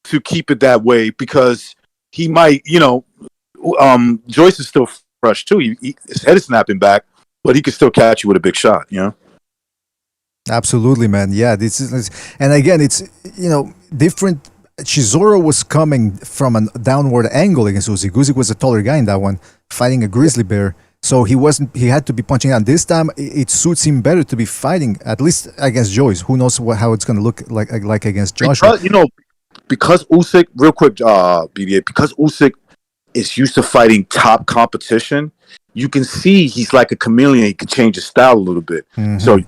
to keep it that way because he might, Joyce is still fresh too. His head is snapping back, but he could still catch you with a big shot, Absolutely, man. Yeah, this is, and again, it's different. Chisora was coming from a downward angle against Usyk. Usyk was a taller guy in that one, fighting a grizzly bear. So he had to be punching out. This time, it suits him better to be fighting at least against Joyce. Who knows how it's going to look like against Joshua? Because Usyk, real quick, BDA, because Usyk is used to fighting top competition, you can see he's like a chameleon. He can change his style a little bit. Mm-hmm. So look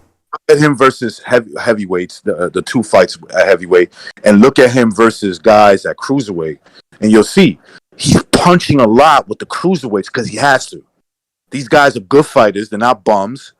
at him versus heavyweights, the 2 fights at heavyweight, and look at him versus guys at cruiserweight, and you'll see he's punching a lot with the cruiserweights because he has to. These guys are good fighters. They're not bums,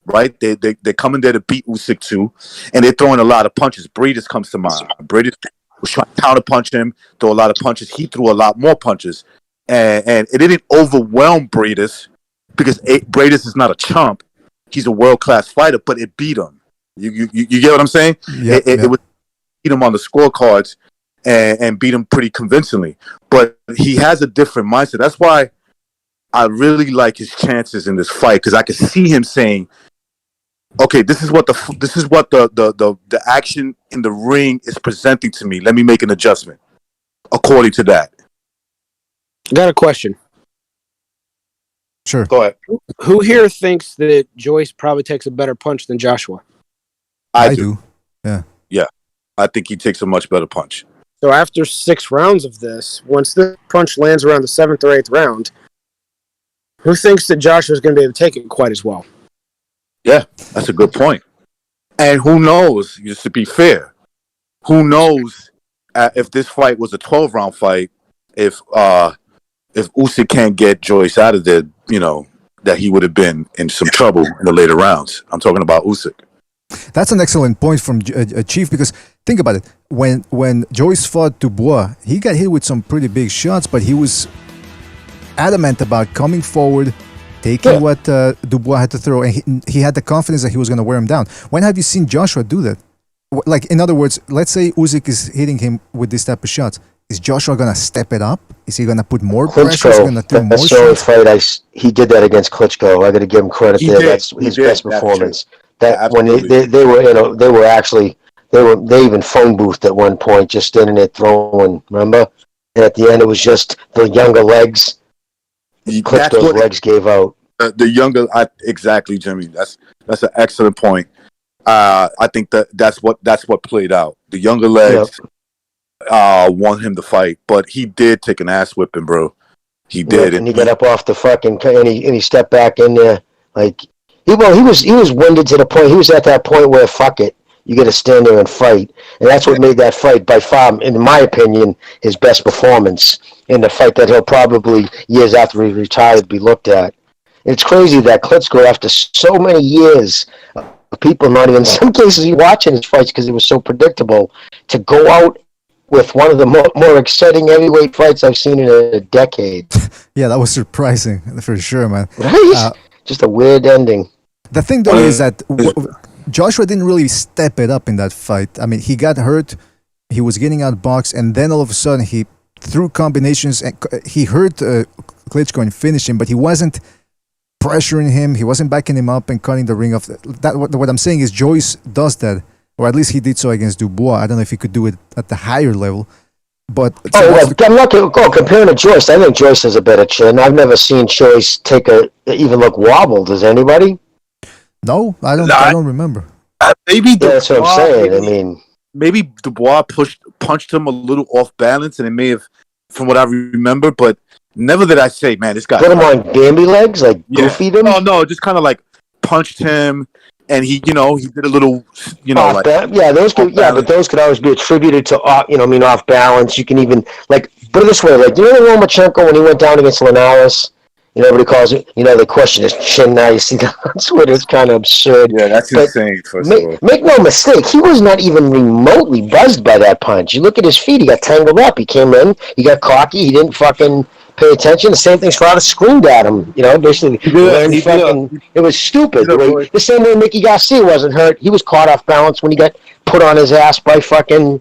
right? They're coming there to beat Usyk too, and they're throwing a lot of punches. Breeders comes to mind. Breeders was trying to counterpunch him, throw a lot of punches. He threw a lot more punches, and it didn't overwhelm Breeders because Breeders is not a chump. He's a world-class fighter, but it beat him. You get what I'm saying? It would beat him on the scorecards and beat him pretty convincingly. But he has a different mindset. That's why I really like his chances in this fight because I can see him saying, "Okay, this is what the action in the ring is presenting to me. Let me make an adjustment according to that." I got a question. Sure. Go ahead. Who here thinks that Joyce probably takes a better punch than Joshua? I do. Yeah. Yeah. I think he takes a much better punch. So after 6 rounds of this, once the punch lands around the 7th or 8th round, who thinks that Joshua's going to be able to take it quite as well? Yeah, that's a good point. And who knows? Just to be fair, who knows if this fight was a 12-round fight? If Usyk can't get Joyce out of there, that he would have been in some trouble in the later rounds. I'm talking about Usyk. That's an excellent point from Chief, because think about it. When Joyce fought Dubois, he got hit with some pretty big shots, but he was adamant about coming forward, taking what Dubois had to throw, and he had the confidence that he was going to wear him down. When have you seen Joshua do that? Like, in other words, let's say Usyk is hitting him with this type of shots. Is Joshua going to step it up? Is he going to put more pressure? Is he going to throw more shots? That's the only fight he did that against Klitschko. I got to give him credit there. That's his best performance. That when they were actually they even phone boothed at one point, just standing there throwing. Remember? And at the end, it was just the younger legs. Klitschko's legs gave out. The younger, exactly, Jimmy. That's an excellent point. I think that's what played out. The younger legs won him the fight, but he did take an ass whipping, bro. He did, and he got up off the fucking and he stepped back in there like he was winded to the point. He was at that point where fuck it, you got to stand there and fight, and that's what made that fight by far, in my opinion, his best performance in the fight that he'll probably years after he retired be looked at. And it's crazy that Klitschko, after so many years of people not even in some cases watching his fights because it was so predictable, to go out with one of the more exciting heavyweight fights I've seen in a decade. Yeah, that was surprising for sure, man. Right? Just a weird ending. The thing, though, is that Joshua didn't really step it up in that fight. I mean, he got hurt, he was getting outboxed, and then all of a sudden he threw combinations, and he hurt Klitschko and finished him, but he wasn't pressuring him, he wasn't backing him up and cutting the ring off. What I'm saying is Joyce does that, or at least he did so against Dubois. I don't know if he could do it at the higher level. But I'm not going to compare to Joyce. I think Joyce has a better chin. I've never seen Joyce even look wobbled. Does anybody? No, I don't remember. Maybe that's what I'm saying. Maybe Dubois punched him a little off balance, and it may have, from what I remember, but never did I say, man, this guy put him on Bambi legs, like goofied him. No, just kind of like punched him, and he did a little, off but those could always be attributed to off balance. You can even put it this way, Lomachenko when he went down against Linares. Everybody calls it, they question his chin now. You see that on Twitter. It's kind of absurd. Yeah, that's insane, first of all. Make no mistake, he was not even remotely buzzed by that punch. You look at his feet, he got tangled up. He came in, he got cocky, he didn't fucking pay attention. The same thing Strada screamed at him. Basically, it was stupid. The same way Mickey Garcia wasn't hurt. He was caught off balance when he got put on his ass by fucking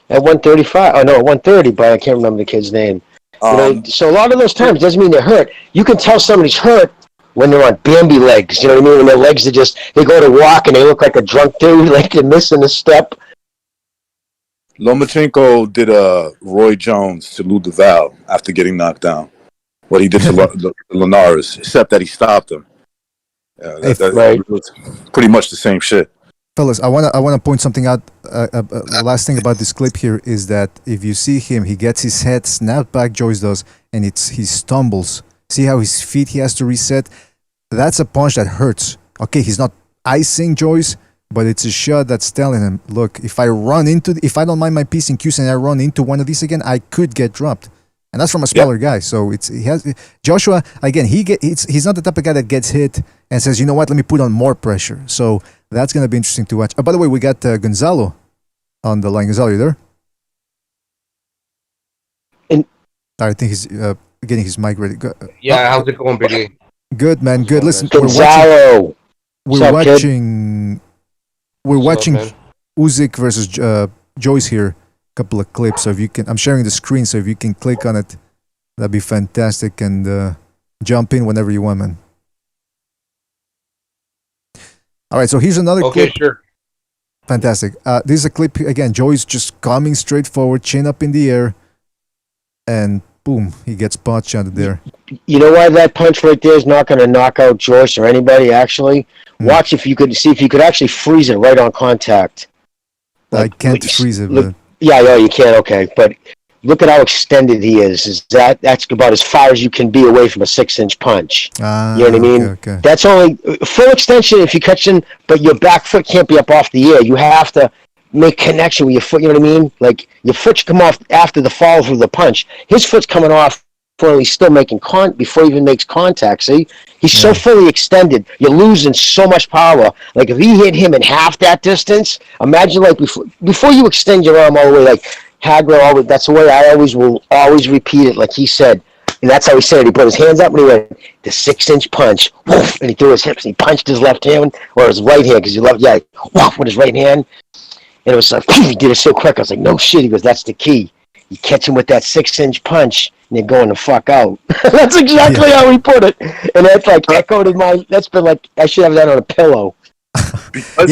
at 135. Oh, no, at 130, but I can't remember the kid's name. So a lot of those times doesn't mean they're hurt. You can tell somebody's hurt when they're on Bambi legs. You know what I mean? When their legs are they go to walk and they look like a drunk dude, like they're missing a step. Lomachenko did Roy Jones to Lou Duval after getting knocked down. What he did to Linares, except that he stopped him. That was pretty much the same shit. Fellas, I wanna point something out. The last thing about this clip here is that if you see him, he gets his head snapped back. Joyce does, and he stumbles. See how his feet he has to reset. That's a punch that hurts. Okay, he's not icing Joyce, but it's a shot that's telling him, look, if I don't mind my piece in Q and I run into one of these again, I could get dropped. And that's from a smaller guy. So Joshua, again, he's not the type of guy that gets hit and says, you know what, let me put on more pressure. So that's going to be interesting to watch. By the way, we got Gonzalo on the line. Gonzalo, you there? I think he's getting his mic ready. How's it going, Billy? Good, man. Good. Listen, Gonzalo. We're watching Usyk versus Joyce here. Couple of clips. So if you can, I'm sharing the screen. So if you can click on it, that'd be fantastic. And jump in whenever you want, man. All right. So here's another clip. Okay, sure. Fantastic. This is a clip again. Joyce just coming straight forward, chin up in the air, and boom, he gets pot shot there. You know why that punch right there is not going to knock out Joyce or anybody? Actually, watch if you could actually freeze it right on contact. I can't freeze it. Yeah, you can. Okay, but look at how extended he is. That's about as far as you can be away from a 6-inch punch. You know what I mean? Okay. That's only full extension if you catch him, but your back foot can't be up off the air. You have to make connection with your foot. You know what I mean? Like your foot should come off after the follow through the punch. His foot's coming off while he's still making before he even makes contact. See, he's so fully extended. You're losing so much power. Like if he hit him in half that distance, imagine like before you extend your arm all the way, like Hagler always. That's the way I will always repeat it. Like he said, and that's how he said it. He put his hands up and he went the 6-inch punch, woof, and he threw his hips and he punched his left hand or his right hand because woof, with his right hand. And it was like, he did it so quick. I was like, no shit. He goes, that's the key. You catch him with that 6-inch punch, and you're going the fuck out. That's exactly how he put it. And that's like echoed in my, that's been like, I should have that on a pillow. Because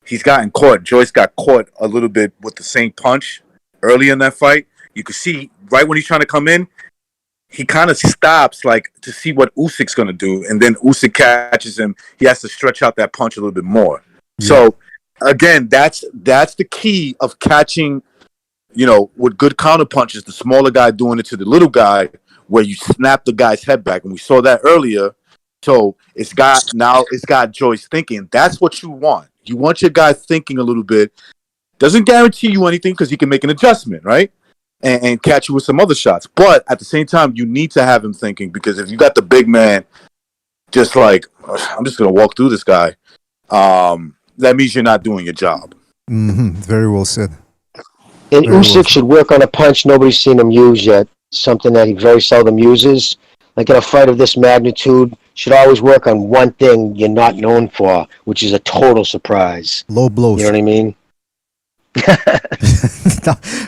he's gotten caught. Joyce got caught a little bit with the same punch early in that fight. You could see right when he's trying to come in, he kind of stops like to see what Usyk's going to do. And then Usyk catches him. He has to stretch out that punch a little bit more. Yeah. So, again, that's the key of catching, with good counter punches, the smaller guy doing it to the little guy where you snap the guy's head back. And we saw that earlier. So it's got Joyce thinking. That's what you want. You want your guy thinking a little bit. Doesn't guarantee you anything because he can make an adjustment, right? And catch you with some other shots. But at the same time, you need to have him thinking because if you got the big man just like, I'm just going to walk through this guy, that means you're not doing your job. Mm-hmm. Very well said. And Usyk should work on a punch nobody's seen him use yet. Something that he very seldom uses. Like in a fight of this magnitude, should always work on one thing you're not known for, which is a total surprise. Low blows. You know what I mean?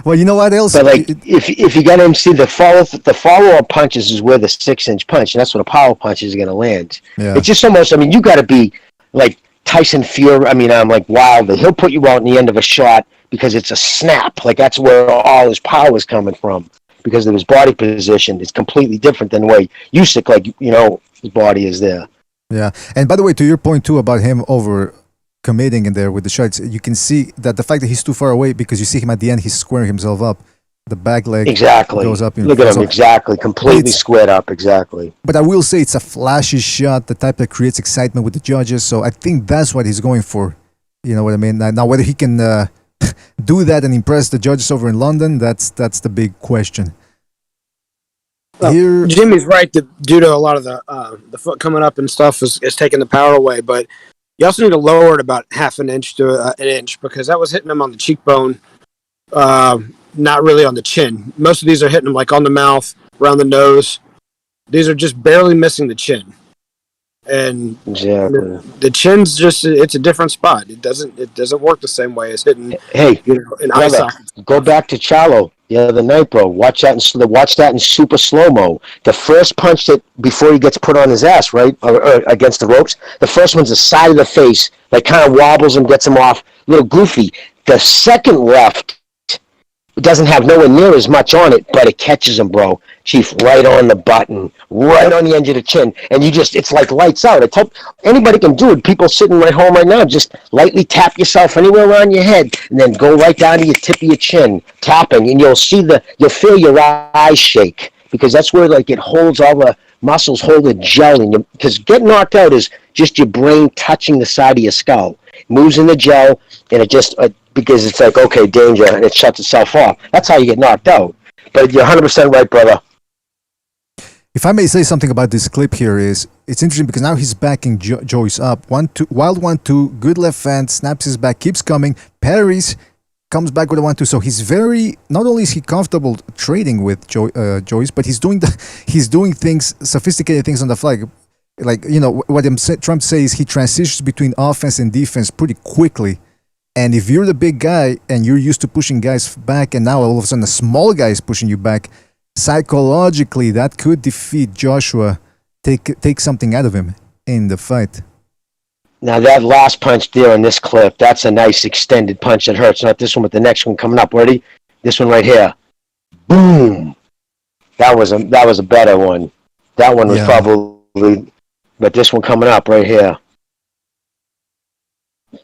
Well, you know what else? But like, if you got him see the follow-up punches is where the 6-inch punch, and that's where the power punches are going to land. Yeah. It's just almost, you got to be like Tyson Fury. I'm like Wilder. He'll put you out in the end of a shot because it's a snap. Like that's where all his power is coming from because of his body position. It's completely different than the way Usyk, his body is there. Yeah, and by the way, to your point too about him over committing in there with the shots, you can see that the fact that he's too far away because you see him at the end, he's squaring himself up. The back leg goes up. Look at him, exactly. Completely squared up, exactly. But I will say it's a flashy shot, the type that creates excitement with the judges. So I think that's what he's going for. You know what I mean? Now whether he can do that and impress the judges over in London, that's the big question. Well, Jimmy's right that due to a lot of the foot coming up and stuff is taking the power away, but you also need to lower it about half an inch to an inch because that was hitting him on the cheekbone, not really on the chin. Most of these are hitting him like on the mouth, around the nose. These are just barely missing the chin. And exactly. The chin's it's a different spot. It doesn't work the same way as hitting an eye socket. Go back to Charlo the other night, bro. Watch that in super slow-mo. The first punch that before he gets put on his ass, right, or against the ropes, the first one's the side of the face, like kind of wobbles him, gets him off, a little goofy. The second left doesn't have nowhere near as much on it, but it catches him, bro. Chief, right on the button, right on the edge of the chin. And it's like lights out. Anybody can do it. People sitting right home right now, just lightly tap yourself anywhere around your head and then go right down to your tip of your chin, tapping, and you'll feel your eyes shake because that's where it holds all the muscles, hold the gel. Because getting knocked out is just your brain touching the side of your skull. It moves in the gel, and it just... because it's like, okay, danger, and it shuts itself off. That's how you get knocked out. But you're 100% right, brother. If I may say something about this clip here, it's interesting because now he's backing Joyce up. 1-2, wild 1-2, good left hand, snaps his back, keeps coming, parries, comes back with a 1-2. So he's not only is he comfortable trading with Joyce, but he's doing things, sophisticated things on the fly. Like, what I'm trying to say is he transitions between offense and defense pretty quickly. And if you're the big guy and you're used to pushing guys back and now all of a sudden a small guy is pushing you back, psychologically that could defeat Joshua, take something out of him in the fight. Now that last punch there in this clip, that's a nice extended punch that hurts. Not this one, but the next one coming up. Ready? This one right here. Boom. That was a better one. That one was probably, but this one coming up right here.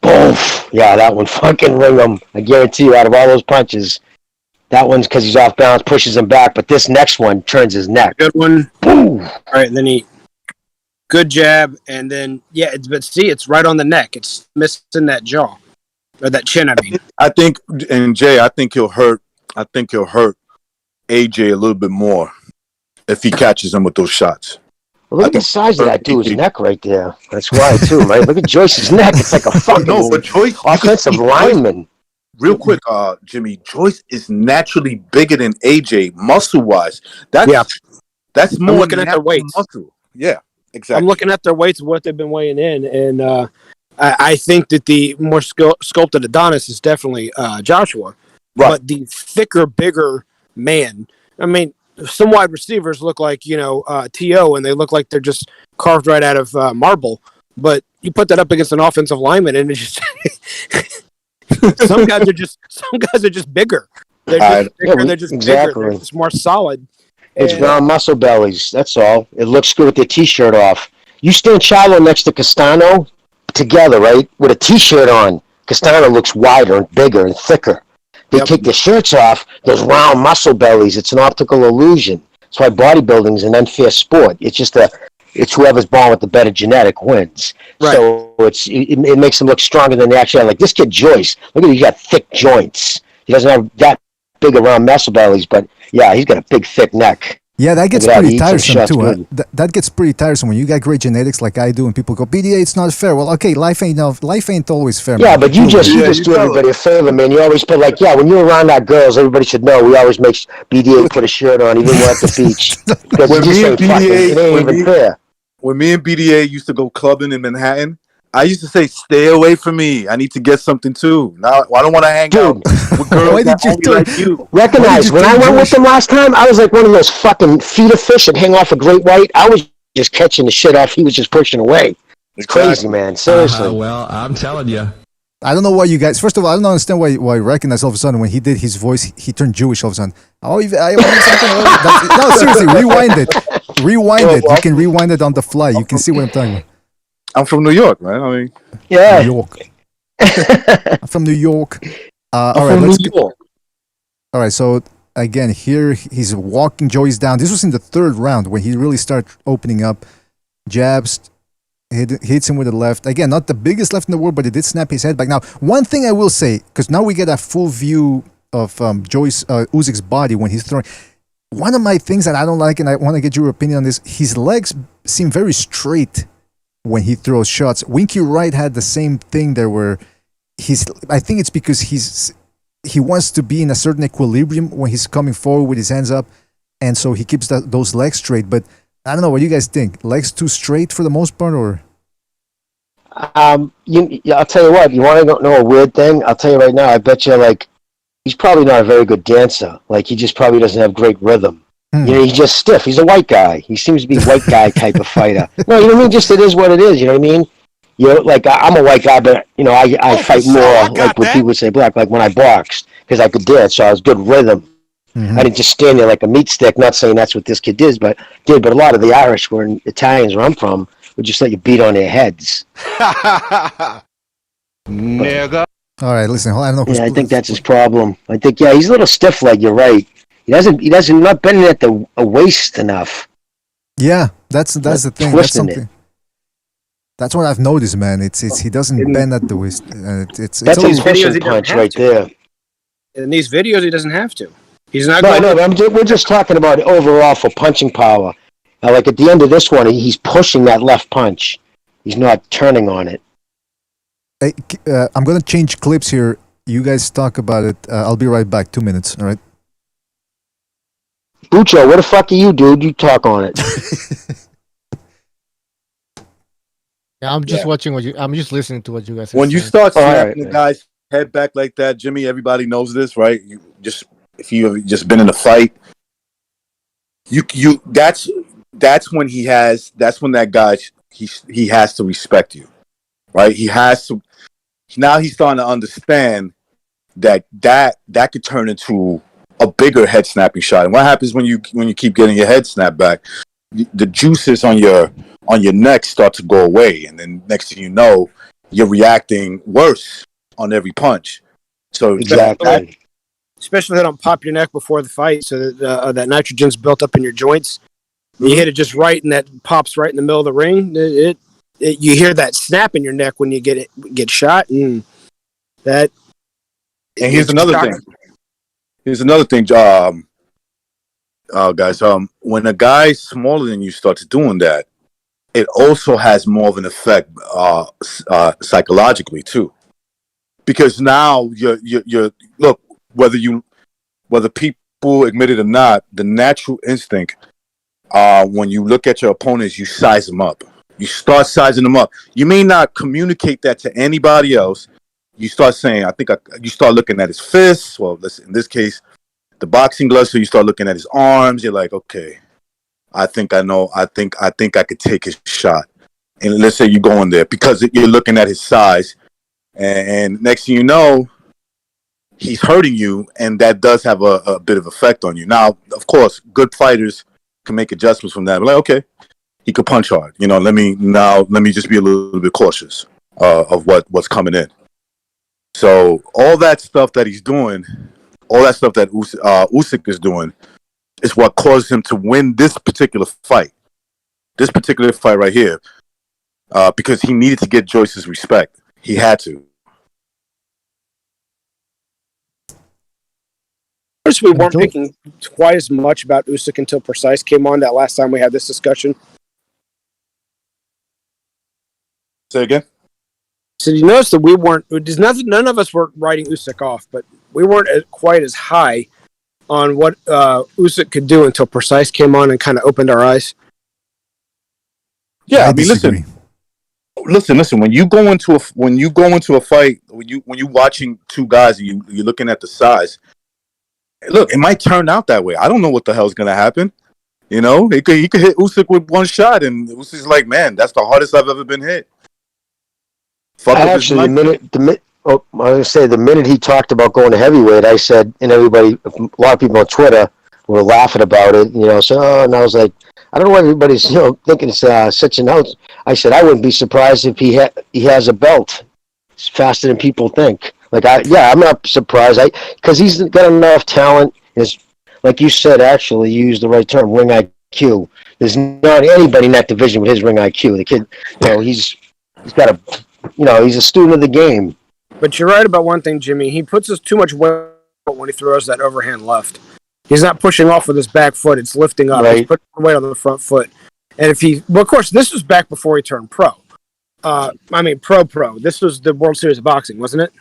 Boom. Yeah, that one fucking ring him. I guarantee you, out of all those punches, that one's because he's off balance, pushes him back. But this next one turns his neck. Good one. Boom. All right, then he good jab, and then but see, it's right on the neck. It's missing that jaw or that chin. I mean, I think, and Jay, I think he'll hurt AJ a little bit more if he catches him with those shots. Well, look at the size of that dude's neck right there. That's why, too, right? Look at Joyce's neck. It's like a fucking but Joyce, offensive lineman. Real quick, Jimmy, Joyce is naturally bigger than AJ muscle-wise. That's more I'm looking at their weights. Muscle. Yeah, exactly. I'm looking at their weights of what they've been weighing in, and I think that the more sculpted Adonis is definitely Joshua. Right. But the thicker, bigger man, I mean, some wide receivers look like, T.O., and they look like they're just carved right out of marble. But you put that up against an offensive lineman, and it's just some guys are just bigger. They're just bigger. They're just bigger. They're just more solid. It's round muscle bellies. That's all. It looks good with their T-shirt off. You stand Charlo next to Castano together, right, with a T-shirt on. Castano looks wider and bigger and thicker. They take their shirts off, those round muscle bellies. It's an optical illusion. That's why bodybuilding is an unfair sport. It's just it's whoever's born with the better genetic wins. Right. So it makes them look stronger than they actually are. Like this kid Joyce, look at him, he's got thick joints. He doesn't have that big around muscle bellies, but yeah, he's got a big thick neck. Yeah, that gets pretty tiresome too. That gets pretty tiresome when you got great genetics like I do, and people go, "BDA, it's not fair." Well, okay, life ain't always fair. Yeah, man. but you just do everybody a favor, man. You always put like, when you're around our girls, everybody should know. We always make BDA put a shirt on, even when we're at the beach. When me and BDA used to go clubbing in Manhattan, I used to say, "Stay away from me. I need to get something too. Now I don't want to hang out with girls that only like you." Recognize when I went with them last time, I was like one of those fucking feeder fish that hang off a great white. I was just catching the shit off. He was just pushing away. It's crazy, man. Seriously. Well, I'm telling you. I don't know why you guys. First of all, I don't understand why Recognize all of a sudden when he did his voice, he turned Jewish all of a sudden. Oh, I want something. No, seriously, rewind it. You can rewind it on the fly. You can see what I'm talking about. I'm from New York, man. I mean, yeah, New York. I'm from New York. All right, let's go. All right, so again, here he's walking Joyce down. This was in the third round when he really started opening up. Jabs, hits him with the left. Again, not the biggest left in the world, but it did snap his head back. Now, one thing I will say, because now we get a full view of Usyk's body when he's throwing. One of my things that I don't like, and I want to get your opinion on this, his legs seem very straight when he throws shots. Winky Wright had the same thing there where I think it's because he wants to be in a certain equilibrium when he's coming forward with his hands up, and so he keeps those legs straight. But I don't know, what do you guys think? Legs too straight for the most part, or? I'll tell you what, you want to know a weird thing? I'll tell you right now, I bet you, he's probably not a very good dancer. He just probably doesn't have great rhythm. He's just stiff. He's a white guy. He seems to be a white guy type of fighter. No, you know what I mean? Just it is what it is. You know what I mean? I'm a white guy, but I fight more what people would say black. Like when I boxed, because I could dance, so I was good rhythm. I didn't just stand there like a meat stick. Not saying that's what this kid did, but a lot of the Irish Italians where I'm from would just let you beat on their heads. Nigga. All right, listen. I don't know. I think that's his problem. I think he's a little stiff leg. You're right. He doesn't not bending at the waist enough. Yeah, that's the thing. That's something. That's what I've noticed, man. He doesn't bend at the waist. That's a pushing punch right there. In these videos, he doesn't have to. He's not. We're just talking about overall for punching power. At the end of this one, he's pushing that left punch. He's not turning on it. Hey, I'm gonna change clips here. You guys talk about it. I'll be right back. 2 minutes. All right. Bucho, what the fuck are you, dude? You talk on it. Yeah, I'm just watching I'm just listening to what you guys. When you start snapping the guy's head back like that, Jimmy, everybody knows this, right? If you have just been in a fight, that's when that guy he has to respect you, right? He has to. Now he's starting to understand that could turn into a bigger head snapping shot. And what happens when you keep getting your head snapped back? The juices on your neck start to go away, and then next thing you know, you're reacting worse on every punch. So Exactly. Especially if they don't pop your neck before the fight, so that that nitrogen's built up in your joints. You hit it just right, and that pops right in the middle of the ring. You hear that snap in your neck when you get shot, and that. And here's another thing. Guys. When a guy smaller than you starts doing that, it also has more of an effect psychologically too, because now you're look, whether people admit it or not, the natural instinct when you look at your opponents, you size them up. You start sizing them up. You may not communicate that to anybody else. You start saying, you start looking at his fists. Well, in this case, the boxing gloves. So you start looking at his arms. You're like, okay, I think I know. I think I could take his shot. And let's say you go in there because you're looking at his size, and next thing you know, he's hurting you, and that does have a bit of effect on you. Now, of course, good fighters can make adjustments from that. But like, okay, he could punch hard. Let me just be a little bit cautious of what's coming in. So all that stuff that he's doing, all that stuff that Usyk is doing, is what caused him to win this particular fight right here, because he needed to get Joyce's respect. He had to. First, we weren't thinking quite as much about Usyk until Precise came on that last time we had this discussion. Say again? So you notice that we weren't. None of us were writing Usyk off, but we weren't quite as high on what Usyk could do until Precise came on and kind of opened our eyes. Yeah, I mean, listen. When you go into a fight, when you watching two guys, and you're looking at the size. Look, it might turn out that way. I don't know what the hell's gonna happen. He could hit Usyk with one shot, and Usyk's like, man, that's the hardest I've ever been hit. Actually, the minute he talked about going to heavyweight, I said, and a lot of people on Twitter were laughing about it. And I was like, I don't know why everybody's thinking it's such an out. I said I wouldn't be surprised if he has a belt. It's faster than people think. I'm not surprised. Because he's got enough talent. Like you said, actually, you used the right term, ring IQ. There's not anybody in that division with his ring IQ. The kid, he's got he's a student of the game. But you're right about one thing, Jimmy. He puts us too much weight when he throws that overhand left. He's not pushing off with his back foot. It's lifting up. Right. He's putting weight on the front foot. And of course, this was back before he turned pro. Pro. This was the World Series of Boxing, wasn't it?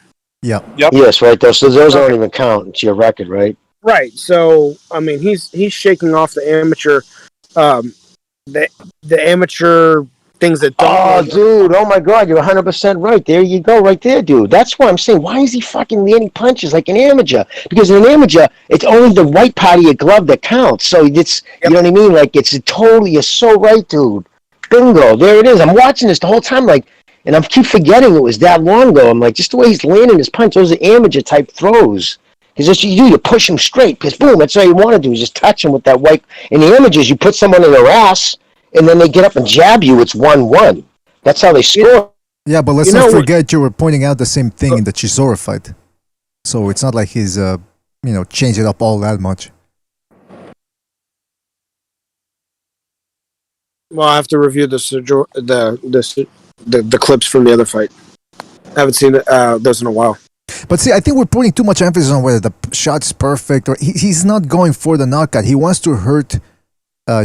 Yeah. Yep. Yes, right. So those don't even count. It's your record, right? Right. So he's shaking off the amateur, the amateur things that don't. Oh, dude! Oh my God! You're 100% right. There you go, right there, dude. That's why I'm saying, why is he fucking landing punches like an amateur? Because in an amateur, it's only the white part of your glove that counts. So it's you know what I mean? Like you're so right, dude. Bingo! There it is. I'm watching this the whole time, and I keep forgetting it was that long ago. I'm like, just the way he's landing his punch, those are amateur type throws. Because that's what you do. You push him straight. Because boom, that's all you want to do is just touch him with that white. In the amateurs, you put someone in their ass. And then they get up and jab you. It's 1-1. That's how they score. Yeah, but let's not forget you were pointing out the same thing in the Chisora fight. So it's not like he's, changed it up all that much. Well, I have to review the clips from the other fight. I haven't seen those in a while. But see, I think we're putting too much emphasis on whether the shot's perfect or he's not going for the knockout. He wants to hurt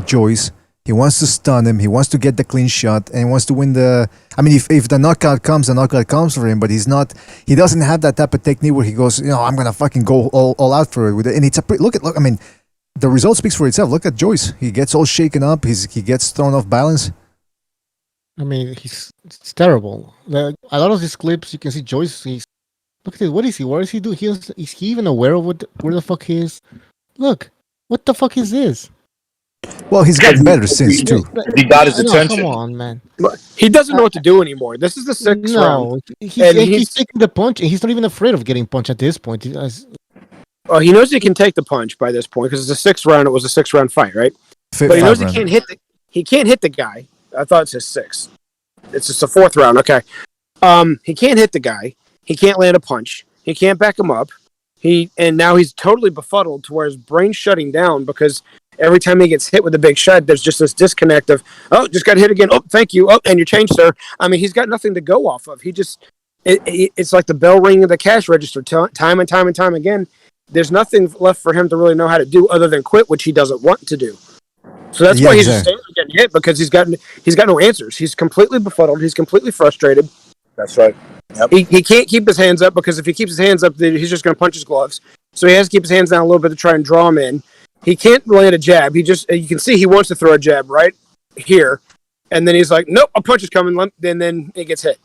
Joyce. He wants to stun him. He wants to get the clean shot, and he wants to win the. I mean, if the knockout comes for him. But he's not. He doesn't have that type of technique where he goes, I'm gonna fucking go all out for it with it. And it's look. I mean, the result speaks for itself. Look at Joyce. He gets all shaken up. He gets thrown off balance. I mean, it's terrible. A lot of these clips, you can see Joyce. Look at it. What is he? What does he do? Is he even aware of where the fuck he is? Look, what the fuck is this? Well, he's gotten better since too. He got his attention. Come on, man. He doesn't know what to do anymore. This is the sixth round. He's taking the punch, and he's not even afraid of getting punched at this point. He knows he can take the punch by this point because it's the sixth round. It was a 6-round fight, right? But he knows he can't hit the guy. I thought it's his sixth. It's just a 4th round. Okay. He can't hit the guy. He can't land a punch. He can't back him up. And now he's totally befuddled to where his brain's shutting down because every time he gets hit with a big shot, there's just this disconnect of, oh, just got hit again. Oh, thank you. Oh, and you're changed, sir. I mean, he's got nothing to go off of. It's like the bell ringing of the cash register time and time and time again. There's nothing left for him to really know how to do other than quit, which he doesn't want to do. So that's why he's just standing there getting hit because he's got no answers. He's completely befuddled. He's completely frustrated. That's right. Yep. He can't keep his hands up because if he keeps his hands up, then he's just going to punch his gloves. So he has to keep his hands down a little bit to try and draw him in. He can't land a jab. You can see he wants to throw a jab right here, and then he's like, "Nope, a punch is coming," and then he gets hit.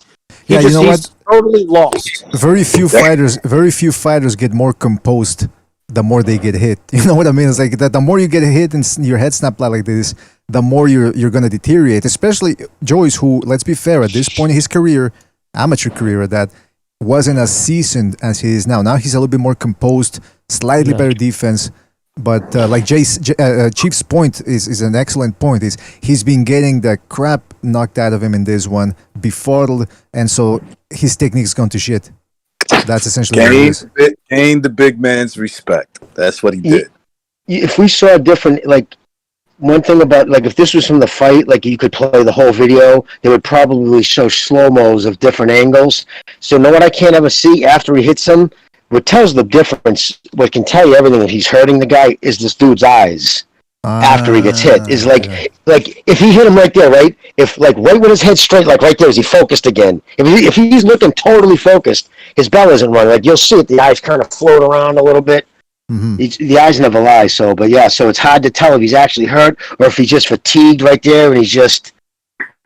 He's totally lost. Very few fighters get more composed the more they get hit. You know what I mean? It's like that. The more you get hit and your head snapped like this, the more you're going to deteriorate. Especially Joyce, who, let's be fair, at this point in his career, amateur career at that, wasn't as seasoned as he is now. Now he's a little bit more composed, slightly better defense. But like Chief's point is an excellent point. He's been getting the crap knocked out of him in this one, befuddled, and so his technique's gone to shit. That's essentially what it is. Gained the big man's respect. That's what he did. If we saw different, like, one thing about, like, if this was from the fight, like, you could play the whole video, they would probably show slow-mos of different angles. So, you know what I can't ever see after he hits him? What tells the difference, what can tell you everything that he's hurting the guy, is this dude's eyes after he gets hit. Is like if he hit him right there, right? If, like, right with his head straight, like right there, is he focused again? If he's looking totally focused, his bell isn't running. Like, you'll see it, the eyes kind of float around a little bit. Mm-hmm. The eyes never lie, so it's hard to tell if he's actually hurt or if he's just fatigued right there and he's just...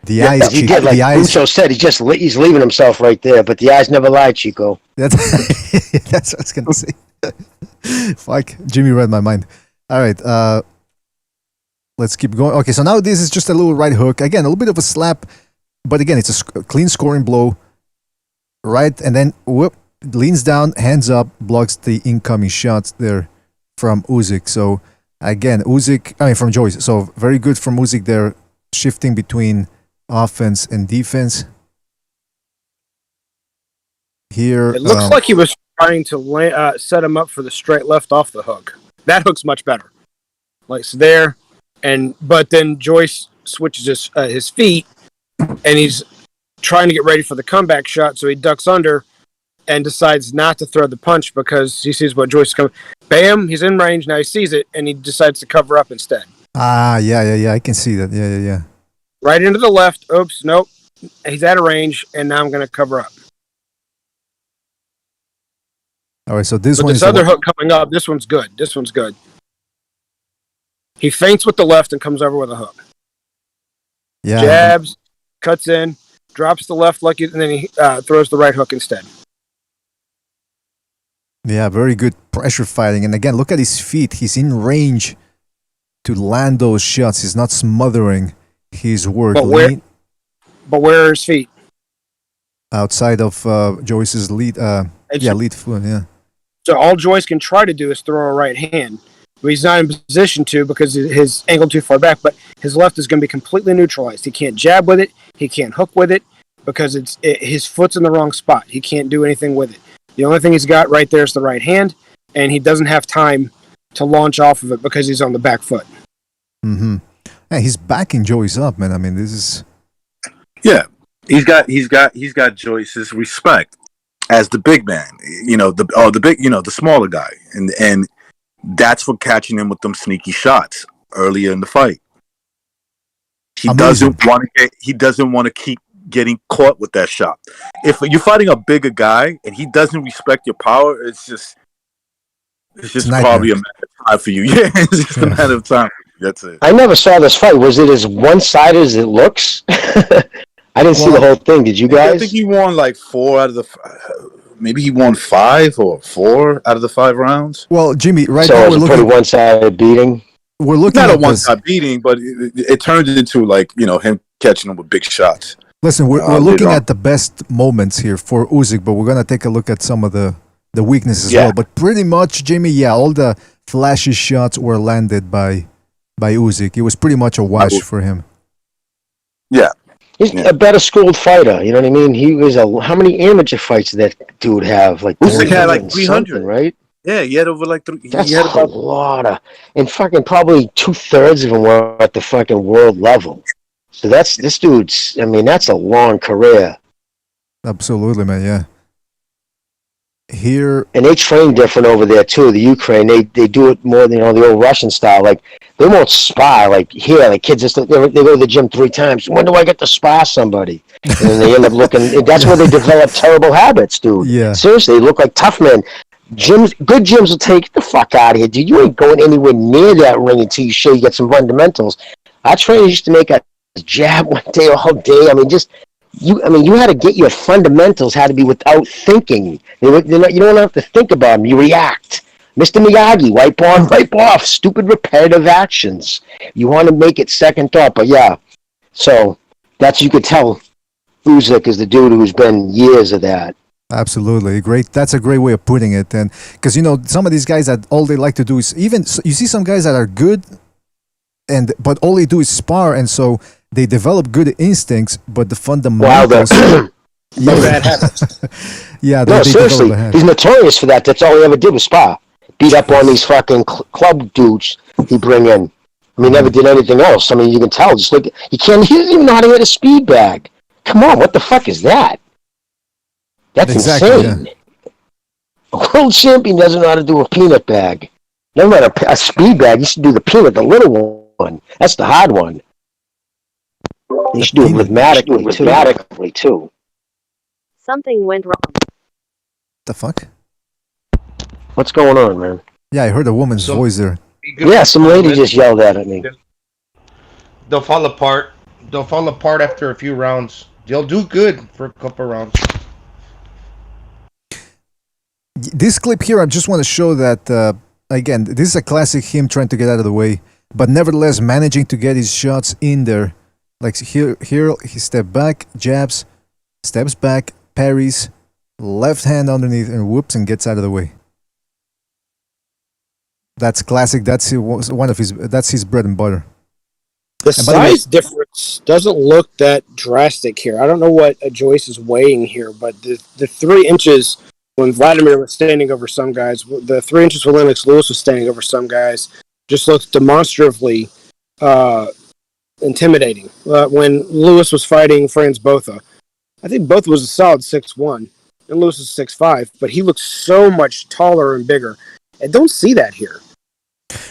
The eyes, he did, like Ucho said, he's leaving himself right there, but the eyes never lie, Chico. That's what I was gonna say. Fuck, Jimmy read my mind. All right, let's keep going. Okay, so now this is just a little right hook. Again, a little bit of a slap, but again, it's a clean scoring blow. Right, and then whoop, leans down, hands up, blocks the incoming shots there from Usyk. So again, from Joyce. So very good from Usyk there, shifting between offense and defense. Here, it looks like he was trying to set him up for the straight left off the hook. That hook's much better. Like, so there, but then Joyce switches his feet, and he's trying to get ready for the comeback shot, so he ducks under and decides not to throw the punch because he sees what Joyce is coming. Bam, he's in range, now he sees it, and he decides to cover up instead. Yeah, I can see that. Yeah. Right into the left. Oops, nope. He's out of range, and now I'm going to cover up. All right, so this other hook coming up, this one's good. He feints with the left and comes over with a hook. Yeah. Jabs, cuts in, drops the left and then he throws the right hook instead. Yeah, very good pressure fighting. And again, look at his feet. He's in range to land those shots. He's not smothering his work. But where are his feet? Outside of Joyce's lead. Lead foot, yeah. So all Joyce can try to do is throw a right hand. But he's not in position to because his angle too far back. But his left is going to be completely neutralized. He can't jab with it. He can't hook with it because his foot's in the wrong spot. He can't do anything with it. The only thing he's got right there is the right hand, and he doesn't have time to launch off of it because he's on the back foot. Mm-hmm. Hey, he's backing Joyce up, man. I mean, this is... Yeah, he's got Joyce's respect as the big man. The smaller guy, and that's for catching him with them sneaky shots earlier in the fight. He doesn't want to keep getting caught with that shot. If you're fighting a bigger guy and he doesn't respect your power, it's just probably a matter of time for you. Yeah, it's just a matter of time. That's it. I never saw this fight. Was it as one-sided as it looks? I didn't see the whole thing. Did you guys? I think he won like 4 out of the... Maybe he won 5 or 4 out of the 5 rounds. Well, Jimmy, so it was a pretty one-sided beating. We're looking not at a one-sided beating, but it turned into him catching him with big shots. Listen, we're looking at the best moments here for Usyk, but we're gonna take a look at some of the weaknesses as well. But pretty much, Jimmy, all the flashy shots were landed by Usyk. It was pretty much a wash for him. Yeah. He's a better schooled fighter. You know what I mean? He was how many amateur fights did that dude have? Like Usyk had like 300, right? Yeah, he had over like three. That's he had a lot of, and fucking probably 2/3 of them were at the fucking world level. So that's this dude's. I mean, that's a long career. Absolutely, man. Yeah. Here and they train different over there too. The Ukraine, they do it more than the old Russian style. Like they won't spar like here. Like kids just they go to the gym 3 times. When do I get to spar somebody? And then they end up looking. That's where they develop terrible habits, dude. Yeah. Seriously, they look like tough men. Good gyms will take the fuck out of here, dude. You ain't going anywhere near that ring until you show you get some fundamentals. Our trainers used to make a jab one day all day. I mean, you had to get your fundamentals had to be without thinking. You don't have to think about them. You react. Mr. Miyagi, wipe on, wipe off. Stupid repetitive actions. You want to make it second thought, but yeah. So that's you could tell. Usyk is the dude who's been years of that. Absolutely great. That's a great way of putting it, and because some of these guys that all they like to do is you see some guys that are good, but all they do is spar, and so they develop good instincts, but the fundamentals. Bad habits. Yeah, no, seriously, he's notorious for that. That's all he ever did was spar. Beat up on these fucking club dudes he bring in. I mean, never did anything else. I mean, you can tell. Just look, he doesn't even know how to hit a speed bag. Come on, what the fuck is that? That's insane. Yeah. A world champion doesn't know how to do a peanut bag. Never mind a speed bag. You should do the peanut, the little one. That's the hard one. You should do it rhythmically too. Something went wrong. The fuck? What's going on, man? Yeah, I heard a woman's voice there. Yeah, some lady just yelled at me. They'll fall apart. They'll fall apart after a few rounds. They'll do good for a couple rounds. This clip here, I just want to show that, again, this is a classic him trying to get out of the way, but nevertheless managing to get his shots in there. Like here he stepped back, jabs, steps back, parries, left hand underneath, and whoops, and gets out of the way. That's classic. That's his bread and butter. The size difference doesn't look that drastic here. I don't know what Joyce is weighing here, but the 3 inches when Vladimir was standing over some guys, the 3 inches when Lennox Lewis was standing over some guys, just looked demonstratively intimidating. When Lewis was fighting Franz Botha, I think Botha was a solid 6'1", and Lewis is 6'5", but he looks so much taller and bigger. I don't see that here.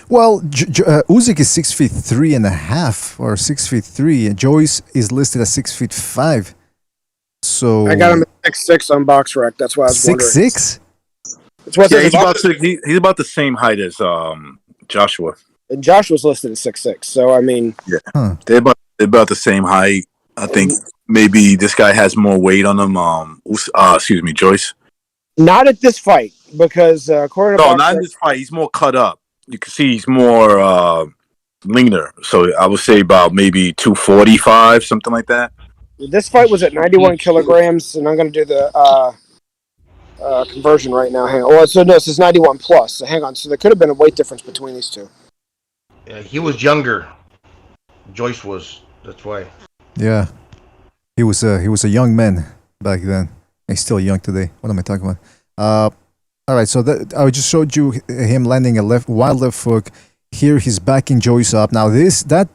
Well, Usyk is 6'3.5" or 6'3", and Joyce is listed as 6'5". So I got him at 6'6" on BoxRec. That's why I was wondering. 6'6"? He's about the same height as Joshua. And Joshua's listed at 6'6", so I mean, yeah, they're about the same height. I think maybe this guy has more weight on him. Excuse me, Joyce. Not at this fight because according to not in this fight. He's more cut up. You can see he's more leaner. So I would say about maybe 245, something like that. This fight was at 91 kilograms, and I'm going to do the conversion right now. Hang on. Well, so no, this is 91 plus. So hang on. So there could have been a weight difference between these two. Yeah, he was younger. Joyce was. That's why. Yeah, he was a young man back then. He's still young today. What am I talking about? All right, so I just showed you him landing a wild left hook. Here he's backing Joyce up. Now the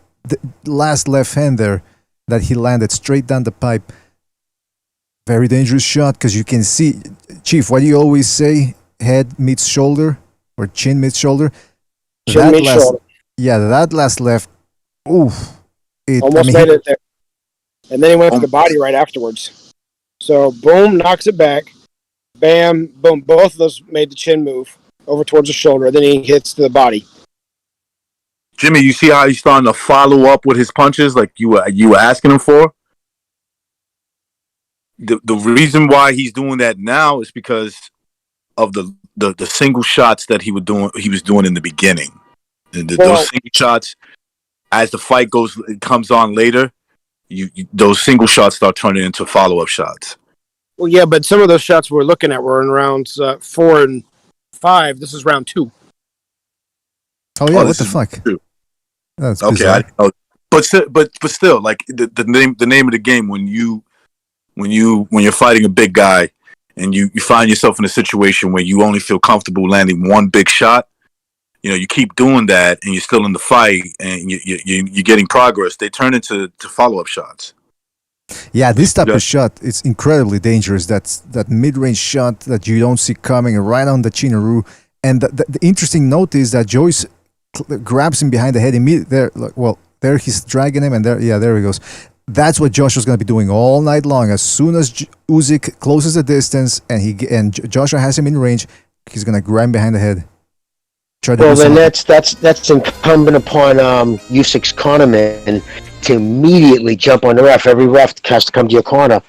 last left hand there that he landed straight down the pipe. Very dangerous shot because you can see, Chief, what do you always say? Head meets shoulder or chin meets shoulder? Chin meets shoulder. Yeah, that last left, oof. Almost made it there. And then he went for the body right afterwards. So, boom, knocks it back. Bam, boom. Both of those made the chin move over towards the shoulder. Then he hits to the body. Jimmy, you see how he's starting to follow up with his punches like you were asking him for? The reason why he's doing that now is because of the single shots that he was doing in the beginning. Those single shots, as the fight comes on later, those single shots start turning into follow-up shots. Well, yeah, but some of those shots we're looking at were in rounds 4 and 5. This is round 2. Oh yeah, what the fuck? That's okay. but still, like the name of the game when you're fighting a big guy and you find yourself in a situation where you only feel comfortable landing one big shot. You keep doing that, and you're still in the fight, and you're getting progress. They turn into follow-up shots. Yeah, this type of shot, it's incredibly dangerous. That's that mid-range shot that you don't see coming right on the Chinaru. And the interesting note is that Joyce grabs him behind the head immediately. There he's dragging him, and there he goes. That's what Joshua's going to be doing all night long. As soon as Usyk closes the distance and Joshua has him in range, he's going to grab him behind the head. Well, then that's incumbent upon Usyk's cornerman to immediately jump on the ref. Every ref has to come to your corner,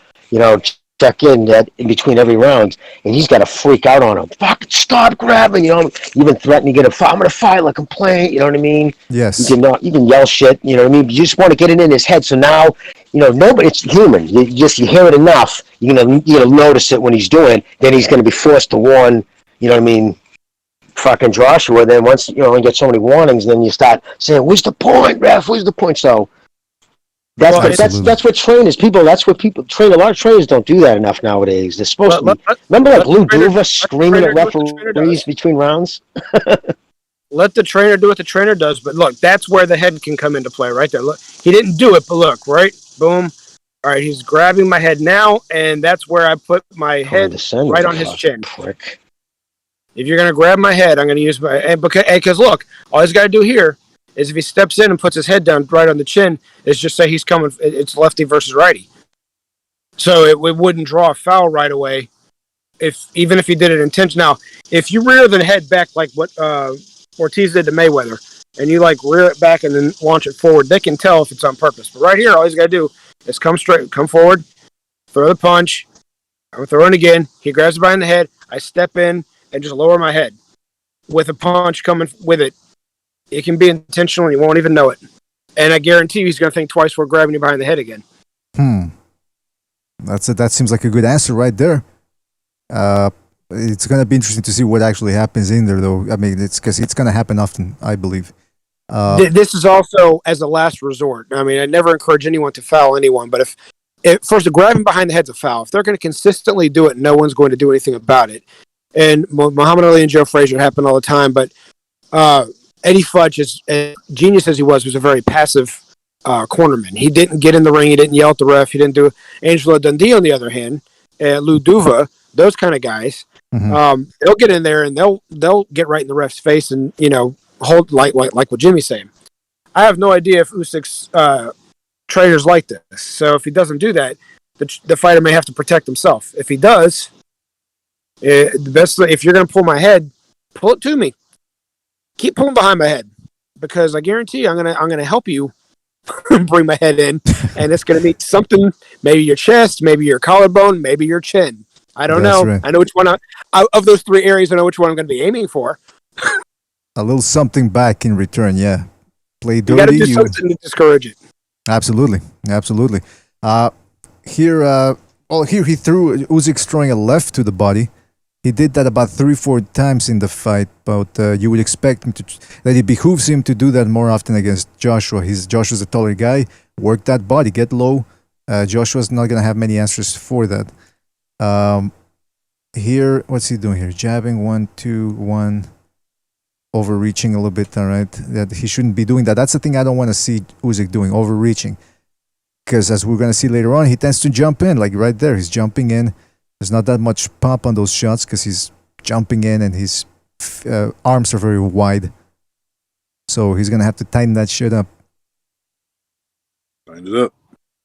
check in between every round, and he's got to freak out on him. Fucking stop grabbing, even threaten to get a fight. I'm gonna file a complaint. You know what I mean? Yes. You can yell shit. You know what I mean? You just want to get it in his head. So now, nobody. It's human. You hear it enough. You're gonna notice it when he's doing. Then he's gonna be forced to warn. You know what I mean? Fucking Joshua. Then once you get so many warnings, then you start saying, "Where's the point, ref? Where's the point?" So. That's what trainers that's what people train. A lot of trainers don't do that enough nowadays. They're supposed to be. Remember, like Lou Duva screaming at referees between rounds. Let the trainer do what the trainer does. But look, that's where the head can come into play, right there. Look, he didn't do it, but look, right, boom. All right, he's grabbing my head now, and that's where I put my head right on his chin. Prick. If you're gonna grab my head, I'm gonna use my because look, all he's got to do here is if he steps in and puts his head down right on the chin, it's just say he's coming. It's lefty versus righty, so it wouldn't draw a foul right away. Even if he did it intentionally. Now, if you rear the head back like what Ortiz did to Mayweather, and you like rear it back and then launch it forward, they can tell if it's on purpose. But right here, all he's got to do is come straight, come forward, throw the punch. I'm throwing again. He grabs it behind the head. I step in and just lower my head with a punch coming with it. It can be intentional, and you won't even know it. And I guarantee you he's going to think twice before grabbing you behind the head again. That seems like a good answer right there. It's going to be interesting to see what actually happens in there, though. I mean, it's because it's going to happen often, I believe. This is also as a last resort. I mean, I never encourage anyone to foul anyone, but if first, grabbing behind the head's a foul. If they're going to consistently do it, no one's going to do anything about it. And Muhammad Ali and Joe Frazier happen all the time, but Eddie Futch, as genius as he was a very passive cornerman. He didn't get in the ring. He didn't yell at the ref. He didn't do it. Angelo Dundee, on the other hand, Lou Duva, those kind of guys, they'll get in there and they'll get right in the ref's face and hold like what Jimmy's saying. I have no idea if Usyk's trainers like this. So if he doesn't do that, the fighter may have to protect himself. If he does, the best if you're going to pull my head, pull it to me. Keep pulling behind my head, because I guarantee you I'm gonna help you bring my head in, and it's gonna be something. Maybe your chest, maybe your collarbone, maybe your chin. I don't know. Right. I know which one of those three areas. I know which one I'm gonna be aiming for. A little something back in return, yeah. Play dirty. You got to do something to discourage it. Absolutely. Here he threw Usyk's throwing a left to the body. He did that about 3-4 times in the fight, but you would expect him that it behooves him to do that more often against Joshua. Joshua's a taller guy. Work that body, get low. Joshua's not going to have many answers for that. Here, what's he doing here? Jabbing, 1, 2, 1. Overreaching a little bit, all right? That he shouldn't be doing that. That's the thing I don't want to see Usyk doing, overreaching. Because as we're going to see later on, he tends to jump in, like right there. He's jumping in. There's not that much pop on those shots because he's jumping in and his arms are very wide. So he's going to have to tighten that shit up. Tighten it up.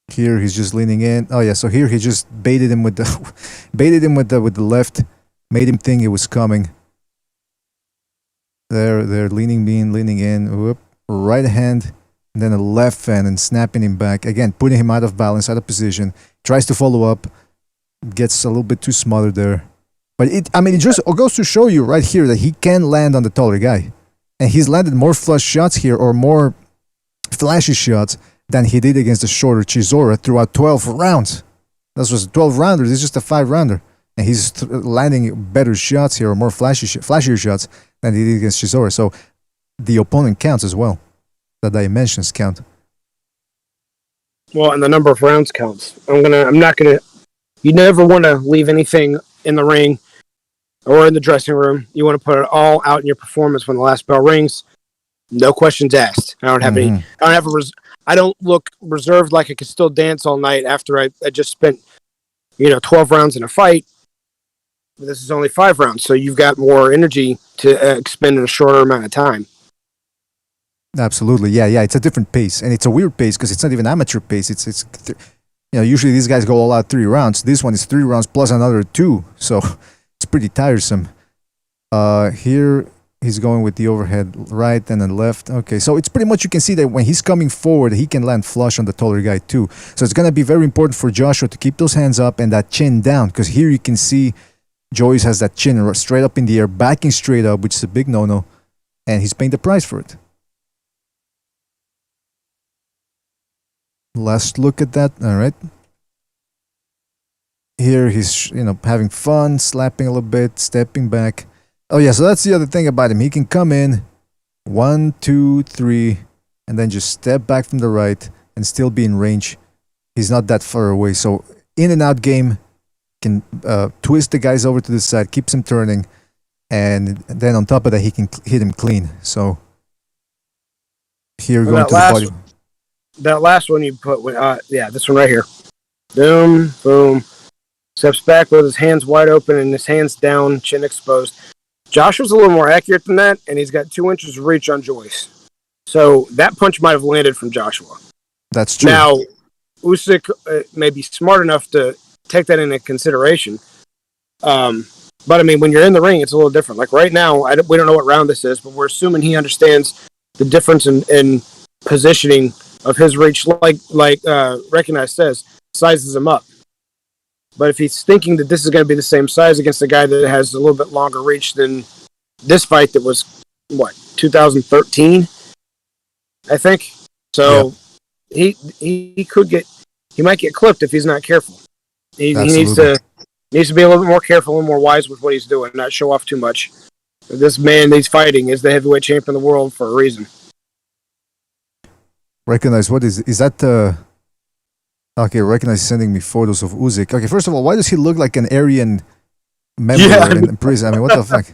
Here he's just leaning in. Oh yeah, so here he just baited him with the left, made him think it was coming. They're leaning in. Whoop, right hand, and then a left hand and snapping him back. Again, putting him out of balance, out of position. Tries to follow up. Gets a little bit too smothered there. But it just goes to show you right here that he can land on the taller guy. And he's landed more flush shots here, or more flashy shots, than he did against the shorter Chisora throughout 12 rounds. This was a 12 rounder. This is just a 5 rounder. And he's landing better shots here, or more flashier shots than he did against Chisora. So the opponent counts as well. The dimensions count. Well, and the number of rounds counts. I'm not gonna. You never want to leave anything in the ring or in the dressing room. You want to put it all out in your performance when the last bell rings. No questions asked. I don't have any. I don't have I don't look reserved like I could still dance all night after I just spent 12 rounds in a fight. This is only 5 rounds, so you've got more energy to expend in a shorter amount of time. Absolutely, yeah. It's a different pace, and it's a weird pace because it's not even amateur pace. It's usually these guys go all out 3 rounds. This one is 3 rounds plus another 2, so it's pretty tiresome. Here he's going with the overhead right and then left. Okay, so it's pretty much you can see that when he's coming forward, he can land flush on the taller guy too. So it's gonna be very important for Joshua to keep those hands up and that chin down, because here you can see Joyce has that chin straight up in the air, backing straight up, which is a big no-no, and he's paying the price for it. Last look at that. All right. Here he's, having fun, slapping a little bit, stepping back. Oh yeah, so that's the other thing about him. He can come in 1, 2, 3, and then just step back from the right and still be in range. He's not that far away. So in and out game, can twist the guys over to the side, keeps him turning, and then on top of that, he can hit him clean. So here going to the body. That last one you put, this one right here. Boom, boom. Steps back with his hands wide open and his hands down, chin exposed. Joshua's a little more accurate than that, and he's got 2 inches of reach on Joyce. So that punch might have landed from Joshua. That's true. Now, Usyk may be smart enough to take that into consideration. But I mean, when you're in the ring, it's a little different. Like right now, we don't know what round this is, but we're assuming he understands the difference in positioning of his reach. Like Recognize says, sizes him up. But if he's thinking that this is going to be the same size against a guy that has a little bit longer reach than this fight that was, 2013, I think. So he might get clipped if he's not careful. He needs to be a little bit more careful and more wise with what he's doing, not show off too much. This man that he's fighting is the heavyweight champion of the world for a reason. Recognize, what is that? Okay, Recognize sending me photos of Usyk. Okay, first of all, why does he look like an Aryan member in prison? I mean, what the fuck?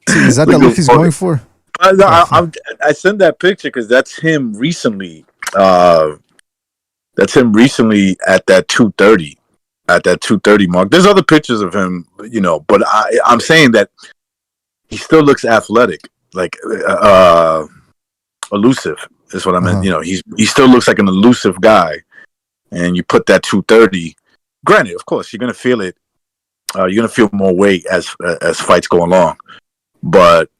See, is that the look he's going for? I sent that picture because that's him recently. That's him recently at that 230. At that 230 mark. There's other pictures of him, but I'm saying that he still looks athletic, like elusive is what I meant. He still looks like an elusive guy. And you put that 230. Granted, of course, you're gonna feel it. You're gonna feel more weight as fights go along, but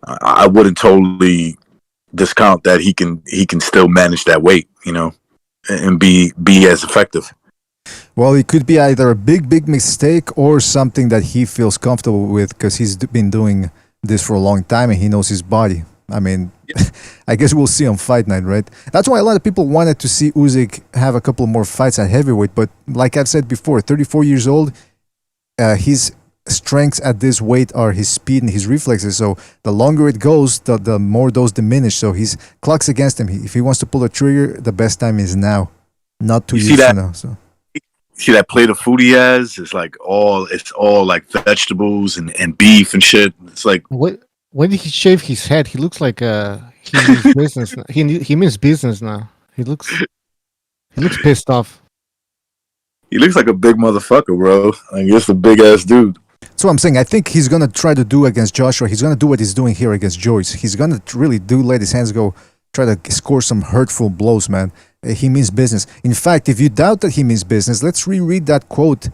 I wouldn't totally discount that he can still manage that weight, and be as effective. Well, it could be either a big mistake or something that he feels comfortable with because he's been doing this for a long time and he knows his body. I mean, I guess we'll see on Fight Night, right? That's why a lot of people wanted to see Usyk have a couple more fights at heavyweight. But like I've said before, 34 years old, his strengths at this weight are his speed and his reflexes. So the longer it goes, the more those diminish. So his clock's against him. If he wants to pull a trigger, the best time is now, not 2 years from now. So. See that plate of food he has? It's all like vegetables and beef and shit. It's like when did he shave his head? He looks like he means business. He means business now. He looks pissed off. He looks like a big motherfucker, bro. Like, just a big ass dude. That's what I'm saying. I think he's gonna try to do against Joshua. He's gonna do what he's doing here against Joyce. He's gonna really let his hands go, try to score some hurtful blows, man. He means business. In fact, if you doubt that he means business, let's reread that quote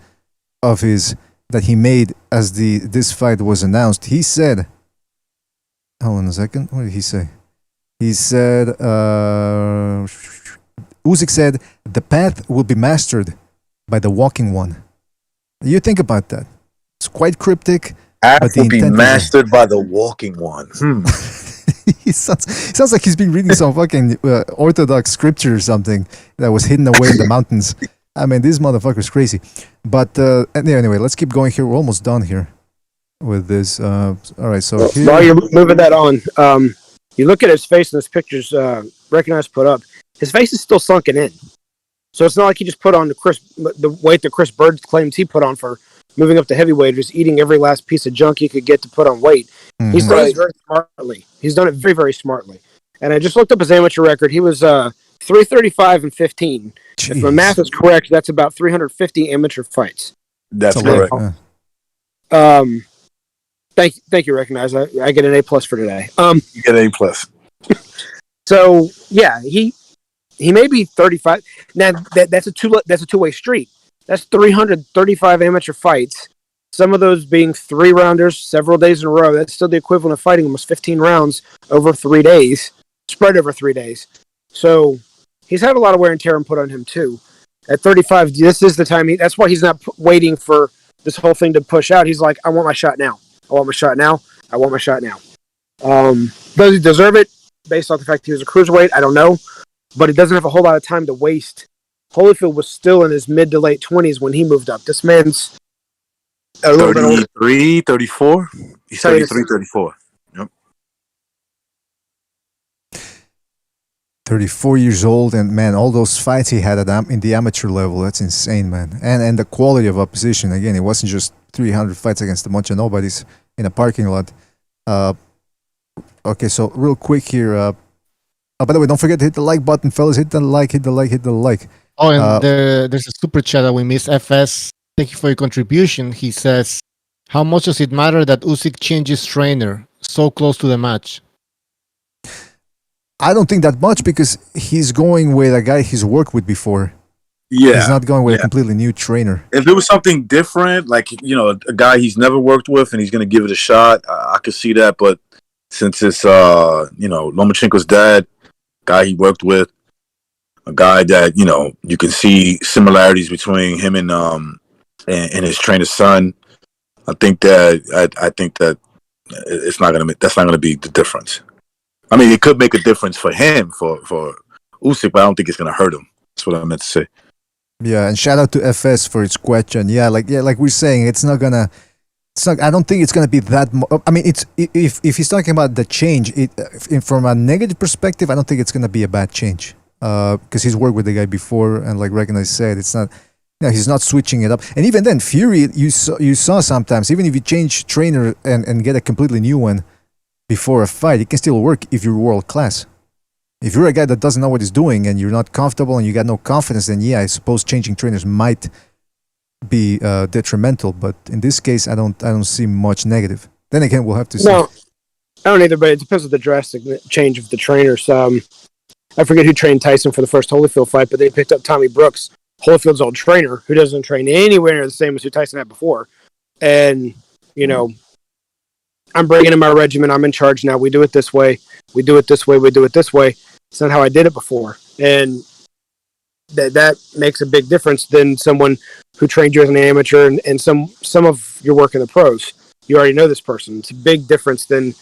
of his that he made as this fight was announced. He said, hold on a second. What did he say? He said, Usyk said, the path will be mastered by the walking one. You think about that. It's quite cryptic. Path will be mastered by the walking one. He sounds like he's been reading some fucking Orthodox scripture or something that was hidden away in the mountains. I mean, this motherfucker's crazy. But anyway, let's keep going here. We're almost done here with this. All right, so while you're moving that on, you look at his face in this pictures Recognize put up. his face is still sunken in. So it's not like he just put on the weight that Chris Bird claims he put on for moving up to heavyweight, just eating every last piece of junk he could get to put on weight. Mm-hmm. He's done it very smartly. He's done it very, very smartly. And I just looked up his amateur record. He was 335 and 15. Jeez. If my math is correct, that's about 350 amateur fights. That's correct. Thank you, Recognize. I get an A+ for today. You get an A+. So yeah, he may be 35. Now that's a two-way street. That's 335 amateur fights. Some of those being 3-rounders, several days in a row. That's still the equivalent of fighting almost 15 rounds over 3 days, spread over 3 days. So he's had a lot of wear and tear put on him too. At 35, this is the time. That's why he's not waiting for this whole thing to push out. He's like, I want my shot now. I want my shot now. I want my shot now. Does he deserve it based off the fact he was a cruiserweight? I don't know. But he doesn't have a whole lot of time to waste. Holyfield was still in his mid to late 20s when he moved up. This man's a little bit older. 33, 34? He's 33, 34. Yep. 34 years old, and man, all those fights he had in the amateur level, that's insane, man. And the quality of opposition, again, it wasn't just 300 fights against a bunch of nobodies in a parking lot. Okay, so real quick here. By the way, don't forget to hit the like button, fellas. Hit the like. Oh, and there's a super chat that we missed. FS, thank you for your contribution. He says, how much does it matter that Usyk changes trainer so close to the match? I don't think that much, because he's going with a guy he's worked with before. Yeah. He's not going with a completely new trainer. If it was something different, like, a guy he's never worked with and he's going to give it a shot, I could see that. But since it's, Lomachenko's dad, guy he worked with, a guy that, you can see similarities between him and his trainer's son, I think that it's not going to, that's not going to be the difference. I mean, it could make a difference for him, for Usyk, but I don't think it's going to hurt him. That's what I meant to say. Yeah, and shout out to FS for its question. Like we're saying, I don't think it's gonna be that. I mean, if he's talking about the change, from a negative perspective, I don't think it's gonna be a bad change. Because he's worked with the guy before, and like Recognize said, it's not. He's not switching it up. And even then, Fury, you saw sometimes, even if you change trainer and get a completely new one before a fight, it can still work if you're world class. If you're a guy that doesn't know what he's doing and you're not comfortable and you got no confidence, then I suppose changing trainers might be detrimental. But in this case, I don't see much negative. Then again, we'll have to see. No, I don't either. But it depends on the drastic change of the trainers. I forget who trained Tyson for the first Holyfield fight, but they picked up Tommy Brooks, Holyfield's old trainer, who doesn't train anywhere near the same as who Tyson had before. And I'm bringing in my regimen. I'm in charge now. We do it this way. We do it this way. We do it this way. It's not how I did it before. And that makes a big difference than someone who trained you as an amateur and some of your work in the pros. You already know this person. It's a big difference than,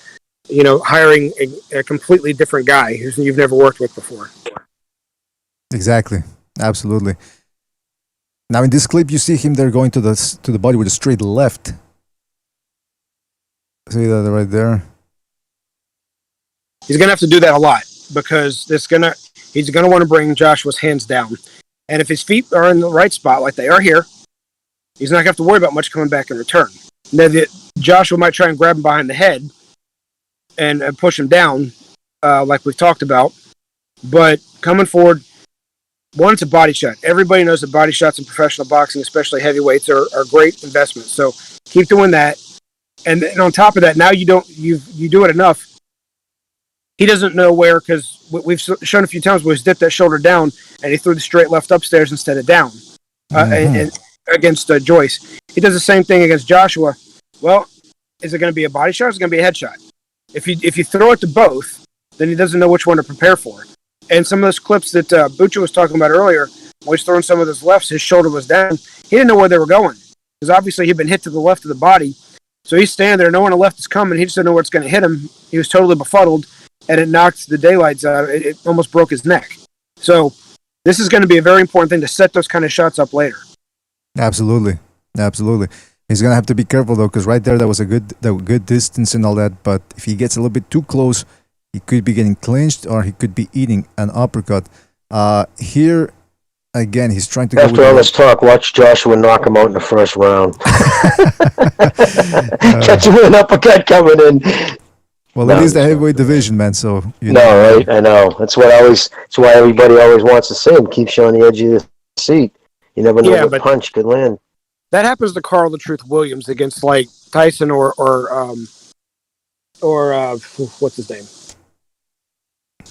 hiring a completely different guy who you've never worked with before. Exactly. Absolutely. Now in this clip, you see him there going to the body with a straight left. See that right there? He's going to have to do that a lot because he's going to want to bring Joshua's hands down. And if his feet are in the right spot, like they are here, he's not going to have to worry about much coming back in return. Now, Joshua might try and grab him behind the head and push him down, like we've talked about. But coming forward, one, it's a body shot. Everybody knows that body shots in professional boxing, especially heavyweights, are great investments. So keep doing that. And then on top of that, now you do it enough. He doesn't know where, because we've shown a few times where he's dipped that shoulder down and he threw the straight left upstairs instead of down and against Joyce. He does the same thing against Joshua. Well, is it going to be a body shot or is it going to be a headshot? If you throw it to both, then he doesn't know which one to prepare for. And some of those clips that Bucha was talking about earlier, when he's throwing some of those lefts, his shoulder was down. He didn't know where they were going because obviously he'd been hit to the left of the body. So he's standing there, no one on the left is coming. He just didn't know where it's going to hit him. He was totally befuddled, and it knocked the daylights out. It almost broke his neck. So this is going to be a very important thing to set those kind of shots up later. Absolutely. He's going to have to be careful, though, because right there, that was a good distance and all that. But if he gets a little bit too close, he could be getting clinched or he could be eating an uppercut. Here again, he's trying to go After with all this talk, watch Joshua knock him out in the first round. Catch him with an uppercut coming in. Well, No, it is the heavyweight division, man. So No, right? I know. That's why everybody always wants to see him. Keep showing the edge of the seat. You never know what punch could land. That happens to Carl the Truth Williams against like Tyson or what's his name,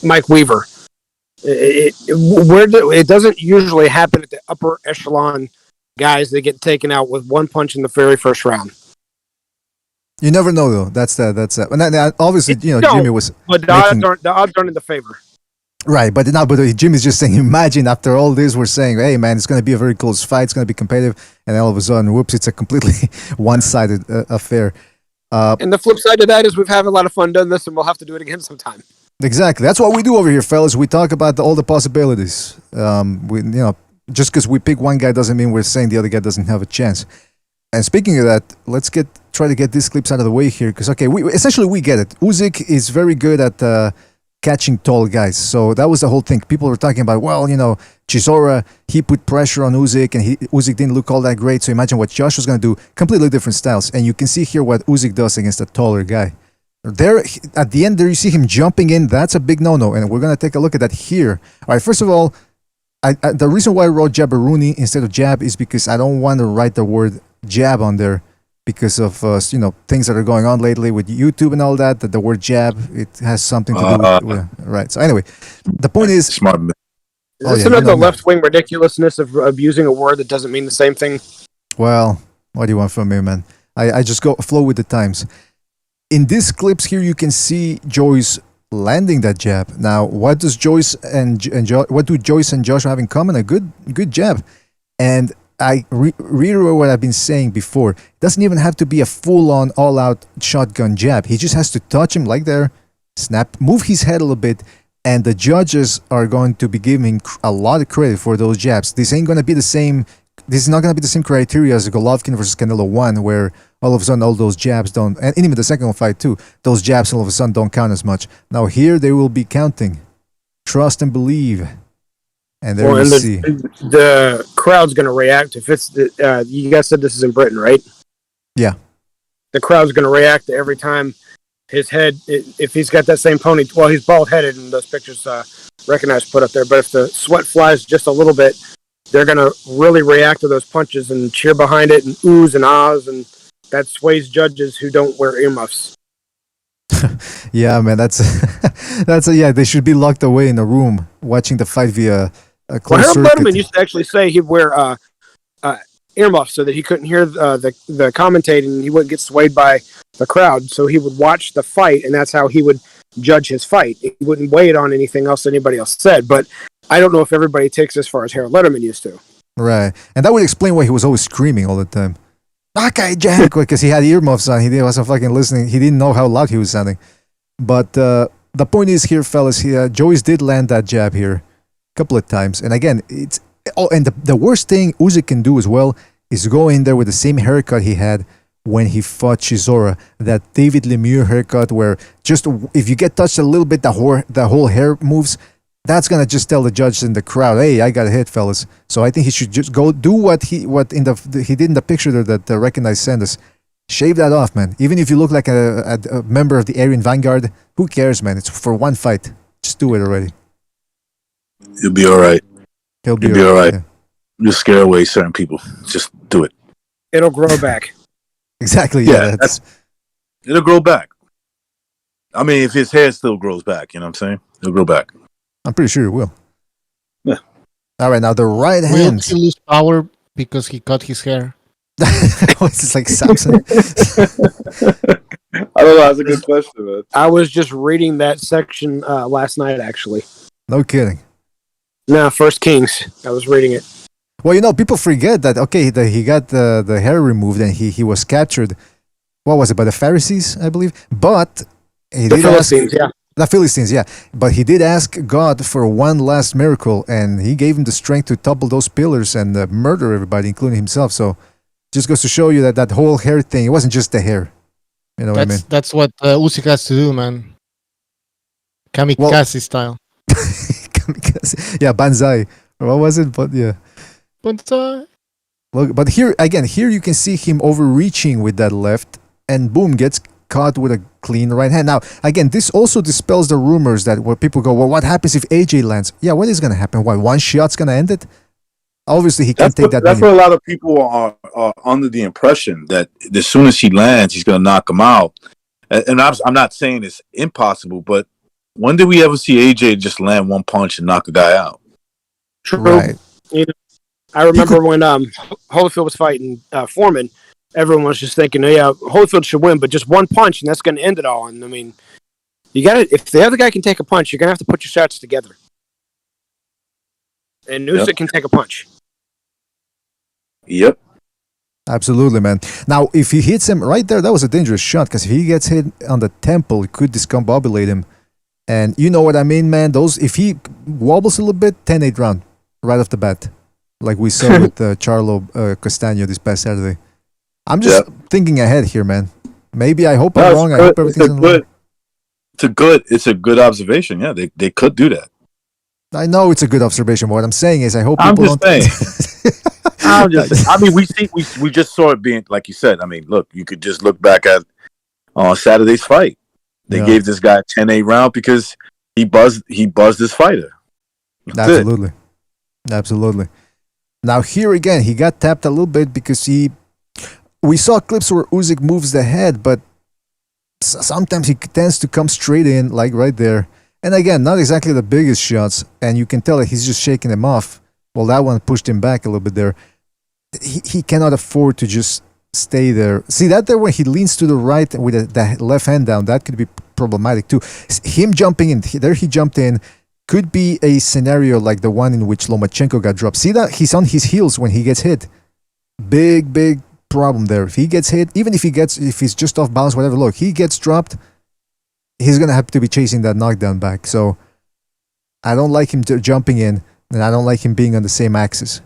Mike Weaver. It doesn't usually happen at the upper echelon guys that get taken out with one punch in the very first round. You never know, though. That's that. And obviously, Jimmy was. But the odds aren't in the favor. Right, but Jimmy's just saying, imagine after all this, we're saying, hey, man, it's going to be a very close fight. It's going to be competitive. And all of a sudden, whoops, it's a completely one-sided affair. And the flip side of that is we've had a lot of fun doing this, and we'll have to do it again sometime. Exactly. That's what we do over here, fellas. We talk about all the possibilities. Just because we pick one guy doesn't mean we're saying the other guy doesn't have a chance. And speaking of that, let's try to get these clips out of the way here. Because, we get it. Usyk is very good at catching tall guys. So that was the whole thing. People were talking about, Chisora, he put pressure on Usyk, and Usyk didn't look all that great. So imagine what Josh was going to do. Completely different styles. And you can see here what Usyk does against a taller guy. There, at the end, there you see him jumping in. That's a big no-no, and we're going to take a look at that here. All right, first of all, the reason why I wrote Jabberoonie instead of jab is because I don't want to write the word jab on there because of things that are going on lately with YouTube and all that. That the word jab, it has something to do with right. So anyway, the point is smart. Is this another left-wing ridiculousness of using a word that doesn't mean the same thing? Well, what do you want from me, man? I just flow with the times. In these clips here, you can see Joyce landing that jab. Now, what does Joyce and Joshua have in common? A good jab. And I reiterate what I've been saying before. It doesn't even have to be a full-on, all-out shotgun jab. He just has to touch him like there, snap, move his head a little bit, and the judges are going to be giving a lot of credit for those jabs. This ain't going to be the same. This is not going to be the same criteria as Golovkin versus Canelo 1, where all of a sudden all those jabs don't, and even the second fight too, those jabs all of a sudden don't count as much. Now here they will be counting. Trust and believe. And there you see. The crowd's going to react if it's you guys said this is in Britain, right? Yeah. The crowd's going to react to every time his head, if he's got that same pony, well, he's bald-headed in those pictures recognized put up there, but if the sweat flies just a little bit, they're going to really react to those punches and cheer behind it and oohs and ahs, and that sways judges who don't wear earmuffs. Yeah, man, they should be locked away in a room watching the fight via a closed circuit. Harold Letterman used to actually say he'd wear earmuffs so that he couldn't hear the commentating and he wouldn't get swayed by the crowd. So he would watch the fight, and that's how he would judge his fight. He wouldn't weigh it on anything else anybody else said. But I don't know if everybody takes as far as Harold Letterman used to. Right, and that would explain why he was always screaming all the time. Okay, Jack, because he had earmuffs on. He wasn't fucking listening. He didn't know how loud he was sounding. But the point is here, fellas, Joyce did land that jab here a couple of times. And again, and the worst thing Usyk can do as well is go in there with the same haircut he had when he fought Chisora, that David Lemieux haircut where just if you get touched a little bit, the whole hair moves. That's gonna just tell the judge in the crowd, "Hey, I got a hit, fellas." So I think he should just go do what he did in the picture there that recognized Sanders. Shave that off, man. Even if you look like a member of the Aryan Vanguard, who cares, man? It's for one fight. Just do it already. You'll be all right. You'll be all right. Yeah. Just scare away certain people. Just do it. It'll grow back. Exactly. Yeah, it'll grow back. I mean, if his hair still grows back, you know what I'm saying? It'll grow back. I'm pretty sure it will. Yeah. All right, now the right hand. Will he lose power because he cut his hair? It's like Samson. I don't know. That's a good question, man. I was just reading that section last night, actually. No kidding. No, First Kings. I was reading it. Well, people forget that, he got the hair removed and he was captured. What was it, by the Pharisees, I believe? But he the did Philistines, yeah. The Philistines, yeah. But he did ask God for one last miracle, and he gave him the strength to topple those pillars and murder everybody, including himself. So just goes to show you that whole hair thing, it wasn't just the hair. You know what I mean? That's what Usyk has to do, man. Kamikaze style. Kamikaze. Yeah, Banzai. What was it? But yeah. But Look, but here again, here you can see him overreaching with that left, and boom, gets caught with a clean right hand. Now, again, this also dispels the rumors that where people go, well, what happens if AJ lands? Yeah, what is going to happen? Why, one shot's going to end it? Obviously, he can't take that. That's what a lot of people are under the impression that as soon as he lands, he's going to knock him out. And I'm not saying it's impossible, but when did we ever see AJ just land one punch and knock a guy out? True. Right. You know, I remember when Holyfield was fighting Foreman, everyone was just thinking, yeah, Holyfield should win, but just one punch, and that's going to end it all. And I mean, you got to, if the other guy can take a punch, you're going to have to put your shots together. And Usyk can take a punch. Yep. Absolutely, man. Now, if he hits him right there, that was a dangerous shot, because if he gets hit on the temple, it could discombobulate him. And you know what I mean, man? Those, if he wobbles a little bit, 10-8 round, right off the bat. Like we saw with Charlo Castaño this past Saturday. I'm just thinking ahead here, man. Maybe I hope I'm wrong. I hope everything's in line. It's a good observation. Yeah, they could do that. I know it's a good observation, but what I'm saying is I hope I'm people just saying. I'm just saying. I mean, we just saw it being, like you said. I mean, look, you could just look back at Saturday's fight. They gave this guy a 10-8 round because he buzzed his fighter. Absolutely. Absolutely. Now here again, he got tapped a little bit because we saw clips where Usyk moves the head, but sometimes he tends to come straight in, like right there. And again, not exactly the biggest shots, and you can tell that he's just shaking them off. Well, that one pushed him back a little bit there. He cannot afford to just stay there. See, that there when he leans to the right with the left hand down, that could be problematic too. Him jumping in, there he jumped in, could be a scenario like the one in which Lomachenko got dropped. See that? He's on his heels when he gets hit. Big problem there. If he gets hit, even if he's just off balance, whatever, look, he gets dropped, he's going to have to be chasing that knockdown back. So I don't like him jumping in, and I don't like him being on the same axis.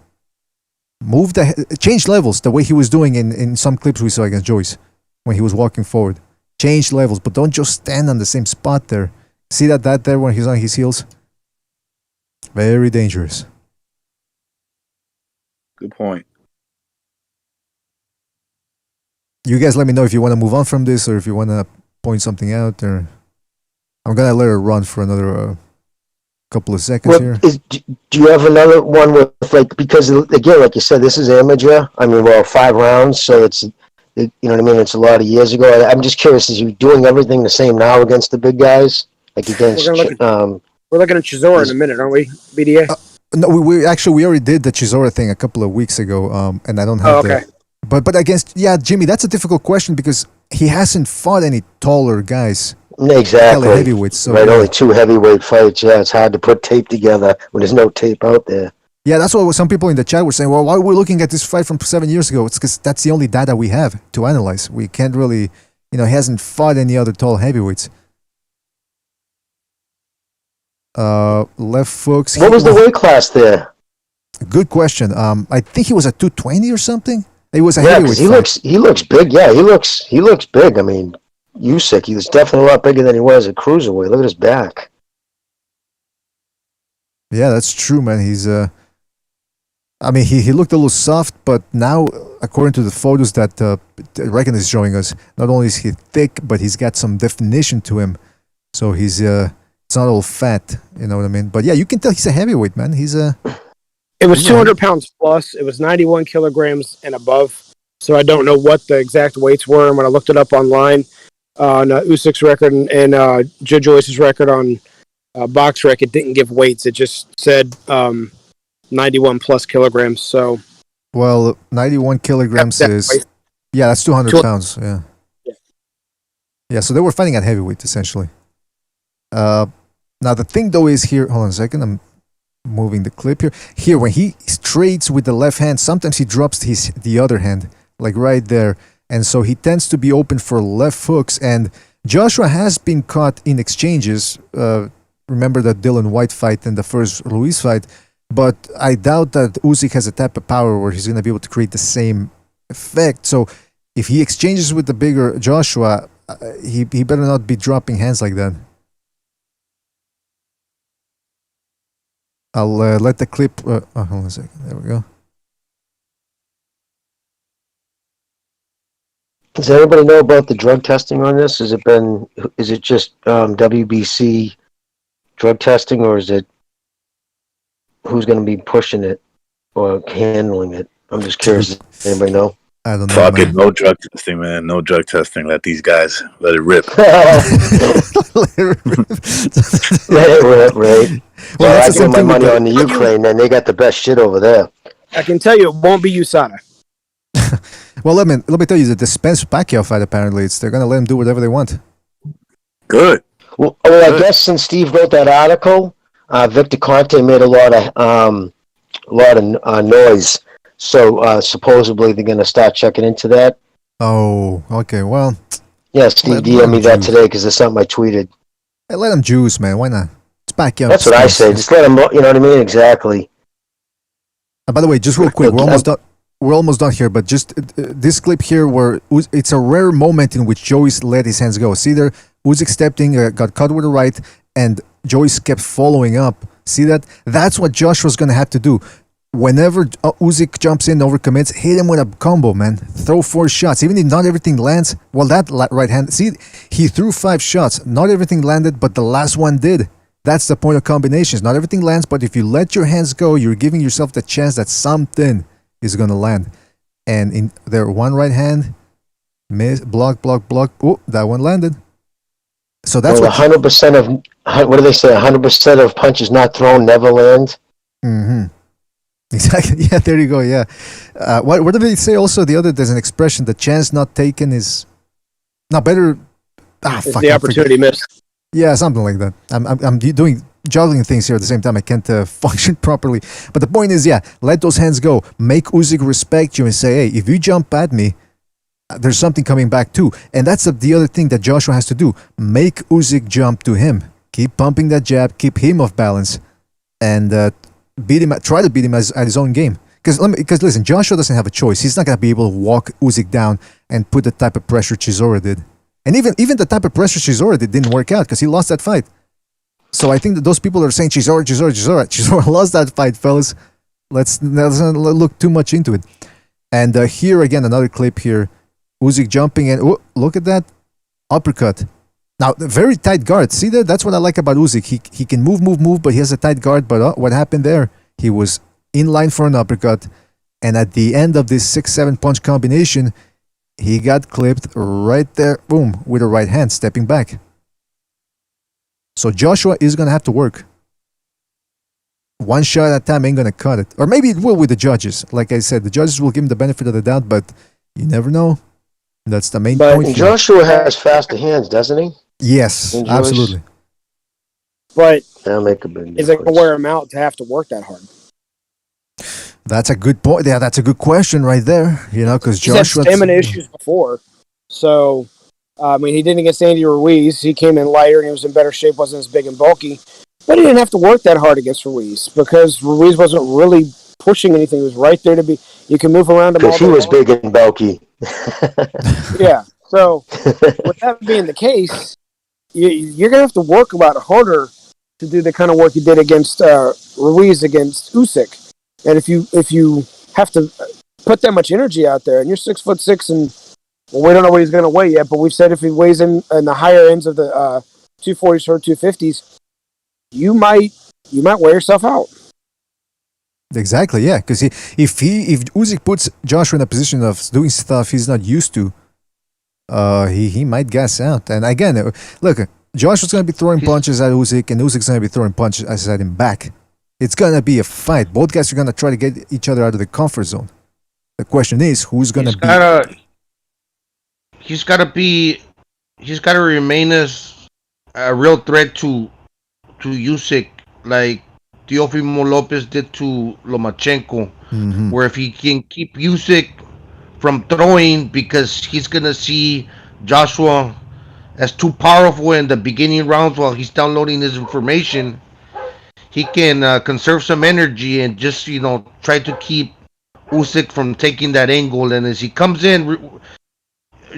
Change levels the way he was doing in some clips we saw against Joyce when he was walking forward. Change levels, but don't just stand on the same spot there. See that there when he's on his heels? Very dangerous. Good point. You guys let me know if you want to move on from this or if you want to point something out. Or I'm going to let it run for another couple of seconds here. Do you have another one with, like, because again, like you said, this is amateur. I mean, well, 5 rounds, so you know what I mean? It's a lot of years ago. I'm just curious, is he doing everything the same now against the big guys? Like against... We're looking at Chisora in a minute, aren't we, BDA? No, we already did the Chisora thing a couple of weeks ago, and I don't have But against... Yeah, Jimmy, that's a difficult question because he hasn't fought any taller guys. Exactly. Heavyweights. So, only 2 heavyweight fights. Yeah, it's hard to put tape together when there's no tape out there. Yeah, that's what some people in the chat were saying. Well, why are we looking at this fight from 7 years ago? It's because that's the only data we have to analyze. We can't really... he hasn't fought any other tall heavyweights. Left hooks. What was the weight class there? Good question. I think he was at 220 or something. It was a heavyweight. He looks big. Yeah, he looks big. I mean, Usyk, he was definitely a lot bigger than he was at cruiserweight. Look at his back. Yeah, that's true, man. He's I mean, he looked a little soft, but now, according to the photos that Reckon is showing us, not only is he thick, but he's got some definition to him. So he's it's not all fat, you know what I mean? But yeah, you can tell he's a heavyweight, man. It was 200 pounds plus. It was 91 kilograms and above. So I don't know what the exact weights were. And when I looked it up online, on Usyk's record and Joe Joyce's record on BoxRec, it didn't give weights. It just said 91 plus kilograms. So, well, 91 kilograms is that's 200 pounds. Yeah. So they were fighting at heavyweight essentially. Now the thing though is here. Hold on a second. I'm moving the clip here. Here, when he straights with the left hand, sometimes he drops the other hand, like right there, and so he tends to be open for left hooks. And Joshua has been caught in exchanges. Remember that Dylan White fight and the first Luis fight. But I doubt that Usyk has a type of power where he's going to be able to create the same effect. So if he exchanges with the bigger Joshua, he better not be dropping hands like that. I'll let the clip. Hold on a second. There we go. Does anybody know about the drug testing on this? Is it just WBC drug testing, or is it who's going to be pushing it or handling it? I'm just curious. Does anybody know? I don't know. Fuck it, no drug testing, man. No drug testing. Let these guys let it rip. Let it rip, right? Well, I give my money on the Ukraine, and they got the best shit over there. I can tell you, it won't be USADA. Well, let me tell you, the Spence Pacquiao fight, apparently, they're going to let him do whatever they want. Good. Well, I guess since Steve wrote that article, Victor Conte made a lot of noise. So supposedly they're going to start checking into that. Oh, okay. Well, yeah, Steve DM'd me that today because it's something I tweeted. Hey, let him juice, man. Why not? It's Pacquiao. That's what I say. Just let him. You know what I mean? Exactly. By the way, just real quick, we're almost done. We're almost done here, but just this clip here where it's a rare moment in which Joyce let his hands go. See there, Usyk stepped in, got caught with the right, and Joyce kept following up. See that? That's what Joshua's going to have to do. Whenever Usyk jumps in, overcommits, hit him with a combo, man. Throw 4 shots. Even if not everything lands, well, that right hand, see, he threw 5 shots. Not everything landed, but the last one did. That's the point of combinations. Not everything lands, but if you let your hands go, you're giving yourself the chance that something is going to land. And in there, one right hand, miss, block. Oh, that one landed. So that's what 100% of, what do they say? 100% of punches not thrown never land. Mm-hmm. Exactly. Yeah, there you go. Yeah. What do they say also? There's an expression, the chance not taken is not better. It's the opportunity missed. Yeah, something like that. I'm doing juggling things here at the same time. I can't function properly. But the point is, yeah, let those hands go. Make Usyk respect you and say, hey, if you jump at me, there's something coming back too. And that's the other thing that Joshua has to do. Make Usyk jump to him. Keep pumping that jab. Keep him off balance. And beat him. Try to beat him at his own game. Because listen, Joshua doesn't have a choice. He's not going to be able to walk Usyk down and put the type of pressure Chisora did. And even the type of pressure Chisora did didn't work out because he lost that fight. So I think that those people are saying Chisora lost that fight, fellas. Let's not look too much into it. And here again, another clip here. Usyk jumping and look at that uppercut. Now, very tight guard. See that? That's what I like about Usyk. He can move, but he has a tight guard. But what happened there? He was in line for an uppercut. And at the end of this 6-7 punch combination, he got clipped right there, boom, with a right hand, stepping back. So Joshua is going to have to work. One shot at a time ain't going to cut it. Or maybe it will with the judges. Like I said, the judges will give him the benefit of the doubt, but you never know. That's the main point. But Joshua has faster hands, doesn't he? Yes, absolutely. But that'll make a big difference. Is it going to wear him out to have to work that hard? That's a good point. Yeah, that's a good question right there. You know, because Joshua had stamina issues before. So, I mean, he didn't against Andy Ruiz. He came in lighter and he was in better shape, wasn't as big and bulky. But he didn't have to work that hard against Ruiz because Ruiz wasn't really pushing anything. He was right there to be. You can move around him all because he was big and bulky. Yeah. So, with that being the case, you're going to have to work a lot harder to do the kind of work you did against Ruiz against Usyk. And if you have to put that much energy out there, and you're 6'6", and well, we don't know what he's going to weigh yet, but we've said if he weighs in the higher ends of the 240s or 250s, you might wear yourself out. Exactly, yeah. Because if Usyk puts Joshua in a position of doing stuff he's not used to, he might gas out. And again, look, Joshua's going to be throwing punches at Usyk, and Usyk's going to be throwing punches at him back. It's going to be a fight. Both guys are going to try to get each other out of the comfort zone. The question is, who's going to be... He's got to remain as a real threat to Usyk, like Teofimo Lopez did to Lomachenko, where if he can keep Usyk from throwing because he's going to see Joshua as too powerful in the beginning rounds while he's downloading his information, he can conserve some energy and just, try to keep Usyk from taking that angle. And as he comes in,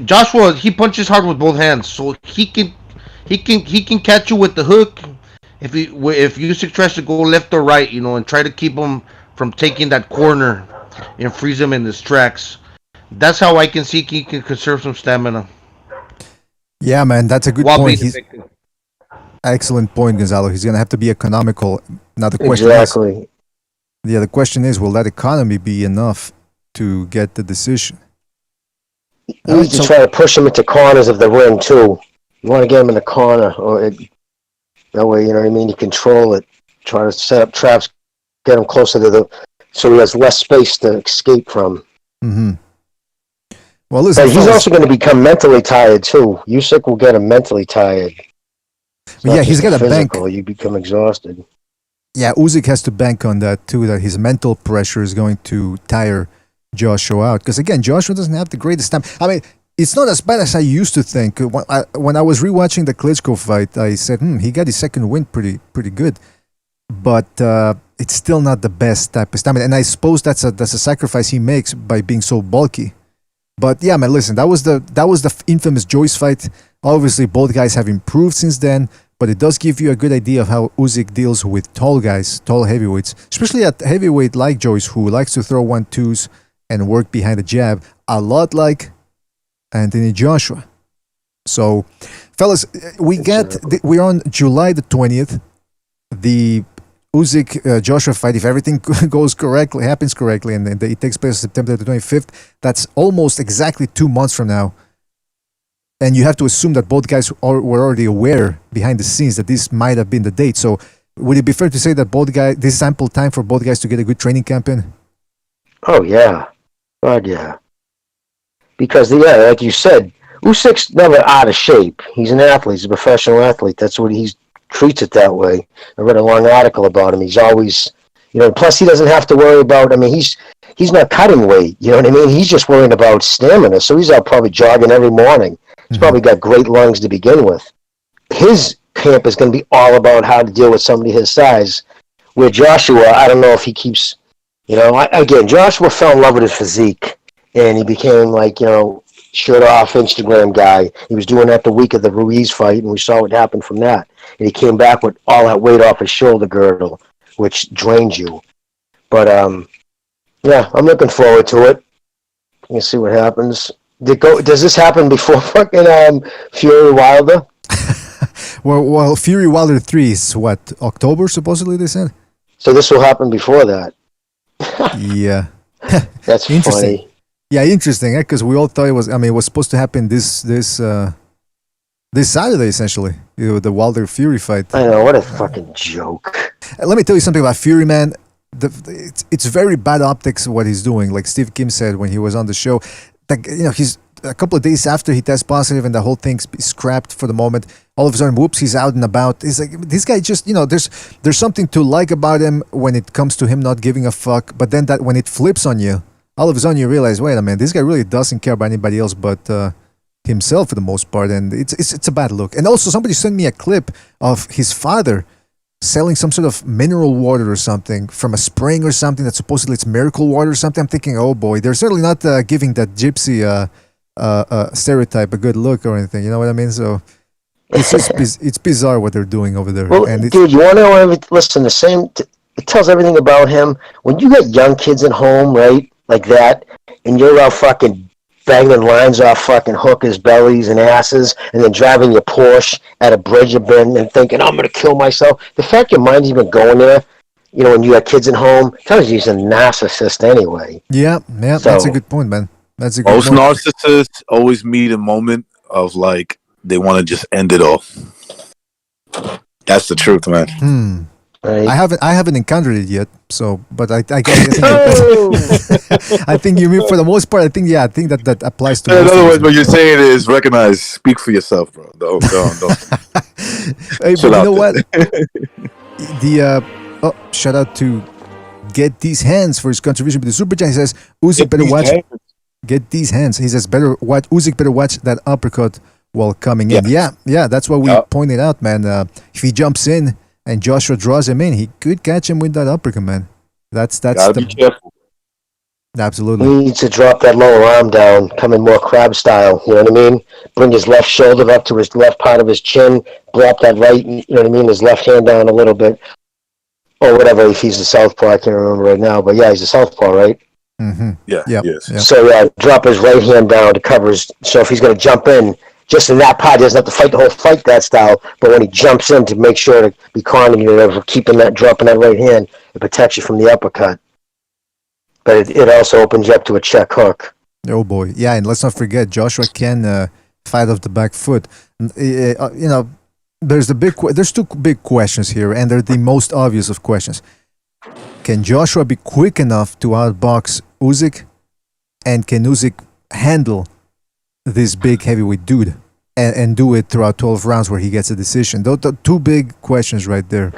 Joshua, he punches hard with both hands, so he can catch you with the hook. if Usyk tries to go left or right, and try to keep him from taking that corner and freeze him in his tracks, that's how I can see he can conserve some stamina. Yeah, man, that's a good While point. being effective. Excellent point, Gonzalo. He's going to have to be economical. Now the question Exactly. the question is, will that economy be enough to get the decision? You need to try to push him into corners of the ring too. You want to get him in the corner, that way, you know what I mean. You control it. Try to set up traps, get him closer to so he has less space to escape from. Mm-hmm. Well, listen, but he's also going to become mentally tired too. Usyk will get him mentally tired. Yeah, he's got to bank. You become exhausted. Yeah, Usyk has to bank on that too. That his mental pressure is going to tire Joshua out. Because again, Joshua doesn't have the greatest time. I mean, it's not as bad as I used to think. When I was rewatching the Klitschko fight, I said, he got his second win pretty good. But it's still not the best type of stamina. And I suppose that's a sacrifice he makes by being so bulky. But yeah, man, listen, that was the infamous Joyce fight. Obviously, both guys have improved since then, but it does give you a good idea of how Usyk deals with tall guys, tall heavyweights, especially at heavyweight like Joyce, who likes to throw 1-2s and work behind the jab, a lot like Anthony Joshua. So, fellas, we're on July the 20th. The Usyk Joshua fight, if everything happens correctly, and it takes place September the 25th, that's almost exactly 2 months from now. And you have to assume that both guys were already aware behind the scenes that this might have been the date. So would it be fair to say that this is ample time for both guys to get a good training camp in? Oh, yeah. God, yeah. Because, like you said, Usyk's never out of shape. He's an athlete. He's a professional athlete. That's what he treats it that way. I read a long article about him. He's always, plus he doesn't have to worry about, he's not cutting weight. You know what I mean? He's just worrying about stamina. So he's out probably jogging every morning. He's probably got great lungs to begin with. His camp is going to be all about how to deal with somebody his size. Where Joshua, I don't know if he keeps, again, Joshua fell in love with his physique. And he became shirt off Instagram guy. He was doing that the week of the Ruiz fight, and we saw what happened from that. And he came back with all that weight off his shoulder girdle, which drains you. But, yeah, I'm looking forward to it. We'll see what happens. Does this happen before fucking Fury Wilder? well, Fury Wilder 3 is what, October, supposedly, they said? So this will happen before that. Yeah. That's interesting. Funny. Yeah, interesting, because we all thought it was supposed to happen this Saturday, essentially, the Wilder Fury fight. I know, what a fucking joke. Let me tell you something about Fury, man. It's very bad optics what he's doing. Like Steve Kim said when he was on the show, he's a couple of days after he tests positive and the whole thing's scrapped for the moment. All of a sudden, whoops, he's out and about. He's like, this guy just, there's something to like about him when it comes to him not giving a fuck. But then that when it flips on you, all of a sudden you realize, wait a minute, this guy really doesn't care about anybody else but himself for the most part, and it's a bad look. And also, somebody sent me a clip of his father selling some sort of mineral water or something from a spring or something that supposedly it's miracle water or something. I'm thinking, oh boy, they're certainly not giving that gypsy stereotype a good look or anything. You know what I mean? So it's just it's bizarre what they're doing over there. Well, and dude, you want to know? Listen, it tells everything about him. When you got young kids at home, right, like that, and you're out fucking banging lines off fucking hookers' bellies and asses, and then driving your Porsche at a bridge you've been and thinking, I'm going to kill myself. The fact your mind's even going there, when you got kids at home, tells you he's a narcissist anyway. Yeah, that's a good point, man. That's a good Most point. narcissists always meet a moment of they want to just end it all. That's the truth, man. Right. I haven't encountered it yet, so but I think I think you mean for the most part. I think that applies to. In other words, what you're saying is recognize, speak for yourself, bro. Don't. Hey, but you know what? Shout out to Get These Hands for his contribution to the super chat. He says Usyk better watch. Get these hands. He says Usyk better watch that uppercut while coming in. Yeah, that's what we pointed out, man. If he jumps in and Joshua draws him in, he could catch him with that uppercut, man. That's Gotta be careful. Absolutely. He needs to drop that lower arm down, come in more crab style. You know what I mean? Bring his left shoulder up to his left part of his chin. Drop that right, you know what I mean? His left hand down a little bit. Or whatever, if he's a southpaw, I can't remember right now. But yeah, he's a southpaw, right? Mm-hmm. Yeah, yes. Yep. So yeah, drop his right hand down to cover his. So if he's going to jump in, just in that part, he doesn't have to fight the whole fight that style. But when he jumps in, to make sure to be coordinated of keeping that, dropping that right hand, it protects you from the uppercut. But it also opens you up to a check hook. Oh boy, yeah, and let's not forget Joshua can fight off the back foot. There's there's two big questions here, and they're the most obvious of questions. Can Joshua be quick enough to outbox Usyk, and can Usyk handle this big heavyweight dude and do it throughout 12 rounds where he gets a decision? Those are two big questions right there.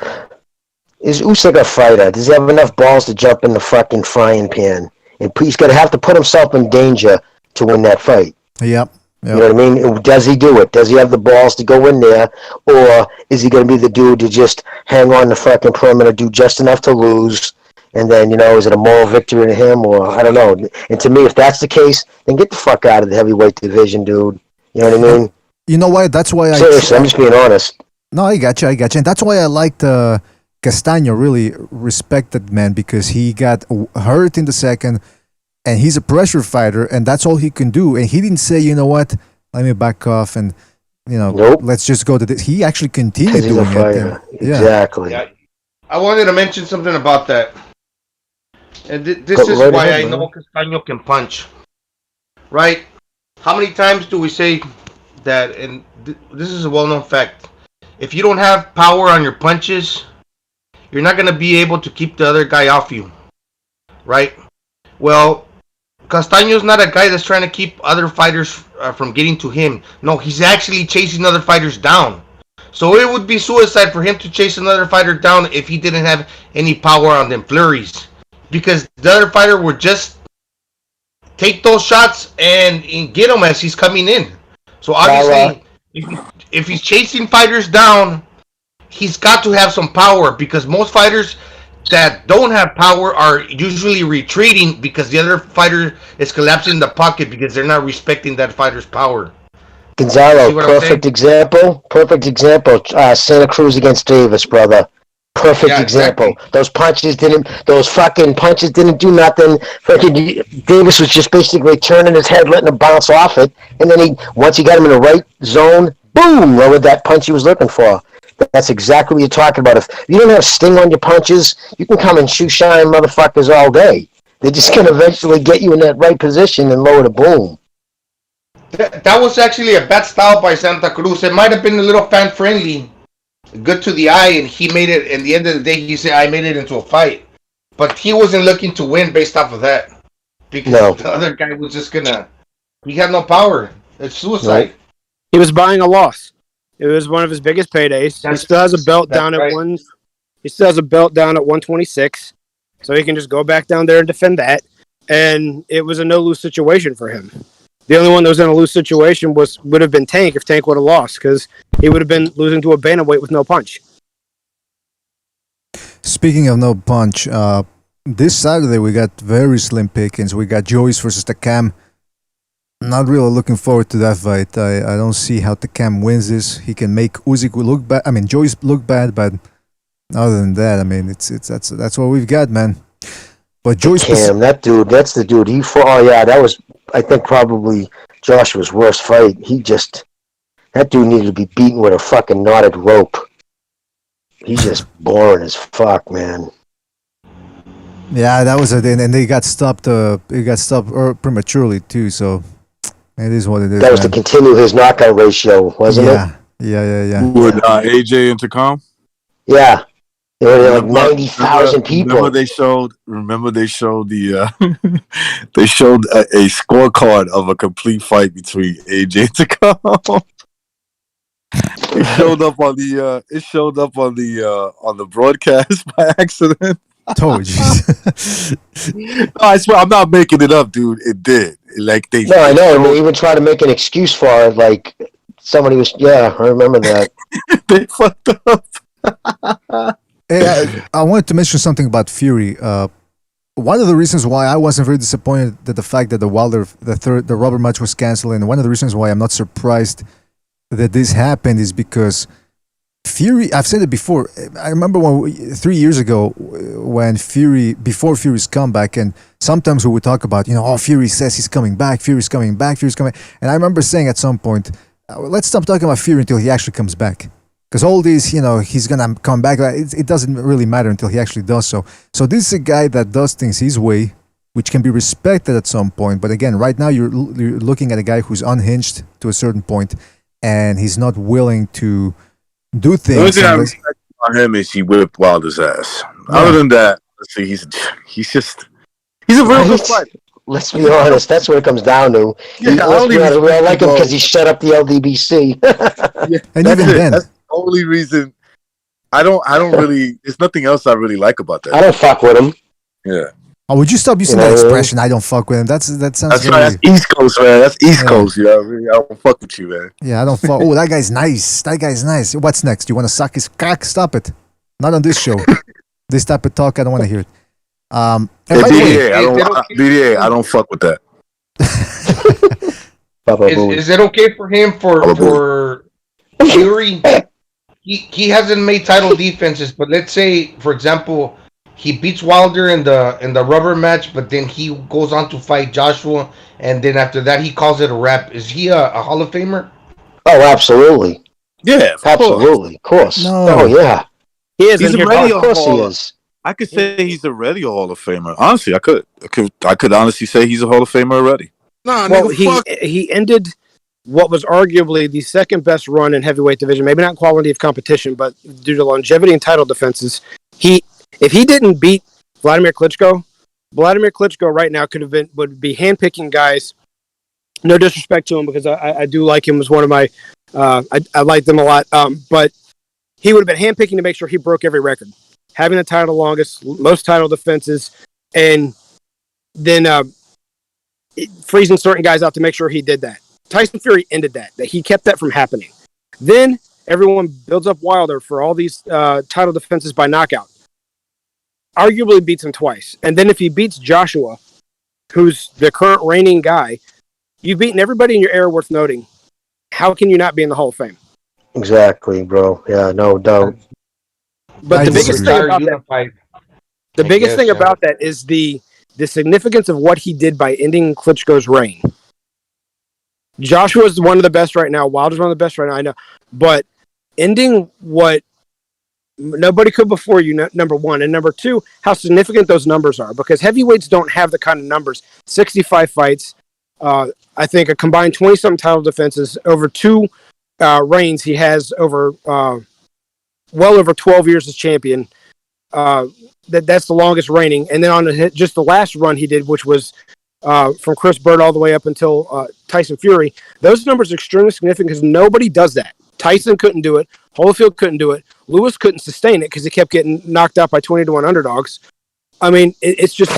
Is Usyk a fighter? Does he have enough balls to jump in the fucking frying pan? And he's going to have to put himself in danger to win that fight. Yep. You know what I mean? Does he do it? Does he have the balls to go in there? Or is he going to be the dude to just hang on the fucking perimeter, do just enough to lose? And then, is it a moral victory to him? Or I don't know. And to me, if that's the case, then get the fuck out of the heavyweight division, dude. You know what I mean? You know why? That's why Seriously, I'm just being honest. No, I got you. And that's why I liked Castaño, really respected man, because he got hurt in the second, and he's a pressure fighter, and that's all he can do. And he didn't say, you know what, let me back off and, nope. Let's just go to this. He actually continued doing it. And, exactly. Yeah. I wanted to mention something about that. And this is right why ahead, I know Castaño can punch. Right? How many times do we say that, and this is a well-known fact, if you don't have power on your punches, you're not going to be able to keep the other guy off you. Right? Well, Castaño's not a guy that's trying to keep other fighters from getting to him. No, he's actually chasing other fighters down. So it would be suicide for him to chase another fighter down if he didn't have any power on them flurries. Because the other fighter would just take those shots and get him as he's coming in. So obviously, if he's chasing fighters down, he's got to have some power, because most fighters that don't have power are usually retreating because the other fighter is collapsing in the pocket because they're not respecting that fighter's power. Gonzalo, perfect example. Santa Cruz against Davis, brother. Perfect example. Exactly. Those fucking punches didn't do nothing. Fucking Davis was just basically turning his head, letting him bounce off it, and then once he got him in the right zone, boom, lowered that punch he was looking for. That's exactly what you're talking about. If you don't have sting on your punches, you can come and shoe shine motherfuckers all day. They're just going to eventually get you in that right position and lower the boom. That was actually a bad style by Santa Cruz. It might have been a little fan-friendly, good to the eye, and he made it, at the end of the day, he said, I made it into a fight. But he wasn't looking to win based off of that. Because the other guy was just he had no power. It's suicide. Nope. He was buying a loss. It was one of his biggest paydays. He still has a belt down at He still has a belt down at 126, so he can just go back down there and defend that. And it was a no-lose situation for him. The only one that was in a lose situation would have been Tank if Tank would have lost, because he would have been losing to a bantamweight with no punch. Speaking of no punch, this Saturday we got very slim pickings. We got Joyce versus Takam. Not really looking forward to that fight. I don't see how Takam wins this. He can make Usyk look bad. I mean, Joyce look bad, but other than that, I mean, that's what we've got, man. But Joyce, that's the dude. He fought. Oh yeah, that was, I think, probably Joshua's worst fight. That dude needed to be beaten with a fucking knotted rope. He's just boring as fuck, man. Yeah, that was and they got stopped. It got stopped prematurely too. So it is what it is. That was to continue his knockout ratio, wasn't it? Yeah. With AJ and Takam? Yeah. There were like 90,000 people. Remember they showed the they showed a scorecard of a complete fight between AJ and Takam. It showed up on the broadcast by accident. Told you. No, I swear I'm not making it up, dude. It did. Like they. No, I know. And they even tried to make an excuse for it. Like somebody was. Yeah, I remember that. They fucked up. Hey, I wanted to mention something about Fury. one of the reasons why I wasn't very disappointed that the fact that the rubber match was canceled, and one of the reasons why I'm not surprised that this happened is because Fury. I've said it before. I remember 3 years ago when before Fury's comeback, and sometimes we would talk about, Fury says he's coming back, Fury's coming back, Fury's coming. And I remember saying at some point, let's stop talking about Fury until he actually comes back. Because all these, he's going to come back. It doesn't really matter until he actually does so. So this is a guy that does things his way, which can be respected at some point. But again, right now you're looking at a guy who's unhinged to a certain point, and he's not willing to do things. The only thing I respect about him is he whipped Wilder's ass. Yeah. Other than that, let's see, he's a real good fighter. Let's be honest, that's what it comes down to. I like him because he shut up the LDBC. And even then, that's the only reason. I don't really. There's nothing else I really like about that. I don't fuck with him. Yeah. Oh, would you stop using that expression? I don't fuck with him. That sounds. That's right. That's East Coast, man. That's East Coast. I don't fuck with you, man. Yeah, I don't fuck. Oh, that guy's nice. That guy's nice. What's next? You want to suck his cock? Stop it. Not on this show. This type of talk, I don't want to hear it. BDA, I don't fuck with that. Is it okay for him for Fury? He hasn't made title defenses, but let's say, for example, he beats Wilder in the rubber match, but then he goes on to fight Joshua, and then after that he calls it a wrap. Is he a Hall of Famer? Oh, absolutely. Yeah, absolutely, of course. No. Oh, yeah. He is. He's already of course he is. I could say he's already a Hall of Famer. Honestly, I could honestly say he's a Hall of Famer already. Well, he ended what was arguably the second best run in heavyweight division. Maybe not quality of competition, but due to longevity and title defenses. If he didn't beat Vladimir Klitschko right now would be handpicking guys. No disrespect to him, because I do like him as one of my. I like them a lot, but he would have been handpicking to make sure he broke every record. Having the title longest, most title defenses, and then freezing certain guys out to make sure he did that. Tyson Fury ended that he kept that from happening. Then everyone builds up Wilder for all these title defenses by knockout. Arguably beats him twice. And then if he beats Joshua, who's the current reigning guy, you've beaten everybody in your era worth noting. How can you not be in the Hall of Fame? Exactly, bro. Yeah, no doubt. But the biggest thing about that is the significance of what he did by ending Klitschko's reign. Joshua's one of the best right now. Wilder's one of the best right now, I know. But ending what nobody could before you, number one. And number two, how significant those numbers are. Because heavyweights don't have the kind of numbers. 65 fights. I think a combined 20-something title defenses. Over two reigns, he has over... well over 12 years as champion. That's the longest reigning. And then on just the last run he did, which was from Chris Bird all the way up until Tyson Fury, those numbers are extremely significant because nobody does that. Tyson couldn't do it. Holyfield couldn't do it. Lewis couldn't sustain it because he kept getting knocked out by 20-1 underdogs. I mean, it's just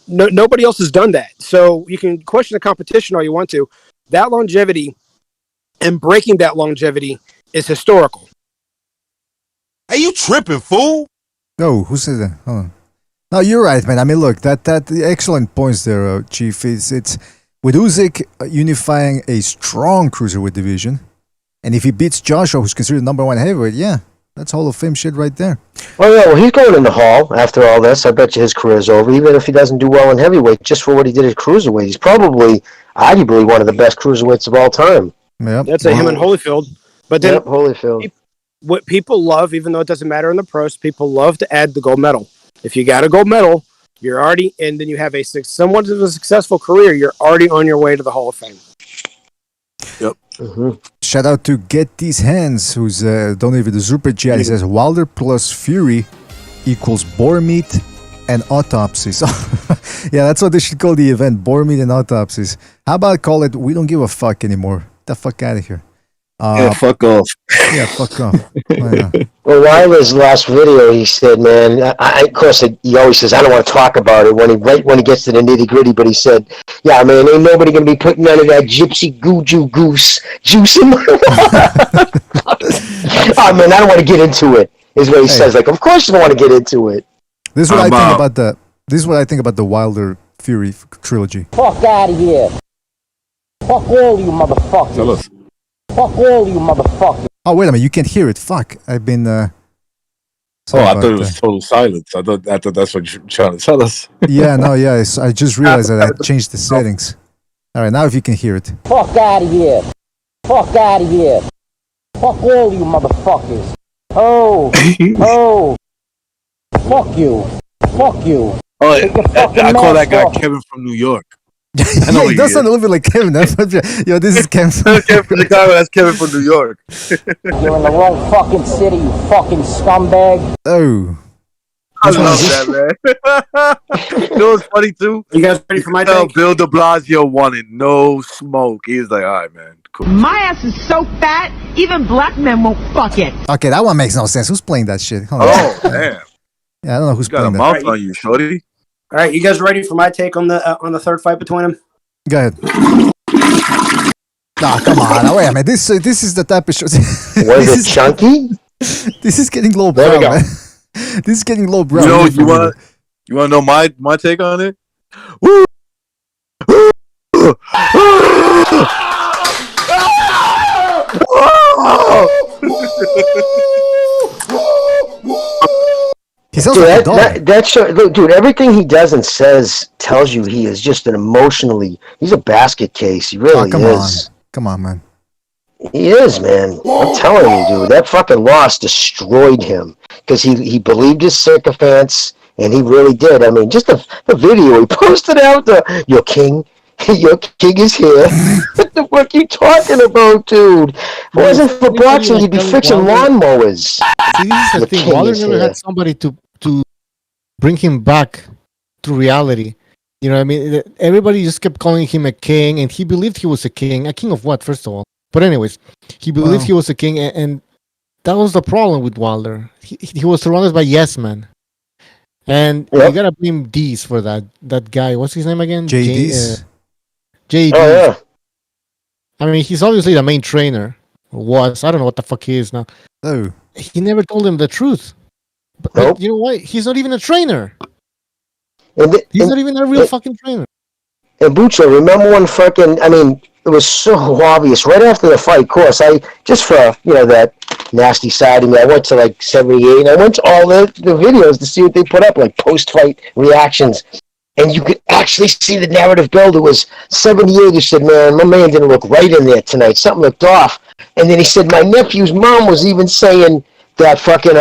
nobody else has done that. So you can question the competition all you want to. That longevity and breaking that longevity is historical. Hey, you tripping, fool? No, who said that? Hold on. No, you're right, man. I mean, look, that excellent points there, Chief. It's with Usyk unifying a strong cruiserweight division, and if he beats Joshua, who's considered number one heavyweight, yeah, that's Hall of Fame shit right there. Oh yeah, well he's going in the Hall after all this. I bet you his career's over, even if he doesn't do well in heavyweight, just for what he did at cruiserweight. He's probably, arguably, one of the best cruiserweights of all time. Yep. That's him and Holyfield. But then Holyfield. What people love, even though it doesn't matter in the pros, people love to add the gold medal. If you got a gold medal, you're already, and then you have somewhat of a successful career, you're already on your way to the Hall of Fame. Yep. Mm-hmm. Shout out to Get These Hands, who's donated the super chat. He says Wilder plus Fury equals boar meat and autopsies. Yeah, that's what they should call the event: boar meat and autopsies. How about call it "We don't give a fuck anymore"? Get the fuck out of here. Yeah, fuck off. Yeah, fuck off. Well, Wilder's last video, he said, man, of course, he always says, I don't want to talk about it when he gets to the nitty-gritty, but he said, yeah, man, ain't nobody going to be putting none of that gypsy gooju goose juice in my mouth. Oh, man, I don't want to get into it, is what he says. Like, of course you don't want to get into it. This is what I think about This is what I think about the Wilder Fury trilogy. Fuck out of here. Fuck all you motherfuckers. Tell us. Fuck all you motherfuckers. Oh, wait a minute. You can't hear it. Fuck. I've been... I thought it was total silence. I thought that's what you're trying to tell us. Yeah, no, yeah. I just realized that I changed the settings. All right, now if you can hear it. Fuck out of here. Fuck out of here. Fuck all you motherfuckers. Oh. Oh. Fuck you. Fuck you. Oh, I call that guy Kevin from New York. I know He does sound a little bit like Kevin. Yo, this is Kevin. Kevin from Chicago. That's Kevin from New York. You're in the wrong fucking city, you fucking scumbag. Oh. I love that, man. You know what's funny, too? You guys ready for my take? Bill de Blasio wanted no smoke. He was like, all right, man. Cool. My ass is so fat, even black men won't fuck it. Okay, that one makes no sense. Who's playing that shit? Hold on. Oh, damn. Yeah, I don't know who's You got a playing mouth that. on you, shorty. All right, you guys ready for my take on the third fight between them? Go ahead. Oh, come on. Wait a minute. This is the type of show. Was it chunky? This is getting low brow, There we go. man. This is getting low brow. You know, you want to know my take on it? Woo! He sounds Dude, like a dog. that show, look, dude, everything he does and says tells you he is just he's a basket case. He really come is. on. Come on, man. He is, man. I'm telling you, dude. That fucking loss destroyed him because he believed his sycophants, and he really did. I mean, just the video he posted out, your king is here. What the fuck you talking about, dude? If it wasn't for boxing, you'd be fixing lawnmowers. See, this is the Your thing. king Wilder is never here. had somebody to bring him back to reality. You know what I mean? Everybody just kept calling him a king, and he believed he was a king. A king of what, first of all? But anyways, he believed he was a king, and that was the problem with Wilder. He was surrounded by yes men. And you gotta blame Dees for that. That guy, what's his name again? JD's? JD. Oh, yeah. I mean, he's obviously the main trainer. Or was. I don't know what the fuck he is now. Oh. He never told him the truth. But you know what? He's not even a trainer. He's not even a real fucking trainer. And Bucho, remember when it was so obvious right after the fight. Of course, just for that nasty side of me, I went to like 78, and I went to all the videos to see what they put up, like post-fight reactions, and you could actually see the narrative build. It was 78. He said, "Man, my man didn't look right in there tonight. Something looked off." And then he said, "My nephew's mom was even saying that fucking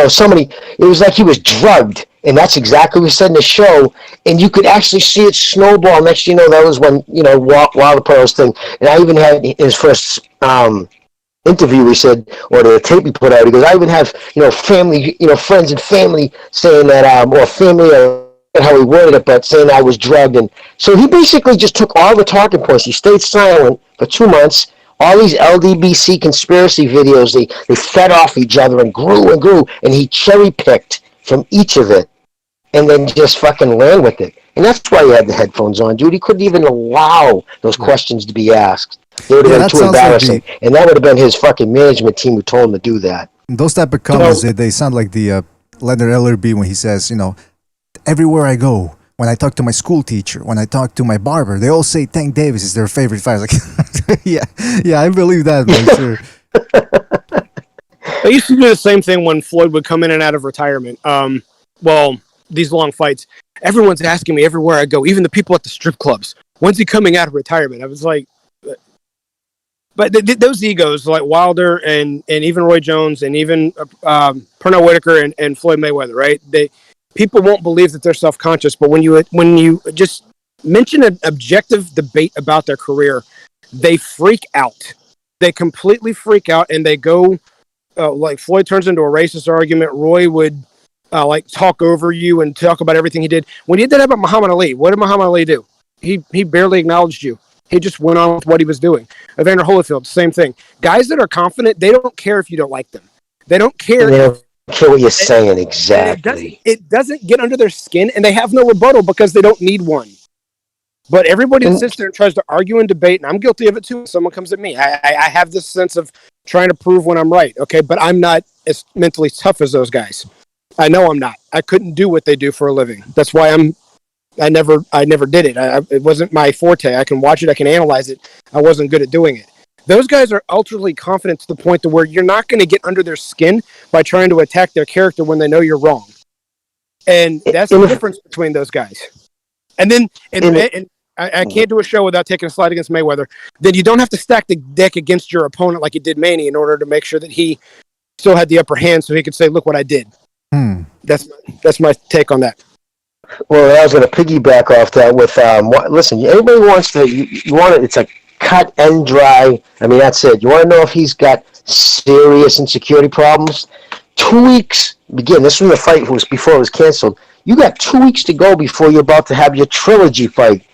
somebody. It was like he was drugged." And that's exactly what he said in the show. And you could actually see it snowball. Next thing you know, that was when, Wilder put his thing. And I even had his first interview, he said, or the tape he put out, he goes, I even have, family, friends and family saying that, or family, or how he worded it, but saying I was drugged. And so he basically just took all the talking points. He stayed silent for 2 months. All these LDBC conspiracy videos, they fed off each other and grew, and he cherry-picked from each of it, and then just fucking ran with it. And that's why he had the headphones on, dude. He couldn't even allow those questions to be asked. They would have been too embarrassing. And that would have been his fucking management team who told him to do that. Those type of comments, they sound like the Leonard Ellerby when he says, everywhere I go, when I talk to my school teacher, when I talk to my barber, they all say Tank Davis is their favorite fighter. Like, yeah, I believe that, man. Sure. They used to do the same thing when Floyd would come in and out of retirement. These long fights. Everyone's asking me everywhere I go, even the people at the strip clubs, when's he coming out of retirement? I was like, but those egos, like Wilder and even Roy Jones and even Pernell Whitaker and Floyd Mayweather, right? People won't believe that they're self-conscious, but when you just mention an objective debate about their career, they freak out. They completely freak out, and they go. Like Floyd turns into a racist argument. Roy would talk over you and talk about everything he did. When he did that about Muhammad Ali, what did Muhammad Ali do? He barely acknowledged you. He just went on with what he was doing. Evander Holyfield, same thing. Guys that are confident, they don't care if you don't like them. They don't care. They don't care what you're saying exactly. It doesn't get under their skin, and they have no rebuttal because they don't need one. But everybody that sits there and tries to argue and debate, and I'm guilty of it too when someone comes at me. I have this sense of trying to prove when I'm right, okay? But I'm not as mentally tough as those guys. I know I'm not. I couldn't do what they do for a living. That's why I never did it. It wasn't my forte. I can watch it. I can analyze it. I wasn't good at doing it. Those guys are ultra confident to the point to where you're not going to get under their skin by trying to attack their character when they know you're wrong. And that's the difference between those guys. And then, I can't do a show without taking a slide against Mayweather. Then you don't have to stack the deck against your opponent like you did Manny in order to make sure that he still had the upper hand so he could say, look what I did. That's my take on that. Well, I was going to piggyback off that with, listen, everybody wants to, you want it, it's like cut and dry. I mean, that's it. You want to know if he's got serious insecurity problems? 2 weeks, again, this was the fight was before it was canceled. You got 2 weeks to go before you're about to have your trilogy fight.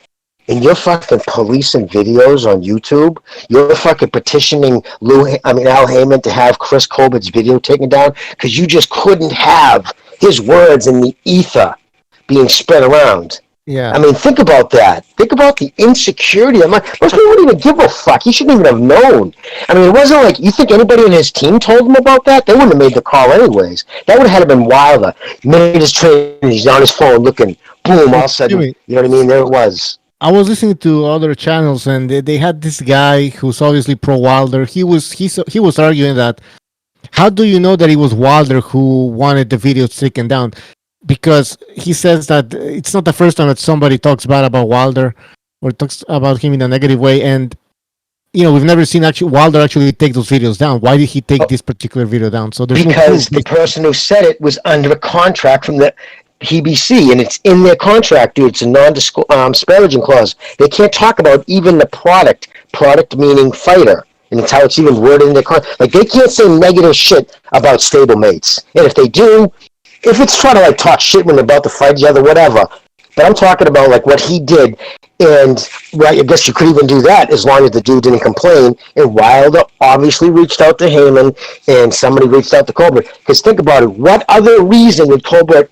And you're fucking policing videos on YouTube. You're fucking petitioning Al Heyman to have Chris Colbert's video taken down because you just couldn't have his words in the ether being spread around. Yeah. I mean, think about that. Think about the insecurity. Most people wouldn't even give a fuck. He shouldn't even have known. I mean, it wasn't like, you think anybody on his team told him about that? They wouldn't have made the call anyways. That would have had to been Wilder. Made his training, he's on his phone looking, boom, all of a sudden, you know what I mean? There it was. I was listening to other channels, and they had this guy who's obviously pro Wilder. He was arguing that, how do you know that it was Wilder who wanted the video taken down? Because he says that it's not the first time that somebody talks bad about Wilder or talks about him in a negative way, and we've never seen Wilder actually take those videos down. Why did he take this particular video down? So there's because the person who said it was under a contract from the PBC, and it's in their contract, dude. It's a non-disparaging clause. They can't talk about even the product meaning fighter, and it's how it's even worded in their contract. Like, they can't say negative shit about stablemates, and if they do, if it's trying to like talk shit when they're about to fight each other, whatever. But I'm talking about like what he did, and right, I guess you could even do that as long as the dude didn't complain. And Wilder obviously reached out to Heyman, and somebody reached out to Colbert. Because think about it, what other reason would Colbert?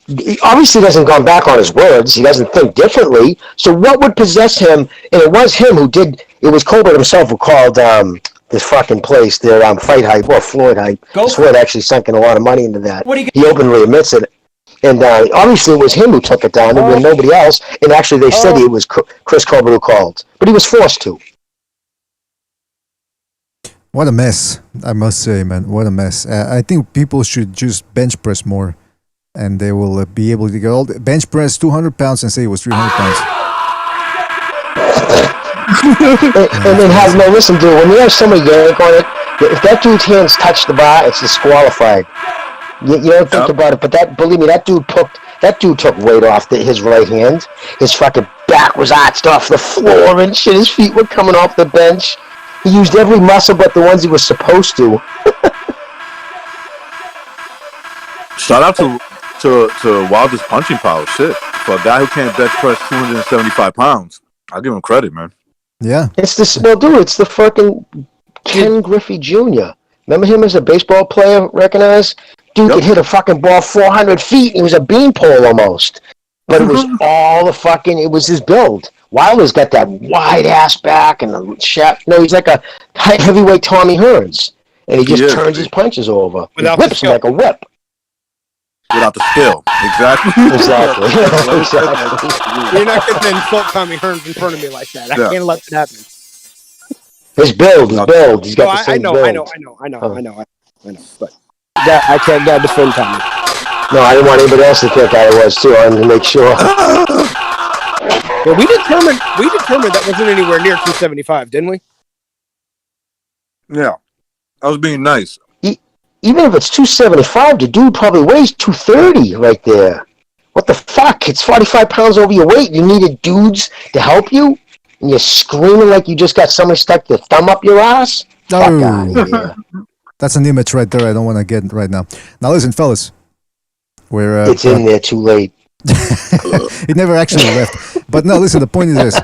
He obviously doesn't gone back on his words. He doesn't think differently. So what would possess him? And it was him who did. It was Colbert himself who called this fucking place their fight hype or Floyd hype. Floyd actually sunk in a lot of money into that. He openly admits it. And obviously it was him who took it down, and nobody else. And actually they said it was Chris Colbert who called, but he was forced to. What a mess, I must say, man. What a mess. I think people should just bench press more, and they will be able to go bench press 200 pounds and say it was 300 pounds. and then have no listen, dude. When you have somebody yank on it, if that dude's hands touch the bar, it's disqualified. You don't think about it, but believe me, that dude took weight off his right hand. His fucking back was arched off the floor and shit. His feet were coming off the bench. He used every muscle but the ones he was supposed to. Shout out to Wilder's punching power. Shit, for a guy who can't bench press 275 pounds, I'll give him credit, man. Yeah, it's the fucking Ken Griffey Jr. Remember him as a baseball player? Recognize? Dude could hit a fucking ball 400 feet. He was a beanpole almost. But it was all it was his build. Wilder's got that wide ass back and the shaft. No, he's like a heavyweight Tommy Hearns. And he just turns his punches over. He whips him like a whip. Without the skill. Exactly. Exactly. You're not going to insult Tommy Hearns in front of me like that. I can't let that happen. His build. He's got the same build. I know. But I can't defend Tommy. No, I didn't want anybody else to think I was too. I wanted to make sure. Well, we determined that wasn't anywhere near 275, didn't we? Yeah, I was being nice. Even if it's 275, the dude probably weighs 230 right there. What the fuck? It's 45 pounds over your weight. You needed dudes to help you, and you're screaming like you just got somebody stuck their thumb up your ass? Fuck out of here. That's an image right there I don't want to get right now. Now listen, fellas. It's in there too late. It never actually left. But no, listen, the point is this.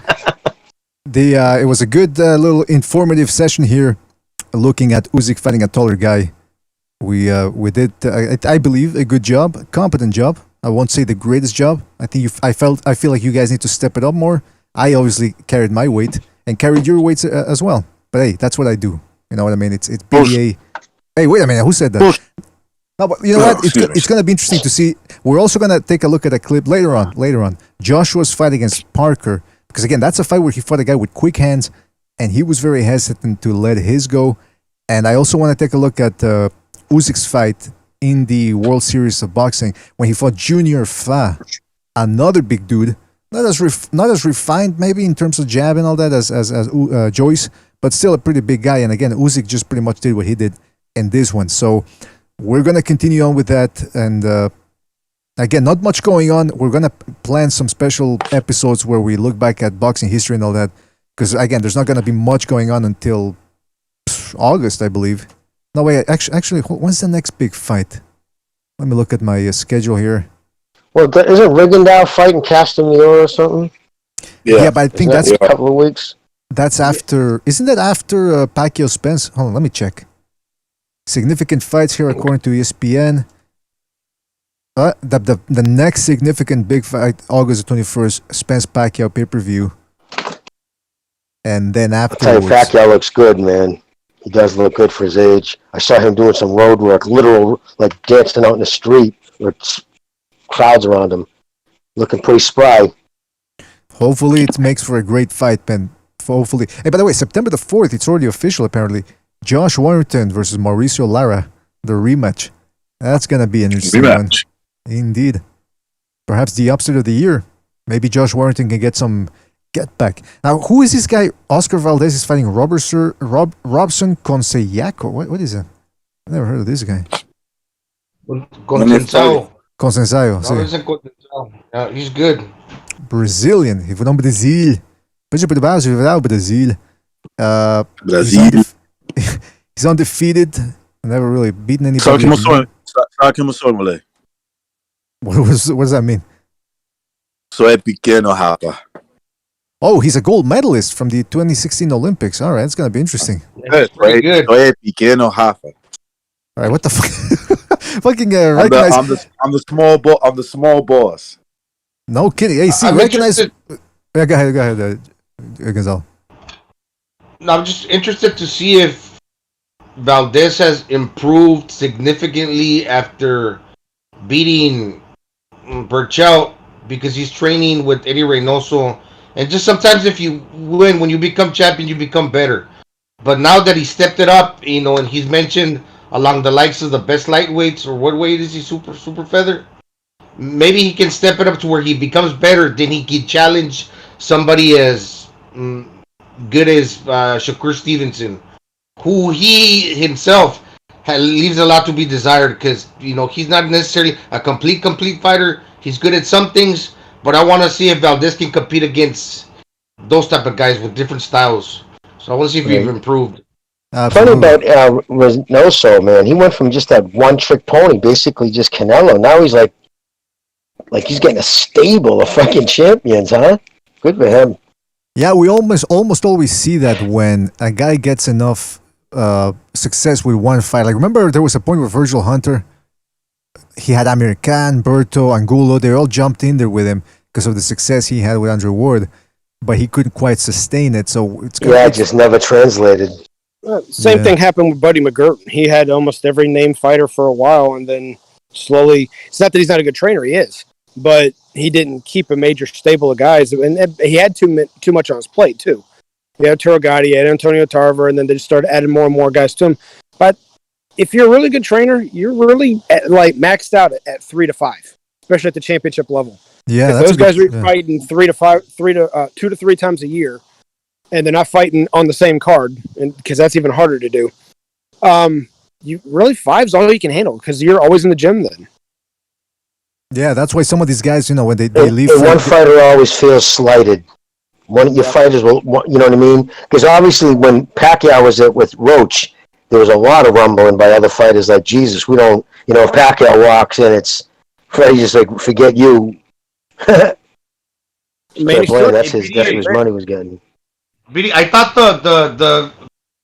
It was a good little informative session here, looking at Usyk fighting a taller guy. We did, I believe, a good job, a competent job. I won't say the greatest job. I feel like you guys need to step it up more. I obviously carried my weight and carried your weights as well. But hey, that's what I do. You know what I mean? It's BDA. Hey, wait a minute. Who said that? No, but you know what? It's going to be interesting to see. We're also going to take a look at a clip later on. Joshua's fight against Parker, because again, that's a fight where he fought a guy with quick hands, and he was very hesitant to let his go. And I also want to take a look at Usyk's fight in the World Series of Boxing when he fought Junior Fa, another big dude, not as refined maybe in terms of jab and all that as Joyce, but still a pretty big guy. And again, Usyk just pretty much did what he did in this one. So we're going to continue on with that. And again, not much going on. We're going to plan some special episodes where we look back at boxing history and all that. Because again, there's not going to be much going on until August, I believe. No, wait, actually, when's the next big fight? Let me look at my schedule here. Well, isn't Rigondeaux fighting Castamere or something? Yeah, but I think that's a couple of weeks. That's after. Isn't that after Pacquiao Spence? Hold on, let me check. Significant fights here according to ESPN. The next significant big fight, August 21st, Spence Pacquiao pay-per-view. And then afterwards, Pacquiao looks good, man. He does look good for his age. I saw him doing some road work, literal, like dancing out in the street with crowds around him. Looking pretty spry. Hopefully it makes for a great fight, man. Hopefully. Hey, by the way, September the 4th, it's already official apparently. Josh Warrington versus Mauricio Lara, the rematch. That's going to be an interesting one. Indeed. Perhaps the upset of the year. Maybe Josh Warrington can get some get back. Now, who is this guy? Oscar Valdez is fighting Robson Consellaco. What is that? I never heard of this guy. Consensao. Sí. He's good. Brazilian. He from Brazil. Brazil. Brazil. He's undefeated. Never really beaten anybody. What does that mean? So é pequeno, rapa. Oh, he's a gold medalist from the 2016 Olympics. All right, it's gonna be interesting. That's pretty good. So é pequeno, rapa. All right, what the fuck? Fucking I'm the small boss. No kidding. Hey, see, recognize. Yeah, go ahead, Gonzalo. No, I'm just interested to see if Valdez has improved significantly after beating Burchell, because he's training with Eddie Reynoso. And just sometimes if you win, when you become champion, you become better. But now that he stepped it up, and he's mentioned along the likes of the best lightweights, or what weight is he, super feather? Maybe he can step it up to where he becomes better. Then he can challenge somebody as good as Shakur Stevenson, who he himself leaves a lot to be desired, because he's not necessarily a complete fighter. He's good at some things, but I want to see if Valdez can compete against those type of guys with different styles. So I want to see if we've improved. Funny about Reynoso, man. He went from just that one-trick pony, basically just Canelo. Now he's like he's getting a stable of fucking champions, huh? Good for him. Yeah, we almost always see that when a guy gets enough success with one fight. Like, remember there was a point where Virgil Hunter, he had Amir Khan, Berto, Angulo, they all jumped in there with him because of the success he had with Andre Ward, but he couldn't quite sustain it. So it's it just never translated. Same thing happened with Buddy McGirt. He had almost every named fighter for a while, and then slowly, it's not that he's not a good trainer, he is, but he didn't keep a major stable of guys, and he had too much on his plate too. He had Turagati, he had Antonio Tarver, and then they just started adding more and more guys to him. But if you're a really good trainer, you're really maxed out at 3 to 5, especially at the championship level. Yeah, if those guys are fighting 2 to 3 times a year, and they're not fighting on the same card, and because that's even harder to do. You really 5's all you can handle, because you're always in the gym then. Yeah, that's why some of these guys, when they leave. And one fighter always feels slighted. One of your fighters will, you know what I mean? Because obviously when Pacquiao was with Roach, there was a lot of rumbling by other fighters like, Jesus, we don't, if Pacquiao walks in, it's Freddie just like, forget you. That's what his money was getting. I thought the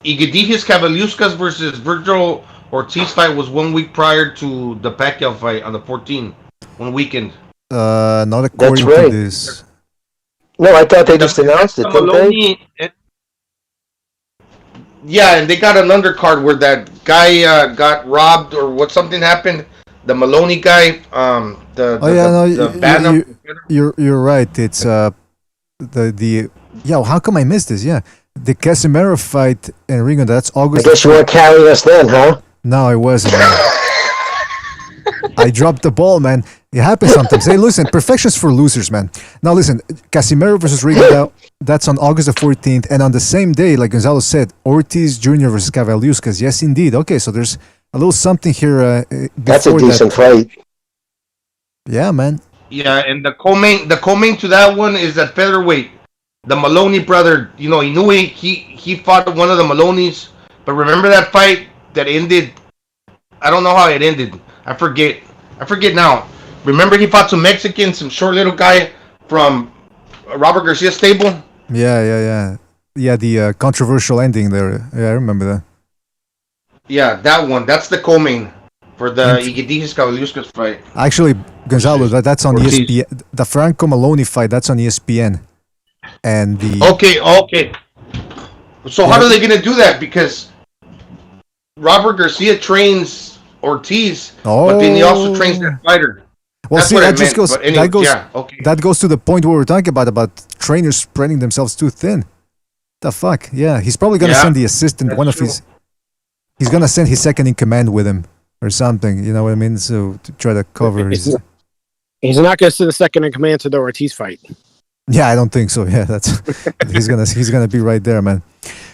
Igedijus Kaveluskas versus Virgil Ortiz fight was 1 week prior to the Pacquiao fight on the 14th, 1 weekend. Not according to this. No, I thought they just announced it, didn't they? Yeah, and they got an undercard where that guy got robbed or what something happened. The Maloney guy, Oh yeah, no, the Bantam. you're right. It's the yeah. How come I missed this? Yeah, the Casimiro fight in Ringo. That's I August. guess you weren't carrying us then, huh? No, I wasn't. Man. I dropped the ball, man. It happens sometimes. Hey, listen, perfection's for losers, man. Now listen, Casimiro versus Ringo. That's on August the 14th, and on the same day, like Gonzalo said, Ortiz Jr. versus Cavaliuskas. Yes, indeed. Okay, so there's a little something here. That's a decent fight. Yeah, man. Yeah, and the co-main to that one is at featherweight. The Maloney brother, you know, he fought one of the Maloney's, but remember that fight that ended? I don't know how it ended. I forget now. Remember he fought some Mexican, some short little guy from Robert Garcia's stable? Yeah. The controversial ending there. Yeah, I remember that. Yeah, that one. That's the co-main for the Igedijas Cavaliuskas fight. Actually, Gonzalo, that's on ESPN. The Franco Maloney fight, that's on ESPN. And the Okay. So how are they gonna do that? Because Robert Garcia trains Ortiz, but then he also trains that fighter. Well, That's see, what that I just meant, goes. but anyway, That goes. yeah, okay. That goes to the point where we're talking about trainers spreading themselves too thin. The fuck, yeah. He's probably gonna send the assistant, that's one of true. his. He's gonna send his second in command with him or something. You know what I mean? So to try to cover his. He's not going to send the second in command to the Ortiz fight. Yeah, I don't think so. Yeah, that's he's gonna be right there, man.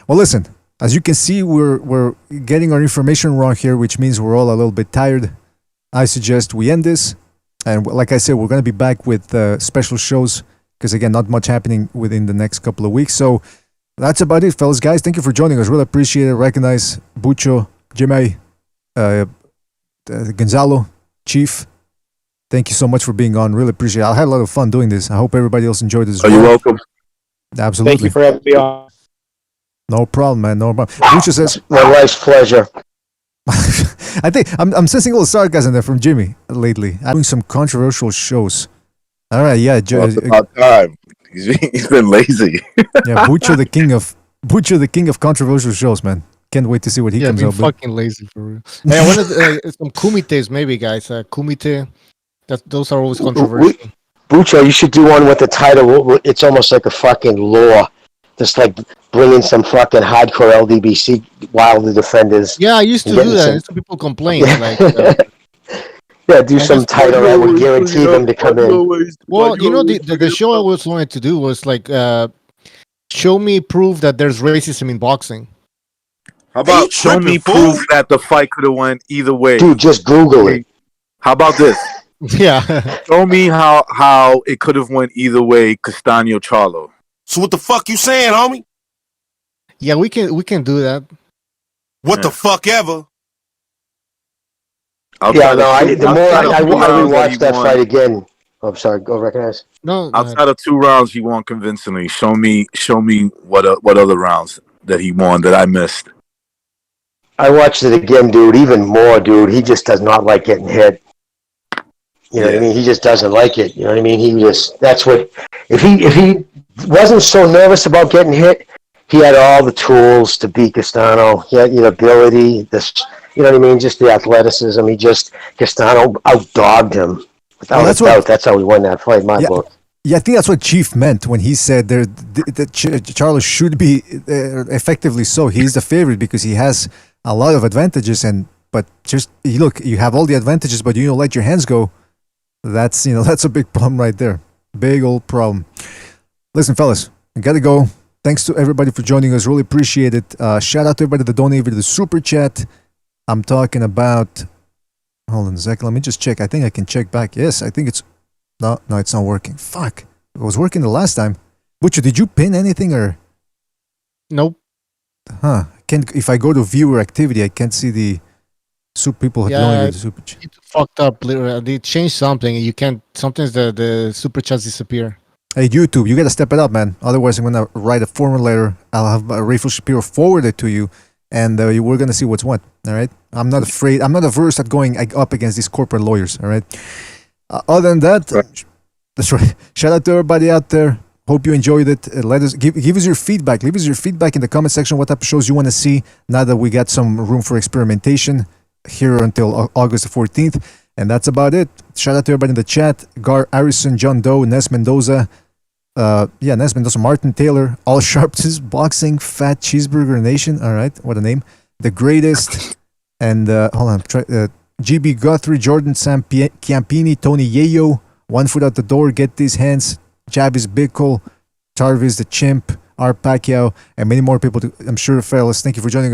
Well, listen. As you can see, we're getting our information wrong here, which means we're all a little bit tired. I suggest we end this. And like I said, we're going to be back with special shows because, again, not much happening within the next couple of weeks. So that's about it, fellas. Guys, thank you for joining us. Really appreciate it. Recognize Bucho, Jimmy, Gonzalo, Chief. Thank you so much for being on. Really appreciate it. I had a lot of fun doing this. I hope everybody else enjoyed this as well. You're welcome. Absolutely. Thank you for having me on. No problem, man. No problem. Bucho says, My wife's pleasure. I think I'm sensing a little sarcasm there from Jimmy lately. I'm doing some controversial shows. All right, yeah. Well, it's about time. He's been lazy. Yeah, Bucho the king of controversial shows, man. Can't wait to see what he comes been up with. fucking lazy for real. Hey, I wanted some kumites, maybe, guys. Kumite. Those are always controversial. Bucho, you should do one with the title. It's almost like a fucking law. Just like bringing some fucking hardcore LDBC Wilder defenders. Yeah, I used to do that. Some, Some people complain. Like, yeah, do some title that would guarantee them to come in. well, you know, the show I was wanted to do was like, show me proof that there's racism in boxing. How about show me proof that the fight could have went either way? Dude, just Google it. How about this? Yeah. Show me how it could have went either way, Castaño Charlo. So what the fuck you saying, homie? Yeah, we can do that. What the fuck ever? The more I rewatched that fight again. Oh, I'm sorry. Go recognize. No. Outside of 2 rounds, he won convincingly. Show me what other rounds that he won that I missed. I watched it again, dude. Even more, dude. He just does not like getting hit. You know what I mean? He just doesn't like it. You know what I mean? That's what. If he wasn't so nervous about getting hit, he had all the tools to beat Castano. He had the ability. You know what I mean? Just the athleticism. Castano outdogged him. Without a doubt, that's how he won that fight. My book. Yeah, I think that's what Chief meant when he said that Charlo should be effectively so. He's the favorite because he has a lot of advantages, but just look, you have all the advantages, but you don't let your hands go. That's a big problem right there. Big old problem. Listen, fellas, I gotta go. Thanks to everybody for joining us. Really appreciate it. Shout out to everybody that donated to the super chat. I'm talking about. Hold on a second. Let me just check. I think I can check back. Yes, I think it's. No, it's not working. Fuck. It was working the last time. Butcher, did you pin anything or? Nope. Huh. If I go to viewer activity, I can't see the people have donated the super chat. It's fucked up. They changed something. You can't. Sometimes the super chats disappear. Hey, YouTube, you gotta step it up, man. Otherwise, I'm gonna write a formal letter. I'll have Rayful Shapiro forward it to you, and we're gonna see what's what. All right. I'm not afraid. I'm not averse at going up against these corporate lawyers. All right. Other than that, that's right. Shout out to everybody out there. Hope you enjoyed it. Let us give us your feedback. Leave us your feedback in the comment section. What type of shows you want to see now that we got some room for experimentation here until August the 14th. And that's about it. Shout out to everybody in the chat. Gar Arison, John Doe, Nes Mendoza. Nes Mendoza, Martin Taylor, All Sharps, Boxing, Fat Cheeseburger Nation. All right, what a name. The Greatest. And hold on. GB Guthrie, Jordan Sam Chiampini, Tony Yayo. One Foot Out the Door, Get These Hands. Javis Bickle, Tarvis the Chimp, Art Pacquiao, and many more people. I'm sure, fellas, thank you for joining us.